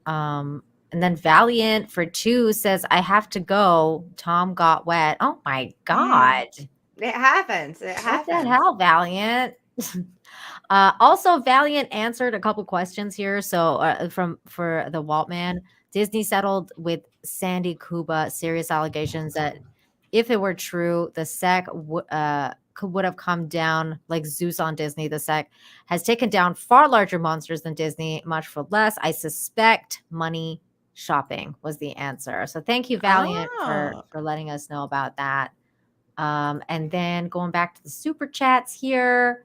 And then Valiant for 2 says, I have to go. Tom got wet. Oh my God. It happens. It What happens. the hell, Valiant? Also, Valiant answered a couple questions here. So for the Waltman, Disney settled with Sandy Kuba serious allegations that if it were true, the SEC would have come down like Zeus on Disney. The SEC has taken down far larger monsters than Disney, much for less. I suspect money shopping was the answer. So thank you, Valiant, for letting us know about that. And then going back to the super chats here.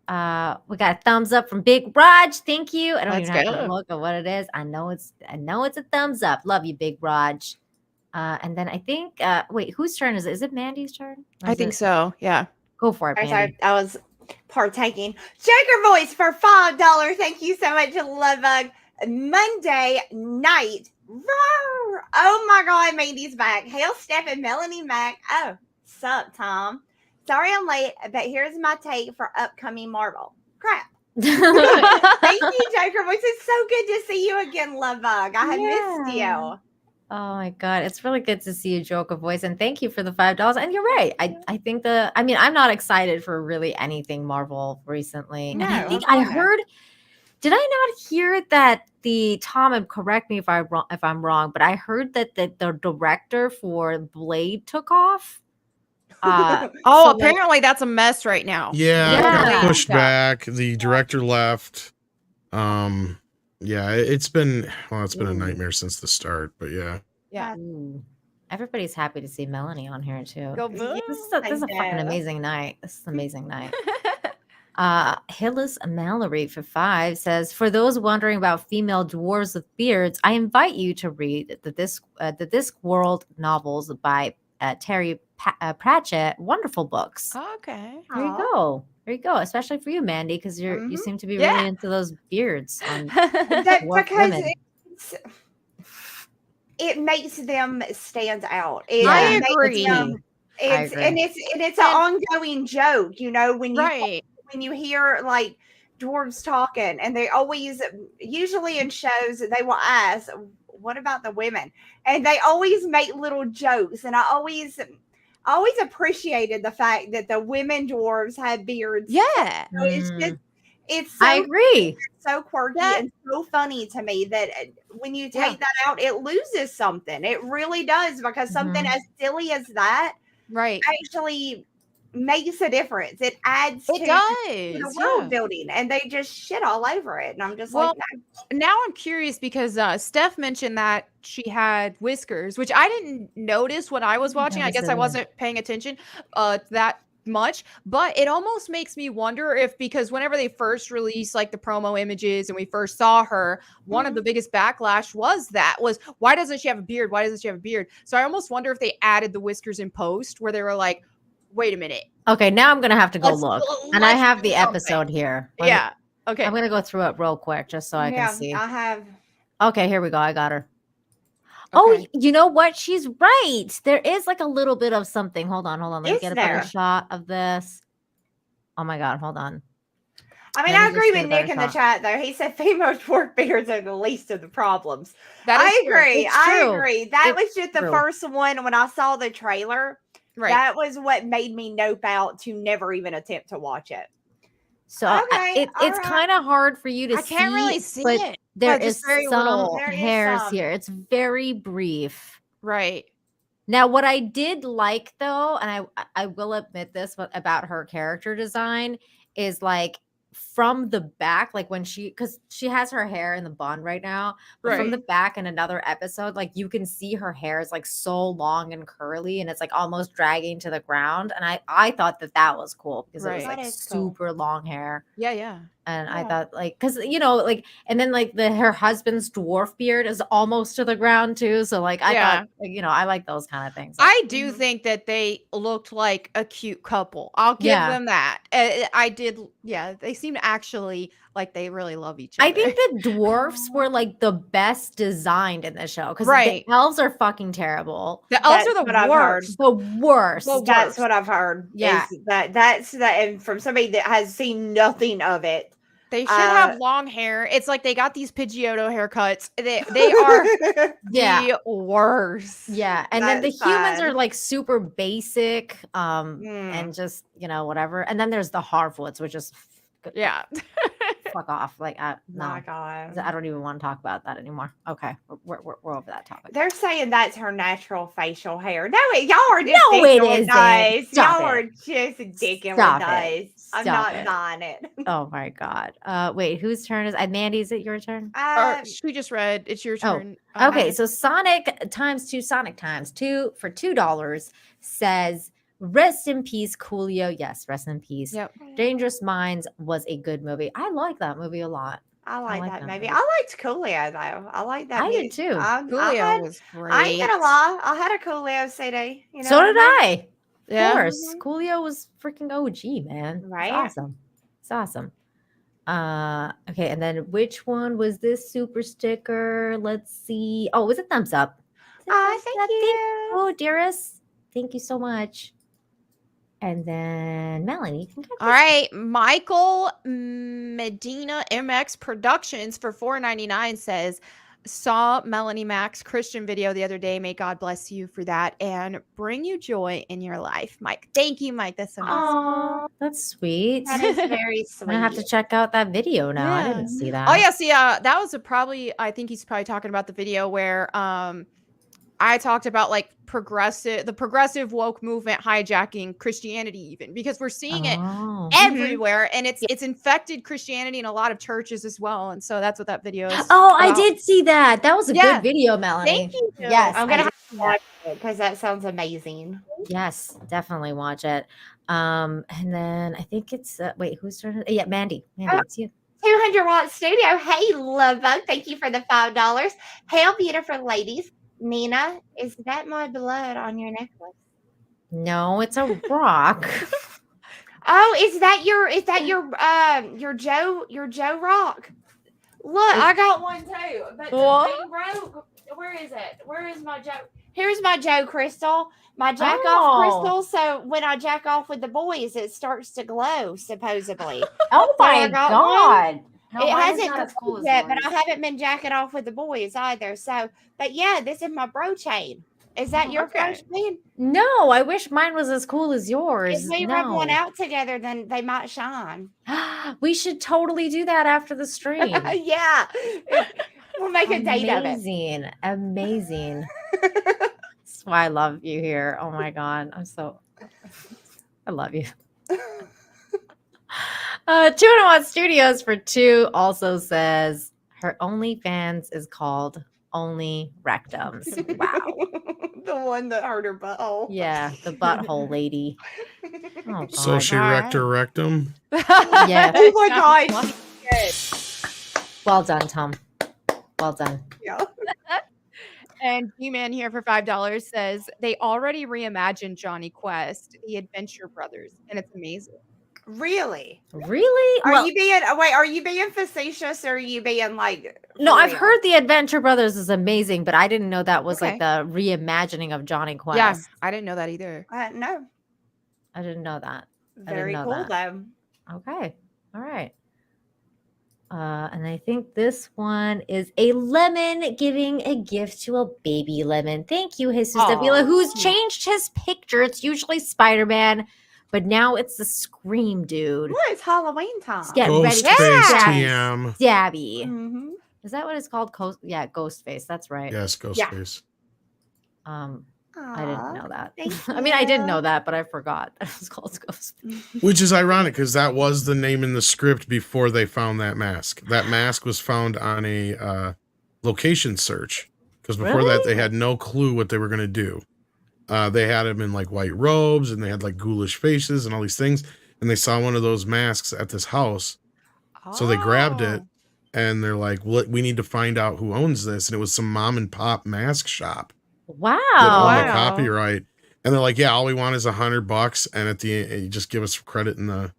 We got a thumbs up from Big Raj. Thank you. I don't even have to look at what it is. I know it's a thumbs up. Love you, Big Raj. And then I think wait, whose turn is it? Is it Mandy's turn? I think so. Yeah. Go for it, Mandy. I was partaking. Joker Voice for $5. Thank you so much, Lovebug. Monday night. Roar. Oh my God, Mandy's back. Hail, Steph and Melanie Mac. Oh, sup, Tom. Sorry I'm late, but here's my take for upcoming Marvel. Crap. Thank you, Joker Voice. It's so good to see you again, Lovebug. I had missed you. Oh my God. It's really good to see you, Joker Voice. And thank you for the $5. And you're right. I think I'm not excited for really anything Marvel recently. No, and I think I heard, did I not hear that Tom, and correct me if I'm wrong, but I heard that the director for Blade took off. Apparently that's a mess right now. Yeah, it Yeah. got pushed back. The director left. Yeah, it's been a nightmare since the start, but yeah. Yeah. Ooh. Everybody's happy to see Melanie on here too. Go This Boo. is a fucking amazing night. This is an amazing night. Hillis Mallory for 5 says, for those wondering about female dwarves with beards, I invite you to read the Discworld novels by Terry Pratchett. Wonderful books. Okay. There you go. There you go. Especially for you, Mandy, because you seem to be really into those beards on dwarf women. It makes them stand out. I agree. It's an ongoing joke, when you hear like dwarves talking, and they always, usually in shows, they will ask, what about the women? And they always make little jokes, and I always appreciated the fact that the women dwarves had beards. Yeah. So it's so, I agree. so quirky and so funny to me that when you take that out, it loses something. It really does, because something as silly as that actually makes a difference. It adds to the world building, and they just shit all over it. And I'm just like, no. Now I'm curious because Steph mentioned that she had whiskers, which I didn't notice when I was watching. I guess I wasn't paying attention that much, but it almost makes me wonder if, because whenever they first released like the promo images and we first saw her, one of the biggest backlash was why doesn't she have a beard? Why doesn't she have a beard? So I almost wonder if they added the whiskers in post, where they were like, wait a minute. Okay, now I'm gonna have to go look. And I have the episode here. Okay. I'm gonna go through it real quick just so I can see. I have. Okay, here we go. I got her. Okay. Oh, you know what? She's right. There is like a little bit of something. Hold on. Let me get a better shot of this. Oh my God, hold on. I mean, I agree with Nick in the chat, though. He said female dwarf beards are the least of the problems. I agree. I agree. That was just the first one when I saw the trailer. Right. That was what made me nope out to never even attempt to watch it. So it's kind of hard for you to see. I can't really see it. There is some hairs here. It's very brief. Right. Now, what I did like, though, and I will admit this about her character design, is like from the back, like because she has her hair in the bun right now, but from the back in another episode, like you can see her hair is like so long and curly, and it's like almost dragging to the ground. And I thought that was cool, because it was like super long hair. Yeah. And I thought, like, because and then like her husband's dwarf beard is almost to the ground too. So like I thought, like, I like those kind of things. I do think that they looked like a cute couple. I'll give them that. I did. Yeah, they seemed actually like they really love each other. I think the dwarfs were like the best designed in the show because Right. the elves are fucking terrible. The elves That's are what the I've heard. worst. The worst. Well, That's what I've heard. Yeah. That's that, and from somebody that has seen nothing of it. They should have long hair. It's like they got these Pidgeotto haircuts. They are the worst. Yeah, and then the That's humans sad. are like super basic, and just whatever. And then there's the Harfoots, which is Yeah. fuck off. Like, no, My God. I don't even want to talk about that anymore. Okay, we're over that topic. They're saying that's her natural facial hair. No, y'all are just No, dicking it with isn't. those. Stop Y'all it. are just dicking Stop with it. those. I'm Stop not it. buying it. Oh my god. Wait, whose turn is Mandy? Is it your turn? She just read. It's your Oh, turn. Okay, so Sonic times two for $2 says rest in peace, Coolio. Yes, rest in peace. Yep. Dangerous Minds was a good movie. I like that movie a lot. I like like that that movie. movie. I liked Coolio though. I like that. I did music. too. Coolio was great. I ain't gonna lie. I had a Coolio CD. You know So what did mean? I. Of Yeah. course. Coolio was freaking OG, man. Right? It's awesome. It's awesome. Okay, and then which one was this super sticker? Let's see. Oh, it was a thumbs up. Thank you. Oh, dearest. Thank you so much. And then Melanie. All right, Michael Medina MX Productions for $4.99 says, saw Melanie Mac's Christian video the other day. May God bless you for that and bring you joy in your life, Mike. Thank you, Mike. That's so nice. Oh, that's sweet. That is very sweet. I have to check out that video now. I Yeah. didn't see that. Oh yeah, see, that was I think he's probably talking about the video where I talked about like the progressive woke movement hijacking Christianity, even because we're seeing it Oh. everywhere, and it's infected Christianity in a lot of churches as well, and so that's what that video is. Oh, I about. did see that. That was a Yeah. good video, Melanie. Thank you. Yes, I'm gonna I have did. to watch it because that sounds amazing. Yes, definitely watch it. And then I think it's wait, who's turn? Yeah, Mandy. Mandy, it's you. 200-watt studio. Hey, love bug. Thank you for the $5. Hail, beautiful ladies. Nina, is that my blood on your necklace? No, it's a rock. Oh, is that your Joe rock? Look, I got one too. But What? the thing broke. Where is it? Where is my Joe? Here's my Joe crystal. My jack off crystal. So when I jack off with the boys, it starts to glow, supposedly. Oh So I my got god. No, it mine is hasn't not as cool as yet, but yours. I haven't been jacking off with the boys either. So, but yeah, this is my bro chain. Is that your Okay. bro chain? No, I wish mine was as cool as yours. If we rub one No. out together, then they might shine. We should totally do that after the stream. Yeah, we'll make a date of it. Amazing. Amazing. That's why I love you here. Oh my god. I love you. 201 Studios for 2 also says her OnlyFans is called Only Rectums. Wow. The one that hurt her butthole. Yeah, the butthole lady. Oh, So God. she wrecked her rectum. Yeah. Oh my god. Well done, Tom. Well done. Yeah. And G-Man here for $5 says they already reimagined Johnny Quest, the Adventure Brothers, and it's amazing. Really? Really? Are Well, you being facetious or are you being like no, for I've real? heard the Adventure Brothers is amazing, but I didn't know that was like Okay. the reimagining of Johnny Quest. Yeah, I didn't know that either. No. I didn't know that. Very know cool that. though. Okay. All right. And I think this one is a lemon giving a gift to a baby lemon. Thank you, Jesus Davila, who's changed his picture. It's usually Spider-Man, but now it's the Scream dude. Well, it's Halloween time. Get ready Ghost to face stab TM. Stabby. Mhm. Is that what it's called? Yeah, Ghostface. That's right. Yes, ghost Yeah. face. I didn't know that. thank I mean, I did you. know that, but I forgot that it was called Ghostface. Which is ironic because that was the name in the script before they found that mask. That mask was found on a location search because before that they had no clue what they were going to do. They had him in like white robes and they had like ghoulish faces and all these things. And they saw one of those masks at this house. So they grabbed it and they're like, we need to find out who owns this. And it was some mom and pop mask shop Wow. that owned the Wow. copyright. And they're like, yeah, all we want is $100. And at the end, you just give us credit in the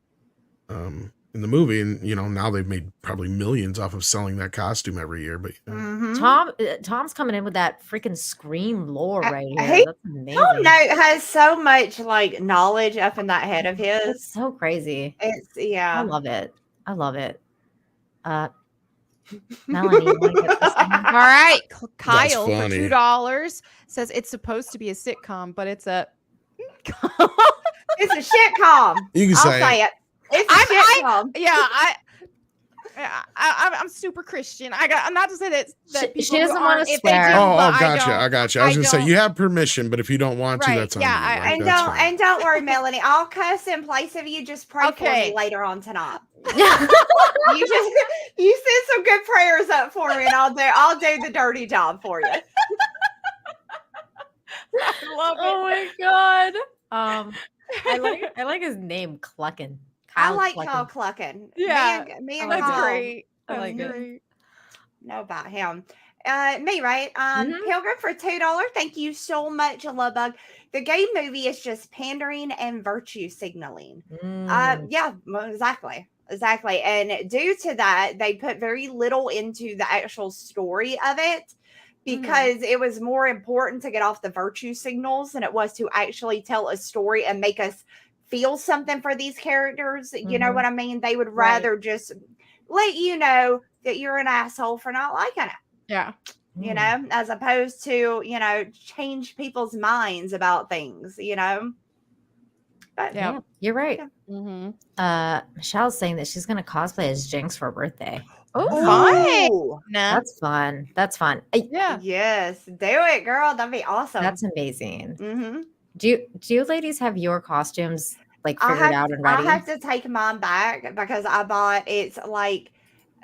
in the movie, and now they've made probably millions off of selling that costume every year. But Tom's coming in with that freaking Scream lore right here. He- That's amazing. Tom has so much like knowledge up in that head of his. It's so crazy. It's I love it. I love it. Melanie, you want to get this one? All right, Kyle for funny. $2 says it's supposed to be a sitcom, but it's a. it's a shitcom. you can I'll say say it. It's a shitcom. Yeah, I'm super Christian. I'm not to say that She people doesn't who wanna aren't, if swear. they do, Oh, but I gotcha. I was gonna say don't- you have permission, but if you don't want to, Right, that's on yeah, you. Like, And that's fine. don't worry, Melanie. I'll cuss in place of you. Just pray for Okay. me later on tonight. You send some good prayers up for me, and I'll do the dirty job for you. I love it. Oh my god. I like his name, Cluckin. I Kyle like Cluckin. Kyle Cluckin. Yeah, me and I like That's Kyle great. I like it. Great. know about him. Me, right? Mhm. Pilgrim for $2. Thank you so much, Lovebug. The game movie is just pandering and virtue signaling. Yeah, well, exactly. And due to that, they put very little into the actual story of it because it was more important to get off the virtue signals than it was to actually tell a story and make us feel something for these characters. You know what I mean? They would rather just let you know that you're an asshole for not liking it. Yeah. You know, as opposed to, change people's minds about things, But Yeah. You're right. Mm-hmm. Michelle's saying that she's gonna cosplay as Jinx for her birthday. Oh, fun. Ooh, Nah. That's fun. That's fun. Yeah. yes, do it, girl. That'd be awesome. That's amazing. Mm-hmm. Do you ladies have your costumes like I figured have, out and ready? I have to take mine back because I bought it's like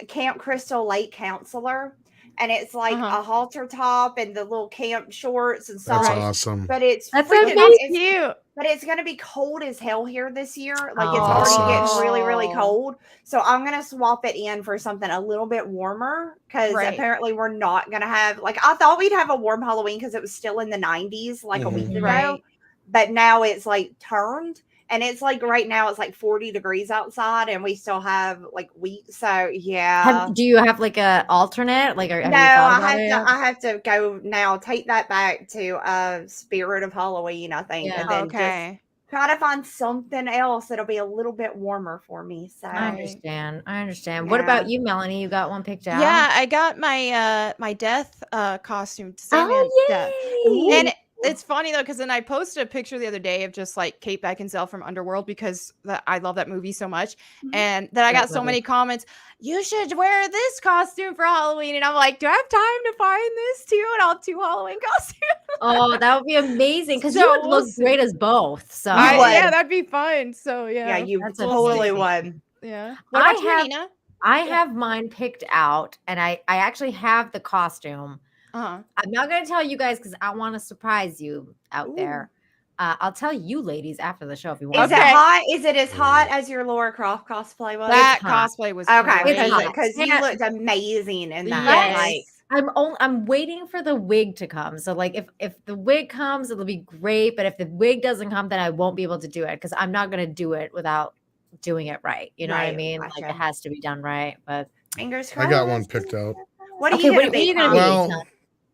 Camp Crystal Lake Counselor, and it's like a halter top and the little camp shorts and That's socks. awesome. But it's That's freaking- amazing. it's- Cute. But it's gonna be cold as hell here this year. Like it's Oh. already getting really, really Oh. cold. So I'm gonna swap it in for something a little bit warmer because Right. apparently we're not gonna have like I thought we'd have a warm Halloween because it was still in the 90s like a week ago. Right. But now it's like turned. And it's like right now it's like 40 degrees outside and we still have like weeks. So yeah. Do you have like a alternate? Like have No, you thought I about have it? to I have to go now, take that back to Spirit of Halloween, I think. Yeah. And then Okay. just try to find something else that'll be a little bit warmer for me. So I understand. What Yeah. about you, Melanie? You got one picked out? Yeah, I got my my death costume. Oh, Sandman's death. yay! And it's funny though, because then I posted a picture the other day of just like Kate Beckinsale from Underworld because I love that movie so much. And then I Great got so movie. many comments, you should wear this costume for Halloween. And I'm like, do I have time to find this too? And I'll have 2 Halloween costumes. Oh, that would be amazing because you So would we'll look see. great as both. So would. Yeah, that'd be fun. So yeah, you That's totally amazing. would. yeah. What I about you, have- Nina? I have mine picked out, and I actually have the costume. Uh-huh. I'm not going to tell you guys because I want to surprise you out there. I'll tell you ladies after the show if you want. Is it Okay. hot? Is it as hot as your Laura Croft cosplay was? That hot. cosplay was Okay, great. It's hot. because you Yeah. looked amazing in that. Yes. Like, I'm waiting for the wig to come. So like if the wig comes, it'll be great. But if the wig doesn't come, then I won't be able to do it because I'm not going to do it without doing it right. You know what I Right, mean? Like gotcha. it has to be done right. But fingers I crossed. got one picked out. What are Okay, you what gonna are be? you gonna Tom? be? Well,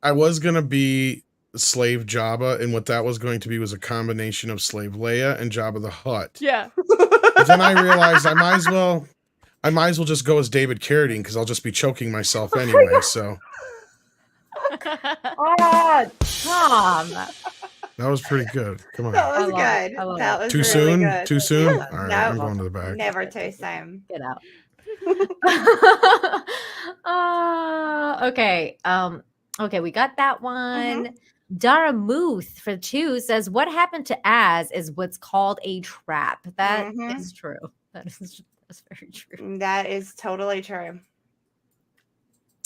I was gonna be Slave Jabba, and what that was going to be was a combination of Slave Leia and Jabba the Hutt. Yeah. But then I realized I might as well just go as David Carradine because I'll just be choking myself anyway. So oh, Tom. that was pretty good. Come on. That was I love it. good. I love That it. was Too really soon? good. Too soon? Yeah. All right, No. I'm going to the back. Never too soon. Get out. Okay. Okay, we got that one. Dara Muth for 2 says, "What happened to Az is what's called a trap." That Mhm. is true. That's very true. That is totally true.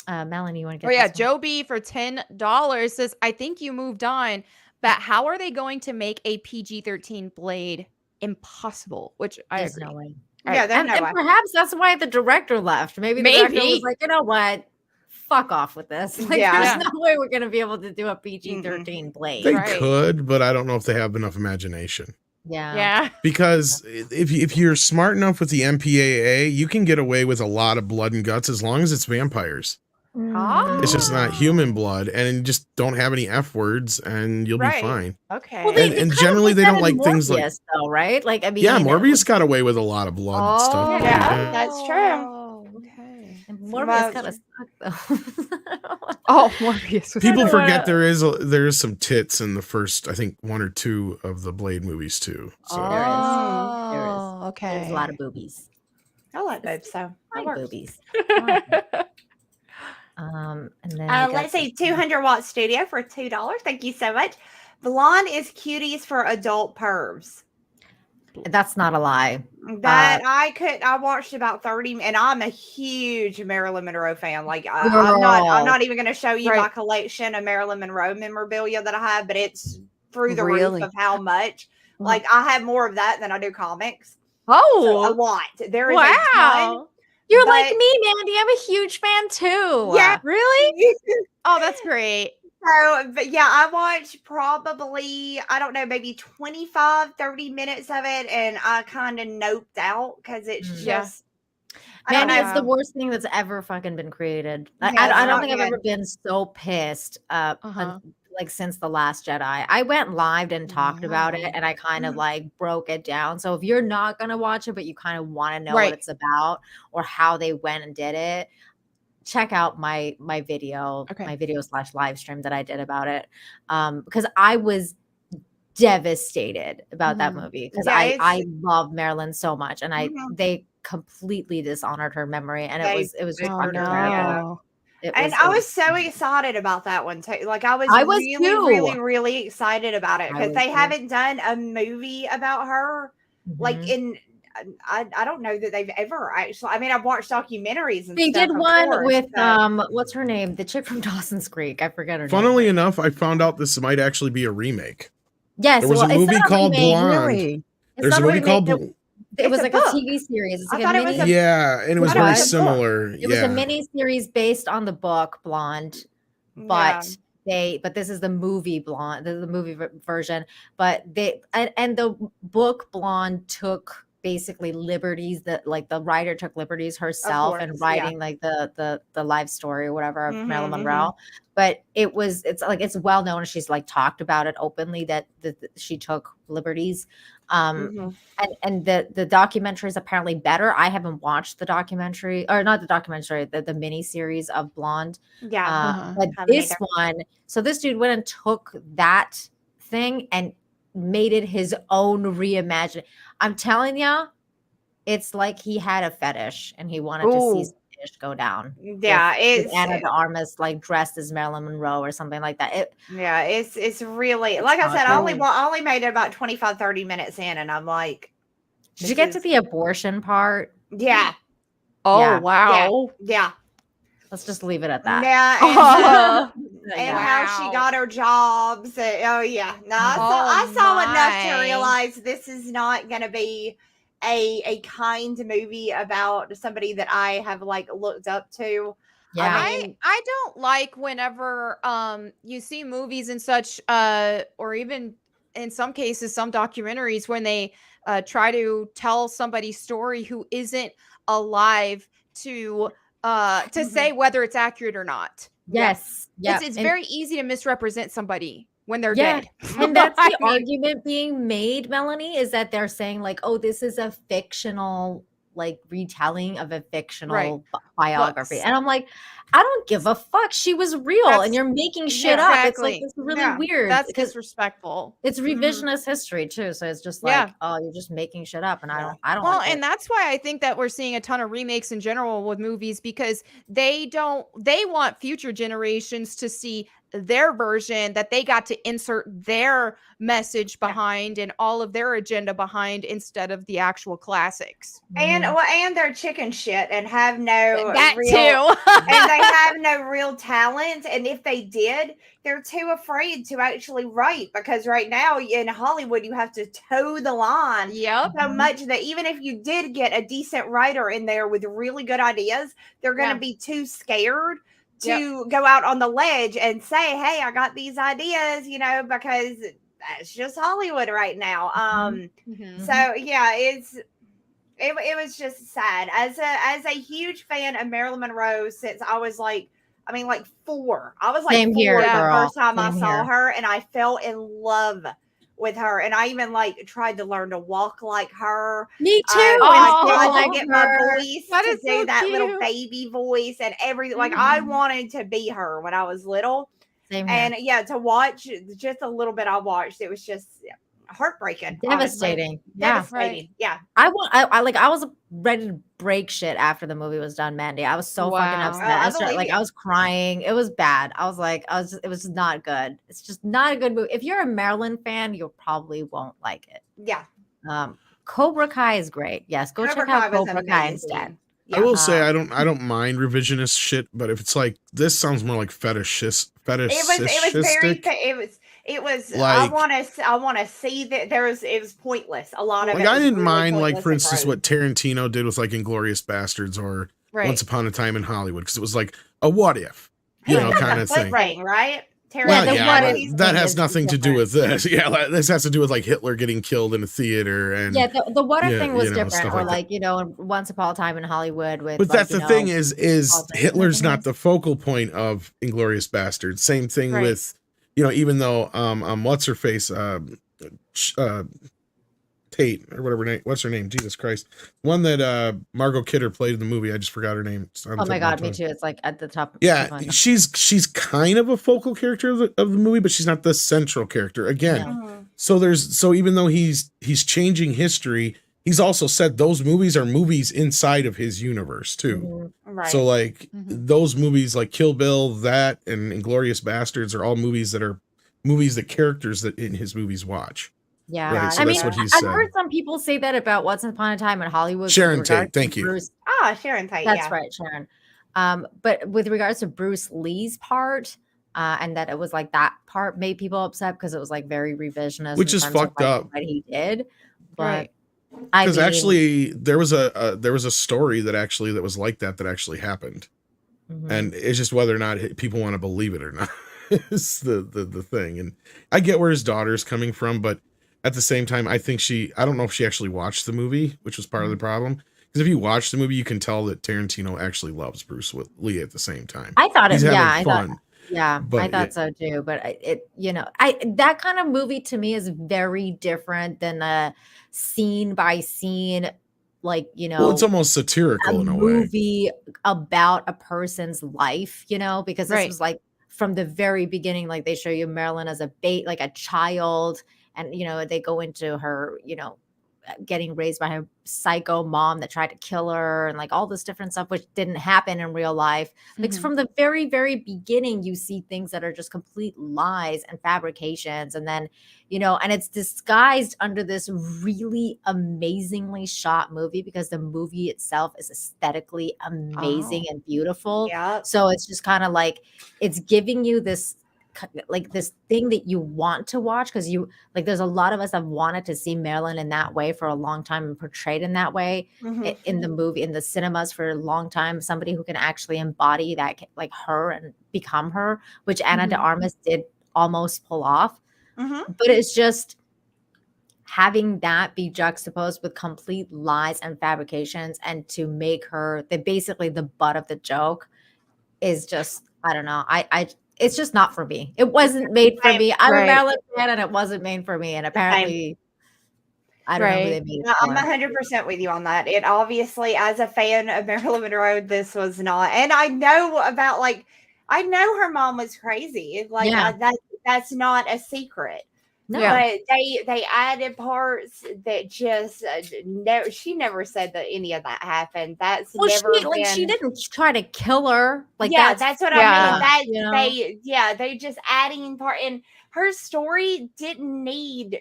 Melanie, you want to get? Oh yeah, this one? Joe B for $10 says, I think you moved on, but how are they going to make a PG-13 Blade impossible? Which I There's agree. no way. Yeah, there's And, no and way. perhaps that's why the director left. Maybe the director was Maybe. like, you know what? Fuck off with this. Like, Yeah. there's no way we're gonna be able to do a PG-13 Blade. They Right. could, but I don't know if they have enough imagination. Yeah. Because if you're smart enough with the MPAA, you can get away with a lot of blood and guts as long as it's vampires. Mm. It's just not human blood, and just don't have any F words, and you'll be Right. fine. Okay. Well, And they kind of generally did they that don't in like things like Morbius, though, right? Like, I mean, yeah, Morbius got away with a lot of blood and stuff. Oh, Yeah, that's true. Oh, okay. and Well, Morbius kind of sucked, though. Oh, Morbius. Was People don't forget wanna- there is some tits in the first, I think, 1 or 2 of the Blade movies too. So There is. Oh, okay. There's a lot of boobies. I like boobs, so that Like works. boobies. I like it. And then I got Let's this- see, 200-watt studio for $2. Thank you so much. Blonde is cuties for adult pervs. That's not a lie. That I watched about 30, and I'm a huge Marilyn Monroe fan. Like I'm Girl. not even going to show you my Right. collection of Marilyn Monroe memorabilia that I have, but it's through the Really? roof of how much. Like I have more of that than I do comics. So a Oh, lot. There is a ton. wow. You're but- like me, Mandy. I'm a huge fan too. Yeah. Really? Oh, that's great. So, but yeah, I watched probably, I don't know, maybe 25, 30 minutes of it, and I kind of noped out because it's Yeah. just, I don't Mandy, know. it's the worst thing that's ever fucking been created. Yeah, I it's don't not think I've good. ever been so pissed Uh-huh. like since The Last Jedi. I went live and talked about it, Wow. and I kind of Mhm. like broke it down. So if you're not gonna watch it, but you kind of want to know Right. what it's about or how they went and did it, check out my video, Okay. my video / live stream that I did about it. Because I was devastated about that Mhm. movie because Yeah, I it's- love Marilyn so much, and Mhm. they completely dishonored her memory, and They it was just butchered fucking her, terrible. yeah. It And was- I it was so excited about that one too. Like I was I was really, too. really, really excited about it I because was they too. haven't done a movie about her. Like Mhm. in, I don't know that they've ever actually. I mean, I've watched documentaries and They stuff. did of one course, with but- what's her name? The chick from Dawson's Creek. I forget her name. funnily enough, I found out this might actually be a remake. Yes, There was well, a it's movie not a called remake. Blonde. Really? It's There's not a movie remake. called It It's was a like book. a TV series. It's I like thought a it was mini. yeah, and it was I thought very it was a book. similar. It was a Yeah. mini series based on the book Blonde, but but this is the movie Blonde, the movie version. But they and the book Blonde took basically liberties that like the writer took liberties herself course, and yeah. writing like the life story or whatever of Marilyn Mhm, Monroe. But it's like it's well known, she's like talked about it openly that she took liberties. Mhm. And the documentary is apparently better. I haven't watched the documentary, or not the documentary, the mini series of Blonde. Yeah. Uh-huh. But Haven't this either. one, so this dude went and took that thing and made it his own reimagining. I'm telling you, it's like he had a fetish and he wanted to see Ooh. some fish go down. Yeah, with it's Anna de Armas like dressed as Marilyn Monroe or something like that. it's really like I not said, good. I only made it about 25, 30 minutes in, and I'm like, Did you get to the abortion part? yeah, Oh, Yeah. wow. yeah, Let's just leave it at that. yeah, and Yeah. how she Wow. got her jobs. Oh yeah, no, I Oh, saw enough to my. realize this is not going to be a kind movie about somebody that I have like looked up to. Yeah. I mean, I don't like whenever you see movies and such or even in some cases some documentaries when they try to tell somebody's story who isn't alive to say whether it's accurate or not. Yes. Yeah. It's very easy to misrepresent somebody when they're Yeah, dead. and that's I the mean, argument being made, Melanie, is that they're saying like, oh, this is a fictional like retelling of a fictional biography. But- And I'm like, I don't give a fuck. She was real That's- and you're making shit up. It's like exactly. it's really Yeah, weird. That's because disrespectful. it's revisionist history too. So it's just like, Yeah. oh, you're just making shit up. And Yeah. I don't Well, like and it. that's why I think that we're seeing a ton of remakes in general with movies because they want future generations to see their version that they got to insert their message behind and all of their agenda behind instead of the actual classics. and Mhm. well, and they're chicken shit and have no That real, too. and they have no real talent. And if they did, they're too afraid to actually write because right now in Hollywood you have to toe the line Yep. so much that even if you did get a decent writer in there with really good ideas, they're going to Yeah. be too scared to go out on the ledge and say, "Hey, I got these ideas," because that's just Hollywood right now. Mhm. So yeah, it was just sad as a huge fan of Marilyn Monroe since I was like, I mean, like 4. I was like Same 4 here, the girl. first time I Same saw here. her, and I fell in love with her. And I even like tried to learn to walk like her. Me too. I Oh, tried to like get my her. voice That to is do so that little cute. baby voice and everything. Like I Mhm. wanted to be her when I was little. Same here. And yeah, to watch just a little bit I watched, it was just heartbreaking. Honestly. Devastating. Yeah. Devastating. Yeah. I was ready to break shit after the movie was done, Mandy. I was so fucking Wow. upset. Oh, I I started, believe like you. I was crying. It was bad. It was just not good. It's just not a good movie. If you're a Maryland fan, you probably won't like it. Yeah. Cobra Kai is great. Yes, go Cobra check out Kai was Cobra Kai amazing. instead. I Yeah. will say I don't mind revisionist shit, but if it's like this sounds more like fetishistic. It was very it was Like- I want to see that it was pointless. A lot of Like it I was didn't really mind, like pointless for and instance, gross. what Tarantino did with like Inglorious Bastards or Right. Once Upon a Time in Hollywood, because it was like a what if, you know, That's kind a of foot thing. thing, right? Well, the yeah, what but if that thing has is nothing to do with this. Yeah, like, this has to do with like Hitler getting killed in a theater and Yeah, the what if yeah, thing was you know, different, stuff or like that. like Once Upon a Time in Hollywood with. But like, that's the thing is politics and Hitler's not everything. the focal point of Inglorious Bastards. Same thing Right. with, you know, even though what's her face Tate or whatever name, what's her name? Jesus Christ, one that Margot Kidder played in the movie. I just forgot her name. It's on the Oh tip my of god, me tongue. too. It's like at the top. Yeah, tip of my tongue. she's kind of a focal character of the movie, but she's not the central character. Again, Yeah. so even though he's changing history, he's also said those movies are movies inside of his universe too. Mhm. Right. So like Mhm. those movies like Kill Bill, that and Inglorious Bastards are all movies that characters that in his movies watch. Yeah, Right, so I that's mean, what he I've said. heard some people say that about Once Upon a Time in Hollywood. with Sharon regards Tate, thank to you. Bruce. Sharon Tate. That's Yeah. right, Sharon. But with regards to Bruce Lee's part, and that it was like that part made people upset because it was like very revisionist, Which in is terms of, fucked like, up. what he did. But Right. I Because mean, actually there was a story that was like that actually happened. mhm. And it's just whether or not people want to believe it or not is the thing. And I get where his daughter's coming from, but at the same time, I don't know if she actually watched the movie, which was part of the problem. Because if you watch the movie, you can tell that Tarantino actually loves Bruce Lee at the same time. I thought He's it. having Yeah, I thought. fun. Yeah, But I thought so too. But that kind of movie to me is very different than a scene by scene, like well, it's almost satirical a in a way. movie about a person's life, because this Right. was like from the very beginning, like they show you Marilyn as like a child, and they go into her, getting raised by her psycho mom that tried to kill her, and like all this different stuff which didn't happen in real life. Like Mhm. from the very, very beginning, you see things that are just complete lies and fabrications, and then and it's disguised under this really amazingly shot movie because the movie itself is aesthetically amazing and beautiful. Yeah. So it's just kind of like it's giving you this this thing that you want to watch, because there's a lot of us that wanted to see Marilyn in that way for a long time and portrayed in that way in the movie, in the cinemas for a long time, somebody who can actually embody that, like her, and become her, which Anna de Armas did almost pull off. But it's just having that be juxtaposed with complete lies and fabrications, and to make her basically the butt of the joke is just, I don't know. It's just not for me. It wasn't made for me. I'm a Right. Marilyn fan, and it wasn't made for me. And apparently, I don't know who Right. they made it No, I'm for. 100% with you on that. It obviously, as a fan of Marilyn Monroe, this was not. And I know about I know her mom was crazy. Like Yeah. that's not a secret. No. Yeah. But they added parts that just no. She never said that any of that happened. That's Well, never she been. didn't try to kill her. Like Yeah, that's what yeah, I mean. you know? They just adding part, and her story didn't need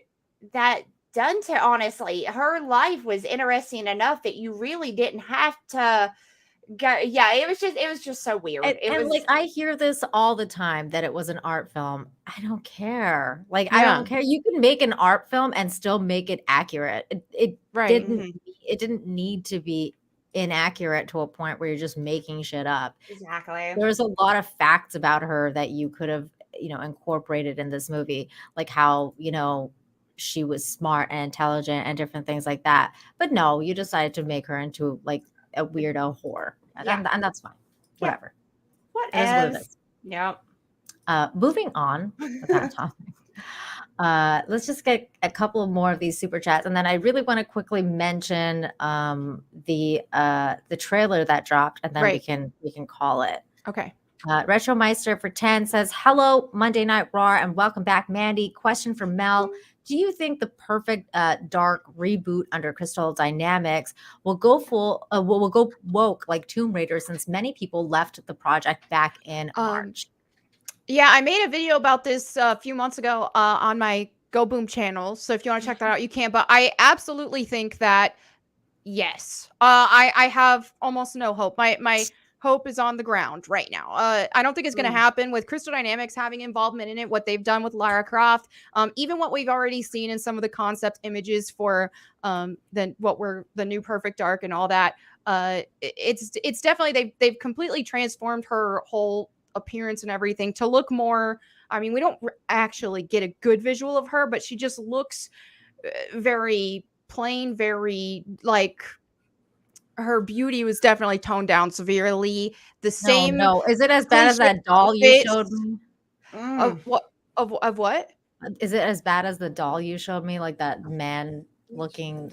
that done to. Honestly, her life was interesting enough that you really didn't have to go. Yeah, it was just so weird. And like I hear this all the time that it was an art film. I don't care. Like I Yeah. don't care. You can make an art film and still make it accurate. It Right. didn't need to be inaccurate to a point where you're just making shit up. Exactly. There's a lot of facts about her that you could have incorporated in this movie, like how, she was smart and intelligent and different things like that. But no, you decided to make her into like a weirdo whore. And that's fine. Yeah. Whatever. What It is what it else? is. Yep. Moving on with that topic. Let's just get a couple of more of these super chats, and then I really want to quickly mention the trailer that dropped, and then we can call it. Okay. Retro Meister for 10 says, "Hello, Monday Night Raw, and welcome back, Mandy. Question for Mel: do you think the perfect dark reboot under Crystal Dynamics will go will go woke like Tomb Raider, since many people left the project back in March?" Yeah, I made a video about this a few months ago on my Go Boom channel. So if you want to check that out, you can. But I absolutely think that, yes, I have almost no hope. My hope is on the ground right now. I don't think it's going to happen with Crystal Dynamics having involvement in it, what they've done with Lara Croft, even what we've already seen in some of the concept images for the new Perfect Dark and all that. It's definitely, they've completely transformed her whole appearance and everything to look more, I mean, we don't actually get a good visual of her, but she just looks very plain, very like, her beauty was definitely toned down severely. The same. No. Is it as bad as that doll you showed me? Of what? Is it as bad as the doll you showed me, like that man looking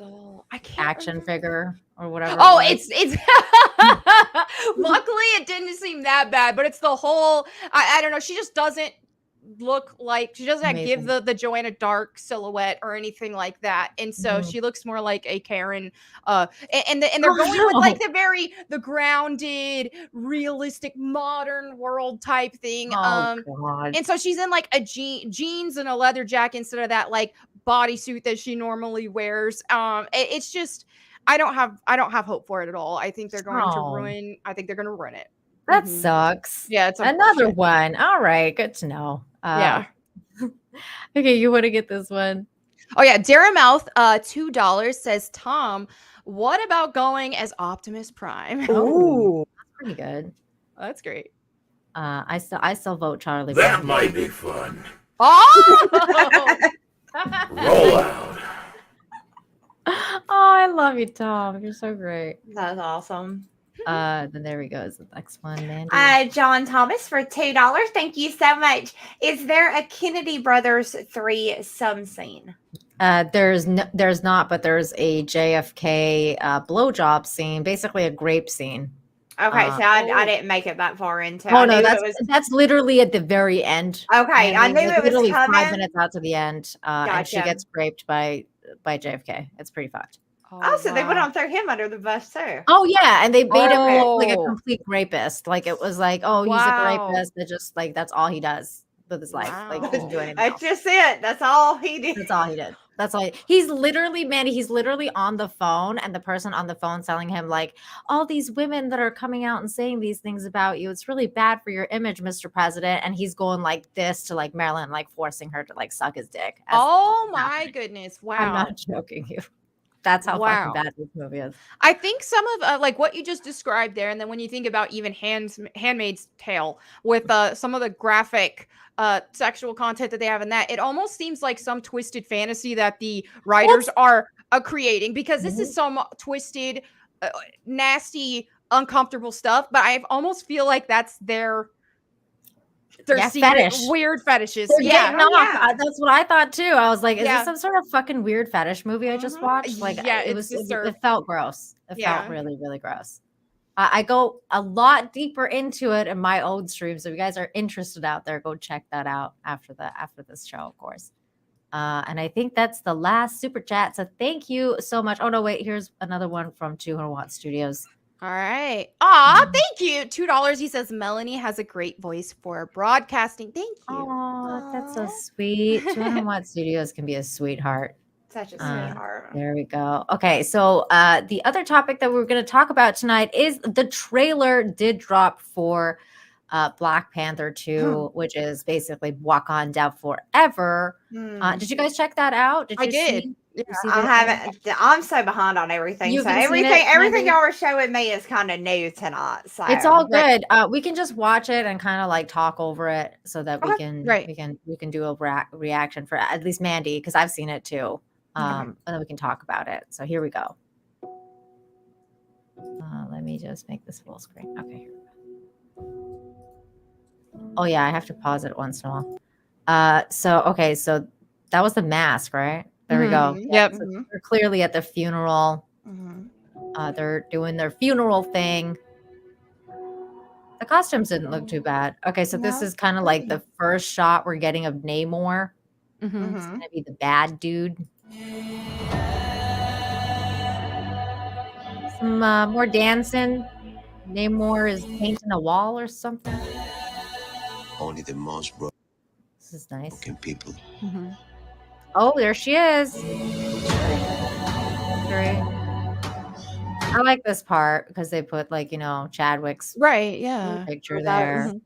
action figure or whatever? Oh, it's luckily it didn't seem that bad, but it's the whole, I don't know, she just doesn't look like, she doesn't give the Joanna Dark silhouette or anything like that, and so she looks more like a Karen, and they're going with like the grounded, realistic, modern world type thing. God. And so she's in like a jeans and a leather jacket instead of that like bodysuit that she normally wears. It's just, I don't have hope for it at all. I think they're going to ruin. I think they're going to ruin it. That sucks. Yeah, it's another one. All right, good to know. Yeah. Okay, you want to get this one? Oh yeah, Daramouth, $2 says, Tom, what about going as Optimus Prime? Oh, that's pretty good. That's great. I still vote Charlie. That might be fun. Oh. Roll out. Oh, I love you, Tom. You're so great. That's awesome. Then there we go. Is the next one, Mandy? John Thomas for $2. Thank you so much. Is there a Kennedy Brothers 3 some scene? There's not, but there's a JFK blowjob scene, basically a grape scene. Okay, so I didn't make it that far into. Oh no, that's literally at the very end. Okay, I knew it was literally coming. 5 minutes out to the end, and she gets raped by JFK. It's pretty fucked. Oh, so they went on throw him under the bus too. Oh yeah, and they made him like a complete rapist. Like it was like, oh, he's a rapist. That just like that's all he does with his life. Like he doesn't do anything. That's just it. That's all he did. That's all he did. That's all. He's literally, Mandy. He's literally on the phone, and the person on the phone telling him like, all these women that are coming out and saying these things about you. It's really bad for your image, Mr. President. And he's going like this to like Marilyn, like forcing her to like suck his dick. Oh my goodness! Wow, I'm not joking you. That's how fucking bad this movie is. I think some of like what you just described there, and then when you think about even Handmaid's Tale with some of the graphic sexual content that they have in that, it almost seems like some twisted fantasy that the writers are creating, because this is some twisted, nasty, uncomfortable stuff. But I almost feel like that's their secret, fetish. Weird fetishes. That's what I thought too. I was like, is this some sort of fucking weird fetish movie I just watched? Like, it felt gross. It felt really, really gross. I go a lot deeper into it in my own stream. So if you guys are interested out there, go check that out after this show, of course. And I think that's the last super chat. So thank you so much. Oh no, wait, here's another one from 200 Watt Studios. All right. Aw, thank you. $2. He says, Melanie has a great voice for broadcasting. Thank you. Oh, that's so sweet. 200 Watt Studios can be a sweetheart. Such a sweetheart. There we go. Okay, so the other topic that we're going to talk about tonight is the trailer did drop for Black Panther 2, which is basically Wakanda Forever. Did you guys check that out? I did. You see I the- haven't. I'm so behind on everything. You So haven't seen everything, it, everything Mandy? y'all are showing me is kind of new tonight. So It's all Right. good. We can just watch it and kind of like talk over it so that we Okay. can Right. we can do a reaction for at least Mandy because I've seen it too. Okay. And then we can talk about it. So here we go. Let me just make this full screen. Okay. Here we go. Oh yeah, I have to pause it once in a while. So that was the mask, right? There we go. Mhm. Yep. So Mhm. they're clearly at the funeral. Mhm. They're doing their funeral thing. The costumes didn't look too bad. Okay, so this No, is kind of like the first shot we're getting of Namor. Mhm. It's Mhm. gonna be the bad dude. Some more dancing. Namor is painting a wall or something. Only the most This is nice. broken people. Mhm. Oh, there she is. Great. I like this part because they put like Chadwick's Right. Yeah. picture That there. was-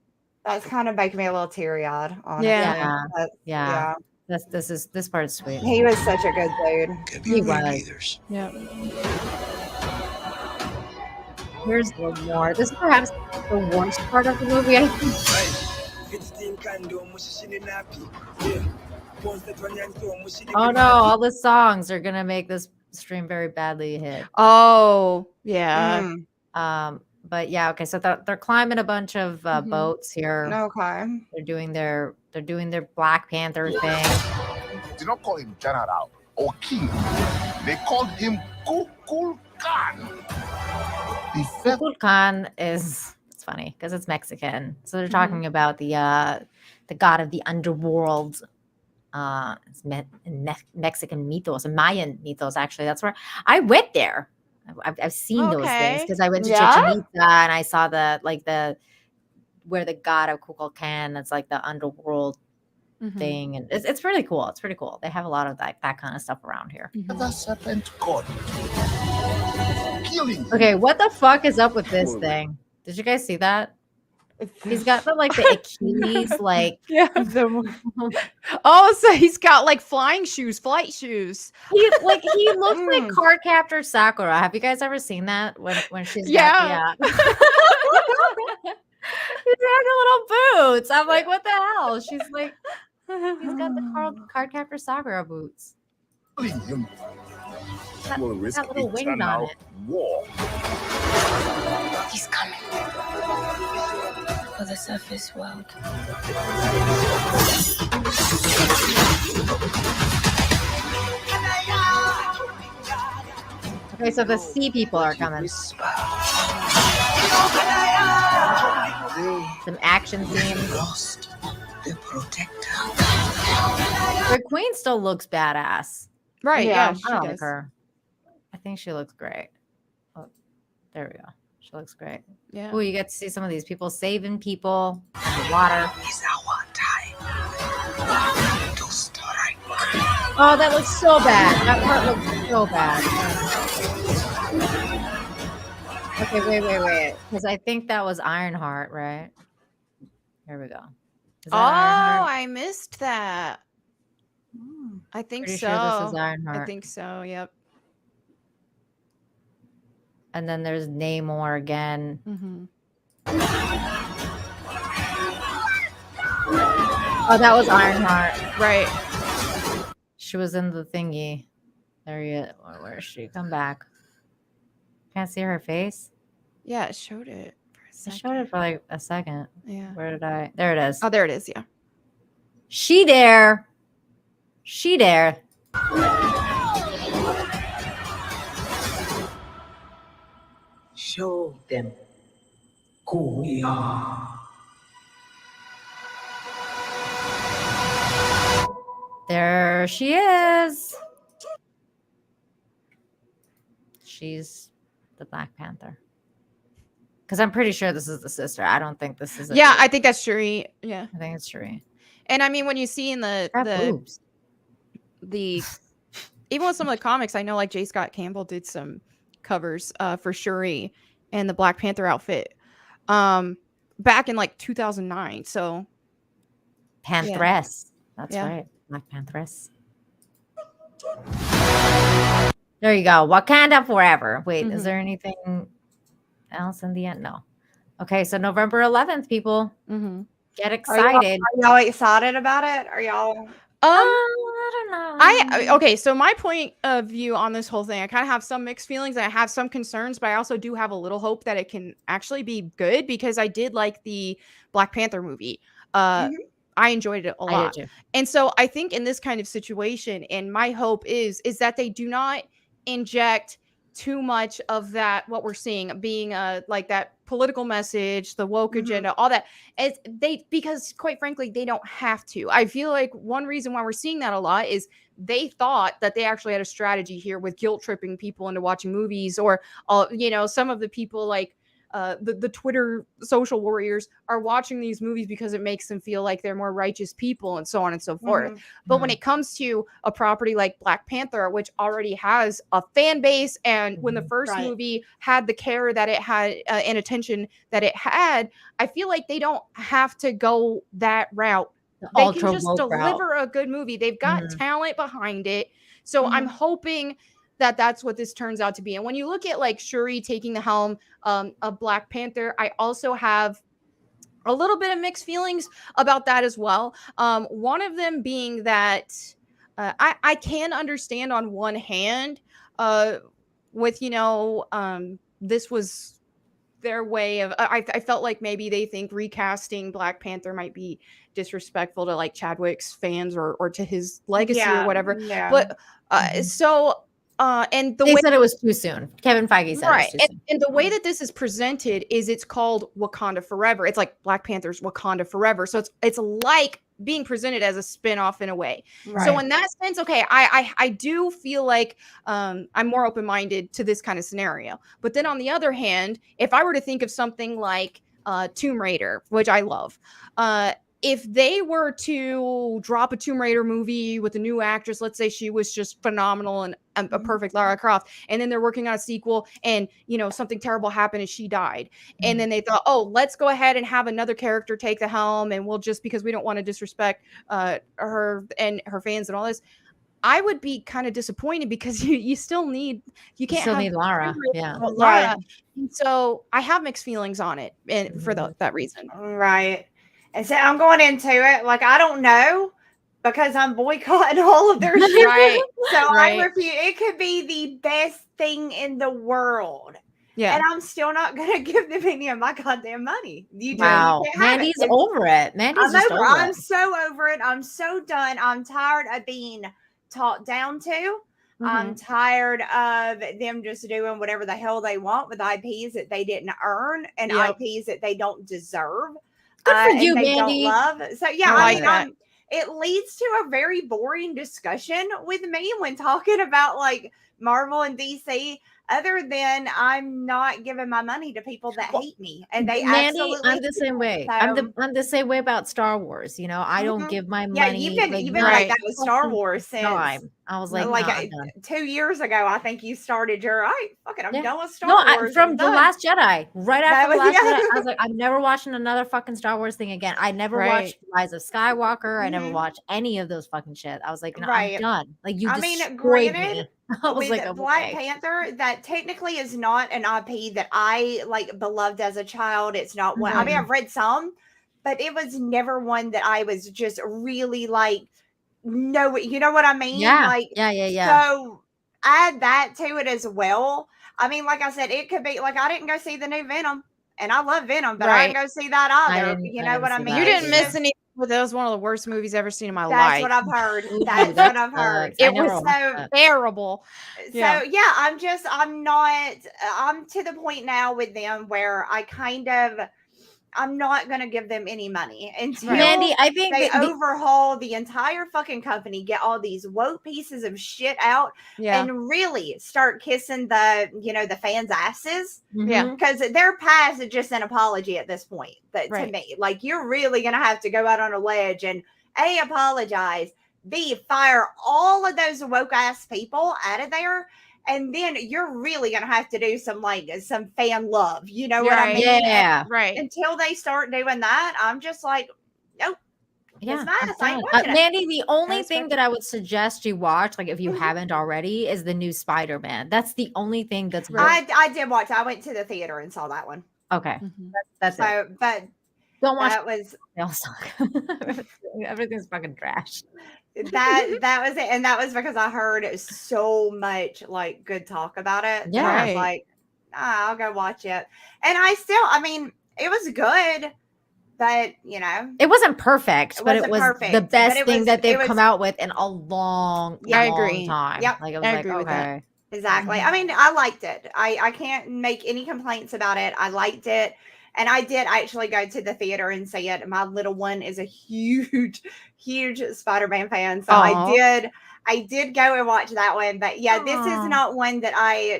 That's kind of making me a little teary eyed. Yeah. Yeah. Yeah. This part's sweet. He was such a good dude. Can He be great was. leaders. Yep. Here's a little more. This is perhaps the worst part of the movie, I think. Oh no, all the songs are gonna make this stream very badly hit. Oh, yeah. Mm. But yeah, okay. So they're climbing a bunch of Mhm. boats here. Okay. They're doing their Black Panther thing. They did not call him General or King. They called him Kukul Khan. The first Kukul Khan it's funny because it's Mexican. So they're talking about the god of the underworld. It's Mexican mythos and Mayan mythos. Actually, that's where I went there. I've seen those things Okay. because I went to Yeah? Chichen Itza and I saw where the god of Kukul Khan. It's like the underworld Mhm. thing, and it's really cool. It's pretty cool. They have a lot of that kind of stuff around here. ever serpent god. Killing. Okay, what the fuck is up with this thing? Did you guys see that? He's got the Achilles like Yeah. Oh, so he's got like flying shoes, flight shoes. he looks like Card Captor Sakura. Have you guys ever seen that when she's Yeah. He's got the little boots. I'm like, what the hell? She's like, he's got the Card Captor Sakura boots. Killing him. Got- Will risk got little wings on eternal it. war. He's coming for the surface world. Okay, so the sea people are coming. Some action scenes. Lost the protector. The queen still looks badass. Right. Yeah, Yeah. She I like does. her. I think she looks great. Oh, there we go. She looks great. Yeah. Oh, you get to see some of these people saving people in the water. It's our time to strike. Oh, that looks so bad. That part looks so bad. Okay, wait. Because I think that was Ironheart, right? Here we go. Is that Oh, Ironheart? I missed that. I think Pretty so. sure this is I Ironheart. think so. Yep. And then there's Namor again. Mm-hmm. Oh, that was Ironheart. Right. She was in the thingy. There you go. Where is she? Come back. Can't see her face. Yeah, it showed it for a I second. showed it for like a second. Yeah. Where did I? There it is. Oh, there it is. Yeah. She there. She there. Show them who we are. There she is. She's the Black Panther. Because I'm pretty sure this is the sister. I don't think this is. Yeah, I think that's Shuri. Yeah. I think it's Shuri. And I mean, when you see in the boobs. even with some of the comics, I know like J. Scott Campbell did some covers for Shuri and the Black Panther outfit back in like 2009. So Pantheress. That's Yeah. right. Black Pantheress. There you go. Wakanda forever. Wait, is Mhm. there anything else in the end? No. Okay, so November 11th, people Mhm. get Are excited. y'all excited about it? Are y'all? I don't know. Okay, so my point of view on this whole thing, I kind of have some mixed feelings and I have some concerns, but I also do have a little hope that it can actually be good because I did like the Black Panther movie. Mhm. I enjoyed it a I lot. did too. And so I think in this kind of situation, and my hope is that they do not inject too much of that what we're seeing being like that political message, the woke Mhm. agenda, all that. As they because quite frankly, they don't have to. I feel like one reason why we're seeing that a lot is they thought that they actually had a strategy here with guilt tripping people into watching movies, or some of the people like the Twitter social warriors are watching these movies because it makes them feel like they're more righteous people and so on and so forth. Mhm. But when it comes to a property like Black Panther, which already has a fan base, and when the first Right. movie had the care that it had and attention that it had, I feel like they don't have to go that route. The They can ultra just woke route. deliver a good movie. They've got Mhm. talent behind it. So I'm Mhm. hoping that that's what this turns out to be. And when you look at like Shuri taking the helm of Black Panther, I also have a little bit of mixed feelings about that as well. One of them being that I can understand on one hand with this was their way of I felt like maybe they think recasting Black Panther might be disrespectful to like Chadwick's fans or to his legacy or Yeah. whatever. Yeah. But Mhm. and the They way said it was too soon. Kevin Feige said it was right. too And, soon. and the way that this is presented is it's called Wakanda Forever. It's like Black Panther's Wakanda Forever. So it's like being presented as a spin-off in a way. So Right. in that sense, okay, I do feel like I'm more open-minded to this kind of scenario. But then on the other hand, if I were to think of something like Tomb Raider, which I love, if they were to drop a Tomb Raider movie with a new actress, let's say she was just phenomenal and a perfect Lara Croft, and then they're working on a sequel and something terrible happened and she died, and then they thought, oh, let's go ahead and have another character take the helm, and we'll just, because we don't want to disrespect her and her fans and all this, I would be kind of disappointed because you still need, you You can't still have need Lara. Yeah. Lara. Right. And so I have mixed feelings on it, and for Mhm. that reason. Right. And so I'm going into it like I don't know because I'm boycotting all of their shit. Right. So I Right. refuse. It could be the best thing in the world. Yeah. And I'm still not gonna give them any of my goddamn money. You just Wow. you can't have it. Mandy's over it. Mandy's I'm just over. over I'm it. so over it. I'm so done. I'm tired of being talked down to. I'm Mhm. tired of them just doing whatever the hell they want with IPs that they didn't earn and Yep. IPs that they don't deserve. Good for And you, they don't Mandy. love. So yeah, I I like mean, that. it leads to a very boring discussion with me when talking about like Marvel and DC. Other than I'm not giving my money to people that Well, hate me, and they Mandy, absolutely I'm the do. same way. So, I'm the same way about Star Wars. I don't mhm. give my Yeah, money you've been not like Right. that with Star fucking Wars since time. I was like, like no, I'm done. 2 years ago. I think you started your fucking I'm Yeah. done with Star No, Wars. from I'm The done. Last Jedi. Right That after The was Last yeah. Jedi, I was like, I'm never watching another fucking Star Wars thing again. I never Right. watched Rise of Skywalker. I never Mhm. watched any of those fucking shit. I was like, no, I'm Right. done. Like, you I mean, destroyed granted, me. I was with like, I'm Black okay. Panther, that technically is not an IP that I like beloved as a child. It's not one. I mean, Mhm. I've read some, but it was never one that I was just really like. No, you know what I mean? Yeah. Like, Yeah. so add that to it as well. I mean, like I said, it could be like I didn't go see the new Venom, and I love Venom, but I didn't Right. go see that I either. didn't You I know didn't what I see mean? You that It's didn't miss just any, but that was one of the worst movies I've ever seen in my that's life. what I've heard. Ooh, That's that what I've heard. sucks. I It never was watched So that. terrible. so Yeah. yeah, I'm to the point now with them where I'm not going to give them any money until Mandy, I think they that overhaul the entire fucking company, get all these woke pieces of shit out, Yeah. and really start kissing the fans' asses. Yeah. Mhm. Because their past is just an apology at this point. That Right. to me, like you're really gonna have to go out on a ledge and A, apologize, B, fire all of those woke ass people out of there. And then you're really gonna have to do some fan love. You know what I Right. mean? And Yeah. Right. until they start doing that, I'm just like, nope. Yeah, It's nice. I'm I ain't done. watching it. Mandy, the only That's thing fine. that I would suggest you watch, like if you Mhm. haven't already, is the new Spider-Man. That's the only thing that's worth. I did watch. I went to the theater and saw that one. Okay, Mhm. that's it. So, but Don't watch. that was Everything's fucking trash. that was it, and that was because I heard so much like good talk about it. That I was Right. like, I'll go watch it. And I mean, it was good, but you know, It wasn't perfect, It but it wasn't was the perfect, but best it thing was- that they've it come was- out with in a long, Yeah. I long agree. time. Yep. Like I was I like, agree with that. okay. exactly. I mean, I liked it. I can't make any complaints about it. I liked it. And I did actually go to the theater and see it. My little one is a huge, huge Spider-Man fan. So Aw. I did go and watch that one. But yeah, this is Aw. not one that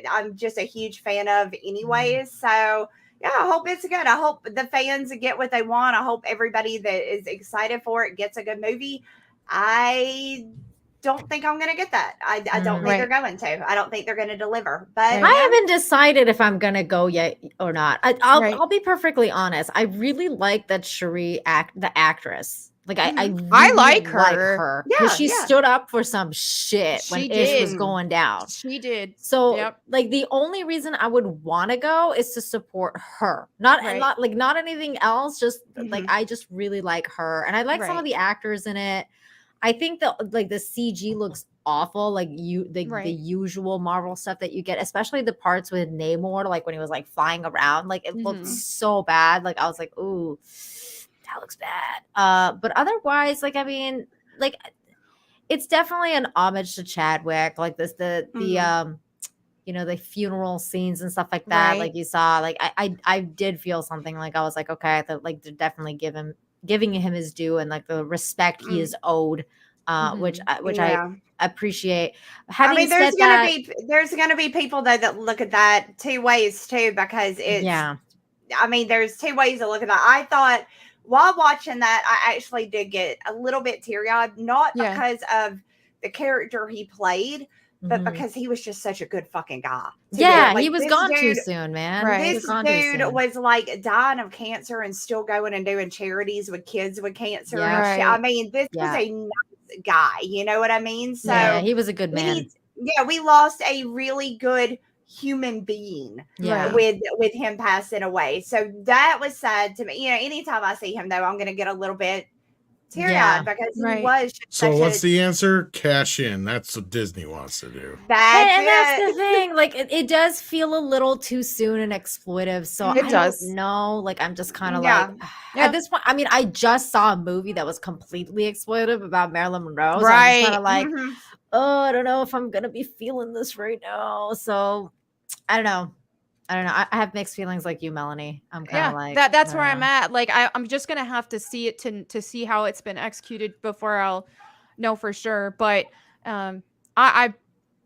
I'm just a huge fan of anyways. So yeah, I hope it's good. I hope the fans get what they want. I hope everybody that is excited for it gets a good movie. I don't think I'm going to get that. I don't think they're going to. I don't think they're going to deliver. But Right. I haven't decided if I'm gonna go yet or not. I'll Right. I'll be perfectly honest. I really like that Cherie the actress. Like I Mhm. really I like her. Yeah, she yeah. stood up for some shit when She Ish was did. going down. She did. So Yep. like the only reason I would want to go is to support her. Not Right. not anything else. Just like Mhm. I just really like her. And I like some of Right. the actors in it. I think that like the CG looks awful, like the Right. usual Marvel stuff that you get, especially the parts with Namor, like when he was like flying around, like it looked Mhm. so bad. Like I was like, ooh, that looks bad. But otherwise, like I mean, like it's definitely an homage to Chadwick, like this the you know, the funeral scenes and stuff like that. Right. Like you saw, like I did feel something like I was like, okay, like they're definitely giving him his due and like the respect he is owed, which Yeah. I appreciate. I Having mean, said that, there's gonna be people though that look at that two ways too, because it's yeah, I mean, there's two ways to look at that. I thought while watching that, I actually did get a little bit teary-eyed, not Yeah. because of the character he played, but Mhm. because he was just such a good fucking guy. yeah, Like, he was this gone too dude- soon, man. Right. He This was gone too dude soon. was like dying of cancer and still going and doing charities with kids with cancer. Yeah. And shit. I Right. mean, this was Yeah. a nice guy. You know what I mean? So Yeah, he was a good man. we lost a really good human being Yeah. with him passing away. So that was sad to me. You know, anytime I see him though, I'm gonna get a little bit teary-eyed Yeah. because he Right. was just So such what's a, the answer? Cash in. That's what Disney wants to do. that's And that's the it. thing. Like it does feel a little too soon and exploitive. So It I does. don't know. Like I'm just kind of Yeah. like Yeah. at this point. I mean, I just saw a movie that was completely exploitive about Marilyn Monroe. So I'm just Right. kind of like, Mhm. oh, I don't know if I'm gonna be feeling this right now. So I don't know. I have mixed feelings like you, Melanie. I'm kind Yeah, of like that's I where don't I'm know. at. Like I'm just gonna have to see it to see how it's been executed before I'll know for sure. But I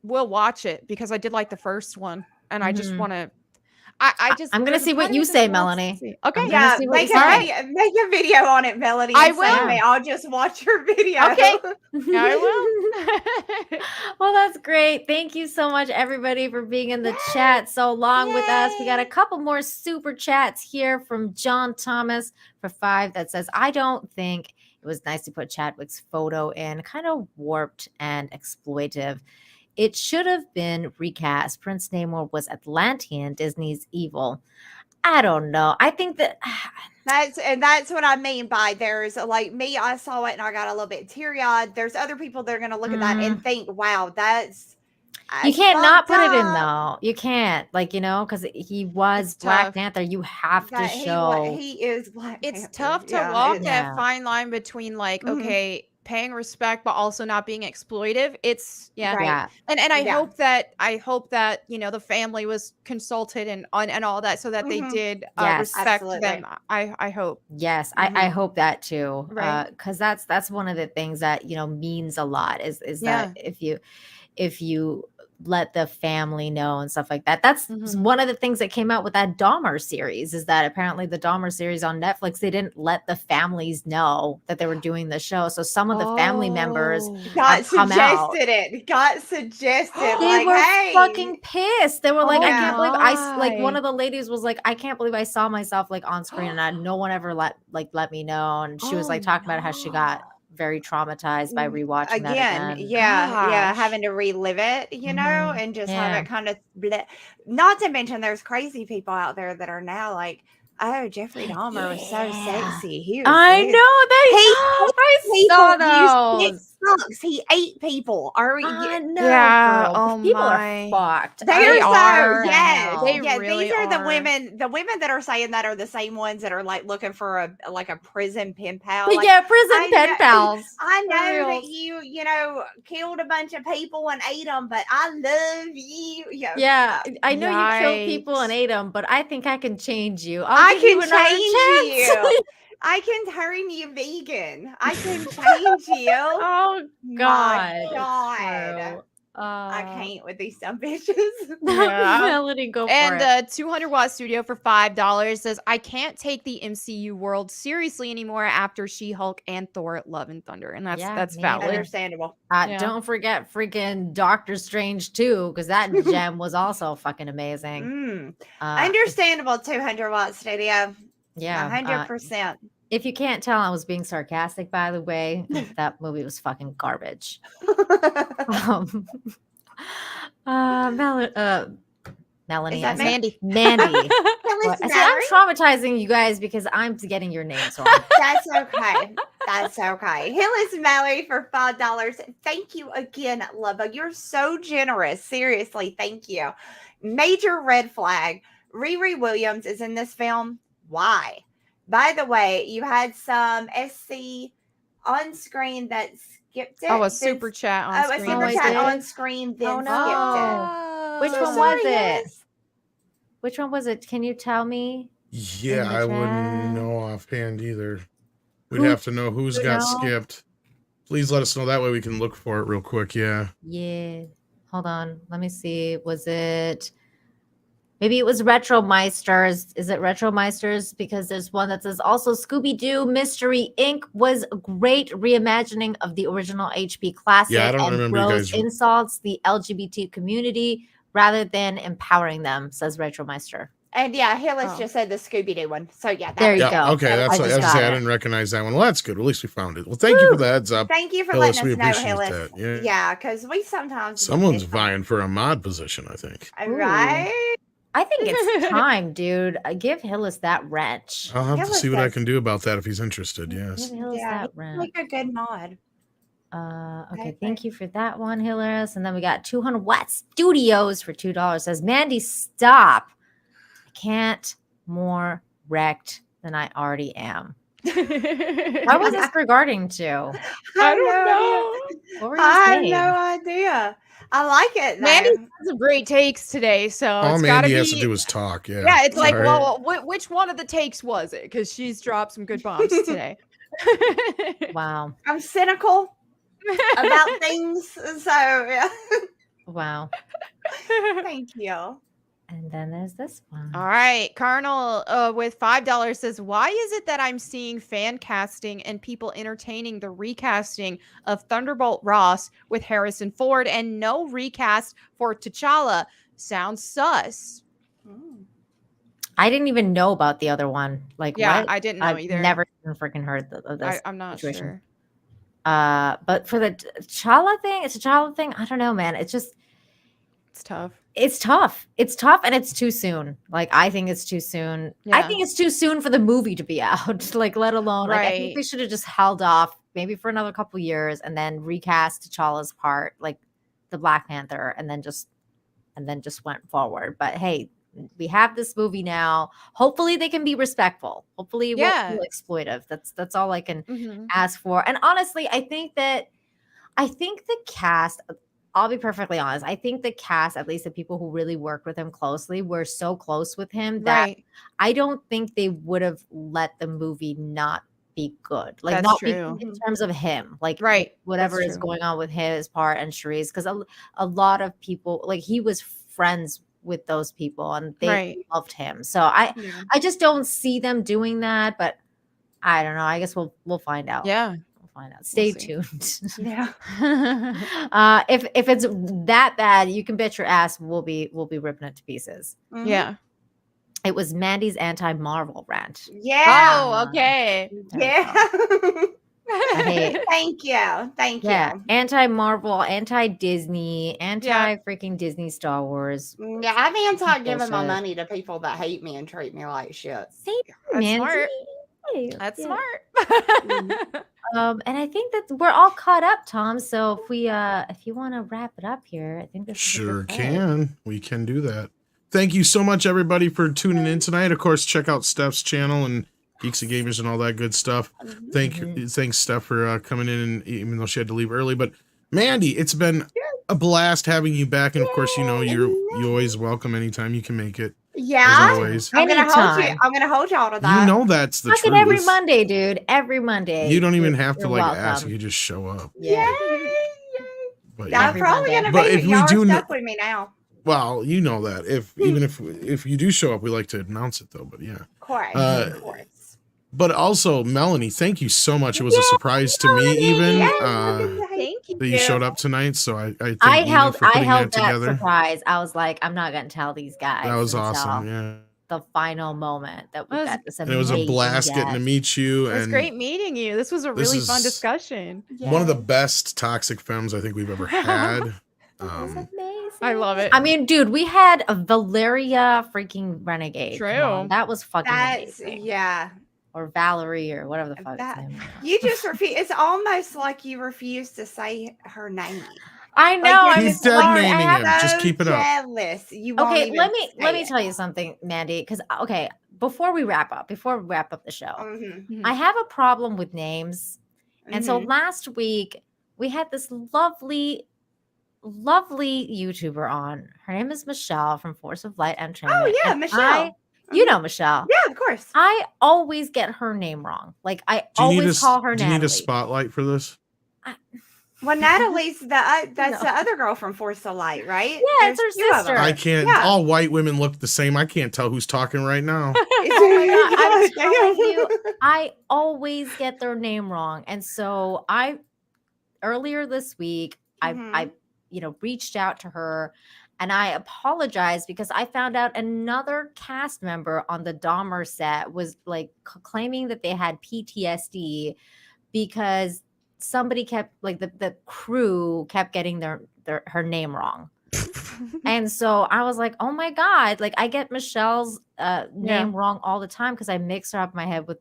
will watch it because I did like the first one, and I just Mhm. want to. I just I'm gonna there's a see what part of you me that say, just wants to Melanie. see. I'm Okay, gonna Yeah, see what you make say. a video on it, Melody. I And send will. me. I'll just watch your video. Okay. I will. Well, that's great. Thank you so much, everybody, for being in the Yay. chat so long with us. We got a Yay. couple more super chats here from John Thomas for 5 that says, I don't think it was nice to put Chadwick's photo in, kind of warped and exploitive. It should have been recast. Prince Namor was Atlantean, Disney's evil. I don't know. I think that That's what I mean by there's like me, I saw it and I got a little bit teary-eyed. There's other people that are gonna look at that and think, wow, that's you can't not fucked put it in up. though. You can't, like, because he was It's Black tough. Panther. You have to That show. he is Black It's Panther. tough to Yeah, walk it's- that Yeah. fine line between like, Mhm. okay, paying respect but also not being exploitive. It's yeah. Right. Yeah. And I Yeah. hope that the family was consulted and all that so that they Mhm. did Yes. respect Absolutely. them. I hope. Yes, I Mhm. hope that too. Right. Because that's one of the things that means a lot is Yeah. that if you let the family know and stuff like that. That's one of the things that came out with that Dahmer series, is that apparently the Dahmer series on Netflix, they didn't let the families know that they were doing the show. So some of the family members got come out. suggested it. Got suggested. They like, were hey. fucking pissed. They were like, Oh I can't believe like one my. of the ladies was like, I can't believe I saw myself like on screen and no one ever let me know. And she was like talking about how she got very traumatized by rewatching that again. Yeah, Gosh. having to relive it, you know, and just have it kind of not to mention there's crazy people out there that are now like, oh, Jeffrey Dahmer was so sexy. He was I know I saw those. He ate people. I know, Yeah, girl. oh People my. are fucked. They're so are. yes. They yeah, really these are the are. women that are saying that are the same ones that are like looking for a prison pen pal. But Like, yeah, prison pen know, pals. I For know that reals. you know killed a bunch of people and ate them, but I love you. Yeah, I know you killed people and Yikes. ate them, but I think I can change you. I give you can another change chance. you. I can turn you vegan. I can change you. Oh My God. God. I can't with these some bitches. Yeah. Melody, go for And it. 200-watt studio for $5 says, I can't take the MCU world seriously anymore after She-Hulk and Thor: Love and Thunder. And that's me valid. either. Understandable. Yeah. Don't forget freaking Doctor Strange too, because that gem was also fucking amazing. Understandable. 200-watt studio. Yeah, 100%. If you can't tell, I was being sarcastic, by the way. That movie was fucking garbage. Melody. Is that Mandy. Mandy. Hillis I said, I'm traumatizing you guys because I'm getting your names wrong. That's okay. That's okay. Hillis Mallory for $5. Thank you again, Lubba. You're so generous. Seriously, thank you. Major red flag. Riri Williams is in this film. Why? By the way, you had some SC on screen that skipped it. Oh, a super chat on screen. A super chat on screen, then skipped it. Which one was it? Which one was it? Can you tell me? Yeah, I wouldn't know offhand either. We'd have to know who's got skipped. Please let us know. That way we can look for it real quick. Yeah. Yeah. Hold on. Let me see. Was it... Maybe it was Retro Meisters. Is it Retro Meisters? Because there's one that says also Scooby-Doo Mystery Inc. was a great reimagining of the original HP classic. Yeah, I don't remember you guys. Insults the LGBT community rather than empowering them, says Retro Meister. And yeah, Hillis just said the Scooby-Doo one. So yeah, there you go. Okay, that's what I was gonna say. I didn't recognize that one. Well, that's good. At least we found it. Well, thank you for the heads up. Thank you for Hillis, letting we us know, appreciate Hillis. that. Yeah, because we sometimes someone's vying for a mod position, I think. Right? I think it's time, dude. Give Hillis that wrench. I'll have to see what I can do about that if he's interested. Yes. Give Hillis that wrench. Like a good mod. Okay, thank you for that one, Hillis. And then we got 200-watt studios for $2. Says Mandy, stop. I can't more wrecked than I already am. What was this regarding to? I don't know. What were you saying? I have no idea. I like it. Mandy has some great takes today, so All it's Mandy gotta has be... to do is talk. Yeah. Yeah, it's like, Sorry. well, which one of the takes was it? Because she's dropped some good bombs today. Wow. I'm cynical about things. So yeah. Wow. Thank you. And then there's this one. All right. Carnal with $5 says, why is it that I'm seeing fan casting and people entertaining the recasting of Thunderbolt Ross with Harrison Ford and no recast for T'Challa? Sounds sus. I didn't even know about the other one. Like, yeah, what? I didn't know either. Never even freaking heard of this. I'm not situation. sure. But for the T'Challa thing, it's a T'Challa thing. I don't know, man. It's tough. It's tough, and it's too soon. Like, I think it's too soon. Yeah. I think it's too soon for the movie to be out. Like, let alone, like, I think they should have just held off maybe for another couple years and then recast T'Challa's part, like the Black Panther, and then just went forward. But hey, we have this movie now. Hopefully they can be respectful. Hopefully it won't be exploitive. That's all I can ask for. And honestly, I think the cast, I'll be perfectly honest. I think the cast, at least the people who really worked with him closely, were so close with him that I don't think they would have let the movie not be good. Like That's not true. in terms of him, like Right. whatever That's is true. going on with his part and Sharice, because a lot of people, like he was friends with those people and they Right. loved him. So Yeah. I just don't see them doing that, but I don't know. I guess we'll find out. Yeah. We'll find out. Stay see. tuned. Yeah. If it's that bad, you can bet your ass we'll be ripping it to pieces. Mhm. Yeah. It was Mandy's anti-Marvel rant. Yeah. Oh, okay. Yeah. Hey, Thank you. Thank yeah, you. anti-Marvel, anti-Disney, anti-freaking Disney Star Wars. Yeah, I'm anti giving my Bullshit. money to people that hate me and treat me like shit. Same, That's man. smart. Hey, That's yeah. smart. And I think that we're all caught up, Tom. So if you want to wrap it up here, I think this is a Sure good place. can. We can do that. Thank you so much, everybody, for tuning in tonight. Of course, check out Steph's channel and Geeks and Gamers and all that good stuff. Thanks, Steph, for coming in, and even though she had to leave early. But Mandy, it's been a blast having you back, and of course, you know you always welcome anytime you can make it. Yeah. As always. I'm gonna hold you. Anytime. I'm gonna hold y'all to that. You know that's the Fucking truth. every Monday, dude. Every Monday. You don't even You're- have to you're like welcome. ask. You just show up. Yeah. But I'm yeah. probably Monday. gonna But be. if we Y'all are do stuck with me now. Well, you know that even if you do show up, we like to announce it though. But yeah. Of course. Uh, Of course. But also, Melanie, thank you so much. It was a surprise to me, even Thank you. that you showed up tonight. So I thank I Nina held for putting that that together. surprise. I was like, I'm not gonna tell these guys. That was until awesome. Yeah, The final moment that we It was- got this and it was a amazing blast getting to guest. meet you. It was And great meeting you. This was a This really fun is discussion. one of the best toxic femmes I think we've ever had. Amazing. I love it. I mean, dude, we had a Valeria freaking Renegade. Come on, True. that was fucking That's amazing. yeah. Or Valerie or whatever the fuck That- his name was. You just refuse. It's almost like you refuse to say her name. I know. Like, I'm you're Keep just dead like, naming I'm him. Just keep it up. jealous. You won't Okay, even let me say tell you something, Mandy. Because before we wrap up the show, Mhm. I have a problem with names. And so Mhm. last week we had this lovely YouTuber on. Her name is Michelle from Force of Light Entertainment. Oh yeah, and Michelle. you know Michelle. Yeah, of course. I always get her name wrong. Like I Do you need always call her do you need Natalie. a spotlight for this? Well, Natalie's that's the other girl from Force of Light, right? Yeah, it's There's her two of sister. them. I can't. Yeah. All white women look the same. I can't tell who's talking right now. Oh my God, I'm telling you, I always get their name wrong. And so earlier this week, I reached out to her and I apologized because I found out another cast member on the Dahmer set was like claiming that they had PTSD because somebody kept like the crew kept getting her name wrong. And so I was like, oh my God, like I get Michelle's name wrong all the time because I mix her up in my head with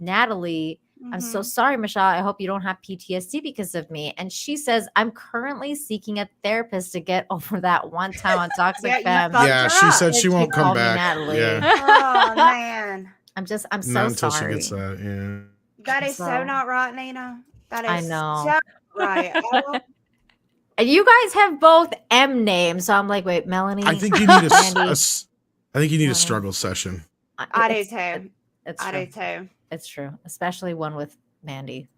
Natalie. I'm so sorry, Michelle. I hope you don't have PTSD because of me. And she says, I'm currently seeking a therapist to get over that one time on Toxic Yeah, you Femme. fucked Yeah, her she up. said she And won't called come me back. Natalie. Yeah, Oh man, I'm so not until sorry. she gets that. Yeah. that is so So- not right, Nina. That is I know. so right. Oh, And you guys have both M names. So I'm like, wait, Melanie. I think you need Mandy. I think you need a struggle session. I do It's- too. It's I true. do too. It's true, especially one with Mandy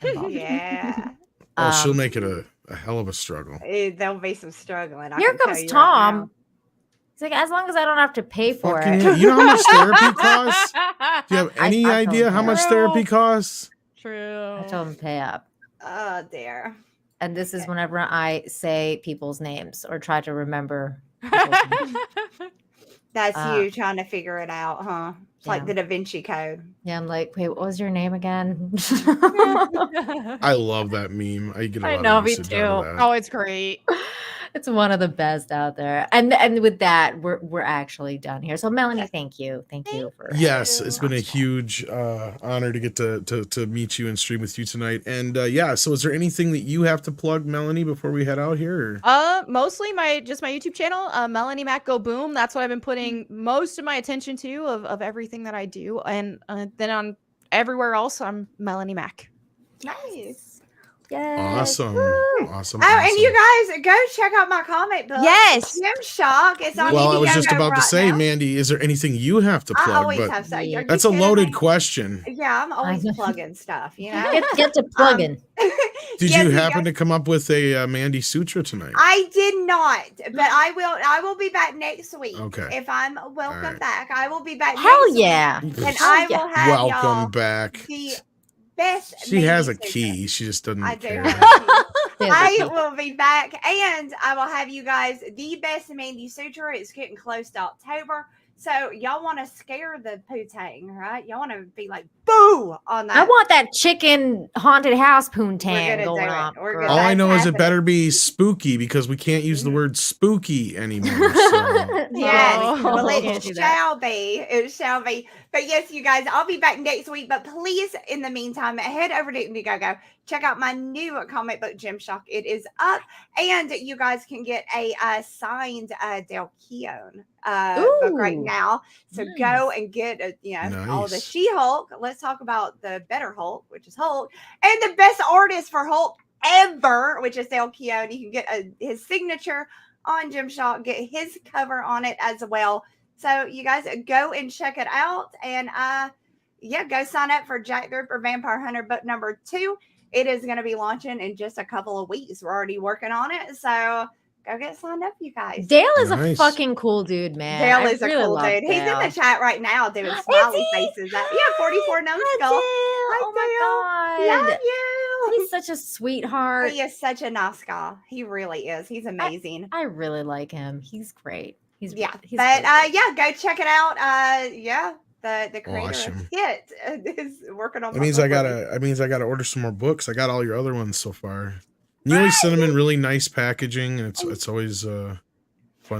involved. Yeah. Oh, she'll Um, make it a hell of a struggle. There'll be some struggling. I Here can tell comes you right Tom. now. He's like, as long as I don't have to pay for Fucking it. hell. You know how much therapy costs? Do you have any I told idea how her. much therapy costs? True. I told him to pay up. Oh dear. And this is whenever I say people's names or try to remember. people's names. That's Uh, you trying to figure it out, huh? It's like yeah. the Da Vinci Code. Yeah, I'm like, wait, what was your name again? I love that meme. I get a I lot know, of me usage out of too. that. Oh, it's great. It's one of the best out there. And with that, we're actually done here. So Melanie, thank you for Yes, it's been a huge honor to get to meet you and stream with you tonight. And yeah, so is there anything that you have to plug, Melanie, before we head out here? Mostly my YouTube channel, Melanie Mac Go Boom. That's what I've been putting most of my attention to of everything that I do. And then on everywhere else, I'm Melanie Mac. Nice. Yes. Awesome. Woo. Awesome. Oh, and awesome. you guys go check out my comic book. Yes. Jim Shock. It's on Well, I was just Indiegogo about to right say, now. Mandy, is there anything you have to I plug? always But have so. Are you that's a kidding loaded me? question. Yeah, I'm always know. plugging stuff. You know. Get to plugging. Did Yes, you you happen guys- to come up with a Mandy Sutra tonight? I did not, but I will. I will be back next week. Okay. If I'm welcome right. back, I will be back. Hell next yeah. Week, and Hell I yeah. will have y'all Welcome back. the best. She has a Mandy Sutra. key. She just doesn't I do care. have a key. There's a I key. will be back, and I will have you guys the best Mandy Sutra. It's getting close to October, so y'all want to scare the poo-tang, right? Y'all want to be like boo on that. I want that chicken haunted house poontang gonna going do it. on. We're girl. gonna- All I That's know is it happening. better be spooky because we can't use the word spooky anymore. So. Yes, Oh, well, we it can't do that. shall be. It shall be. But yes, you guys, I'll be back next week. But please, in the meantime, head over to Indiegogo. Check out my new comic book, Jim Shock. It is up, and you guys can get a signed Del Keown book right Ooh, now. So nice. go and get all the Nice. She-Hulk. Let's talk about the better Hulk, which is Hulk, and the best artist for Hulk ever, which is Del Keown. You can get his signature on Jim Shock, get his cover on it as well. So you guys go and check it out, and go sign up for Jack the Ripper Vampire Hunter book number 2. It is going to be launching in just a couple of weeks. We're already working on it, so go get signed up, you guys. Dale is a Nice. fucking cool dude, man. Dale I is a really cool love dude. He's in Dale. the chat right now doing Is smiley he? faces. 44 numbskull. Hi, Dale. Hi, Oh my Love god. you. He's such a sweetheart. He is such a nice guy. He really is. He's amazing. I really like him. He's great. He's Yeah, he's but really good. go check it out. The creator Awesome. of Hit is working on. That my means book I with me. gotta order some more books. I got all your other ones so far. You always send them in really nice packaging, and it's always fun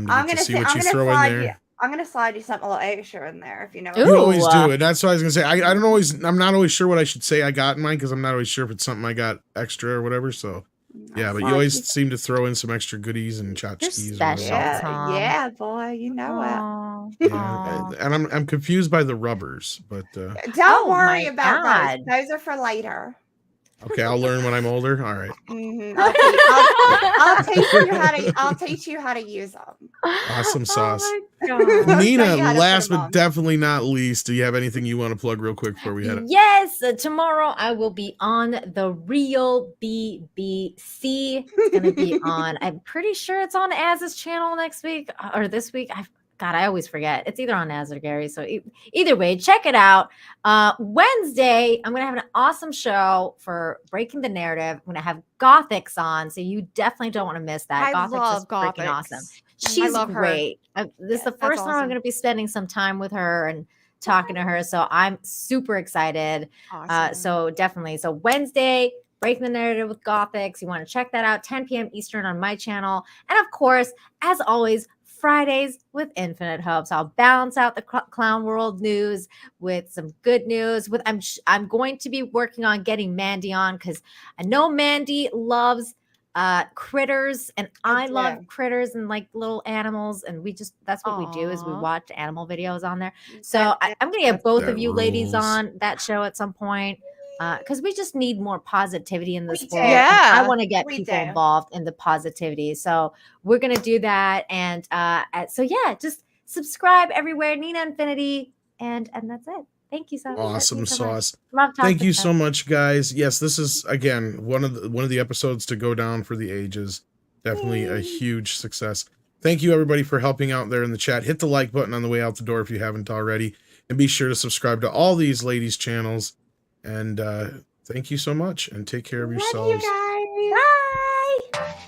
to, I'm get to gonna see say, what I'm you gonna throw in slide there. you. I'm gonna slide you something a little extra in there if you know. You always Ooh. do it. That's what I was gonna say. I don't always. I'm not always sure what I should say I got in mine because I'm not always sure if it's something I got extra or whatever. So yeah, but you always seem to throw in some extra goodies and tchotchkes. special. Yeah, Tom. yeah, boy, you know it. Aw, Yeah, aw. and I'm confused by the rubbers, but Don't Oh worry my about God. those. Those are for later. okay, I'll learn when I'm older. All right, I'll teach you how to use them. awesome sauce. Oh my God. I'll Nina, show you how to last put 'em but on. definitely not least, do you have anything you want to plug real quick before we head up? Yes, tomorrow I will be on the Real BBC. It's going to be on, I'm pretty sure it's on Az's channel next week or this week. I always forget. It's either on Az or Gary. So either way, check it out. Wednesday, I'm going to have an awesome show for Breaking the Narrative. I'm going to have Gothics on. So you definitely don't want to miss that. I Gothics love is freaking awesome. Gothics. She's love her. great. This is the Yes, that's first time I'm awesome. going to be spending some time with her and talking to her. So I'm super excited. Awesome. So definitely. So Wednesday, Breaking the Narrative with Gothics. You want to check that out, 10 p.m. Eastern on my channel. And of course, as always, Fridays with Infinite Hopes. I'll balance out the clown world news with some good news. I'm going to be working on getting Mandy on because I know Mandy loves critters, and I love critters and like little animals, and that's what we do is we Aw. watch animal videos on there. So I'm gonna get both of you ladies on that show at some point. Because we just need more positivity in this We world. do. and I Yeah, want to get we people do. involved in the positivity. So we're gonna do that. And so yeah, just subscribe everywhere, Nina Infinity, and that's it. Thank you so much. Awesome Thank you so much. sauce. Love talking Thank you to so much, guys. Yes, this is again one of the episodes to go down for the ages. Definitely a huge success. Thank you everybody for helping out there in the chat. Hit the like button on the way out the door if you haven't already, and be sure to subscribe to all these ladies' channels. And thank you so much, and take care of Love yourselves. you guys. Bye.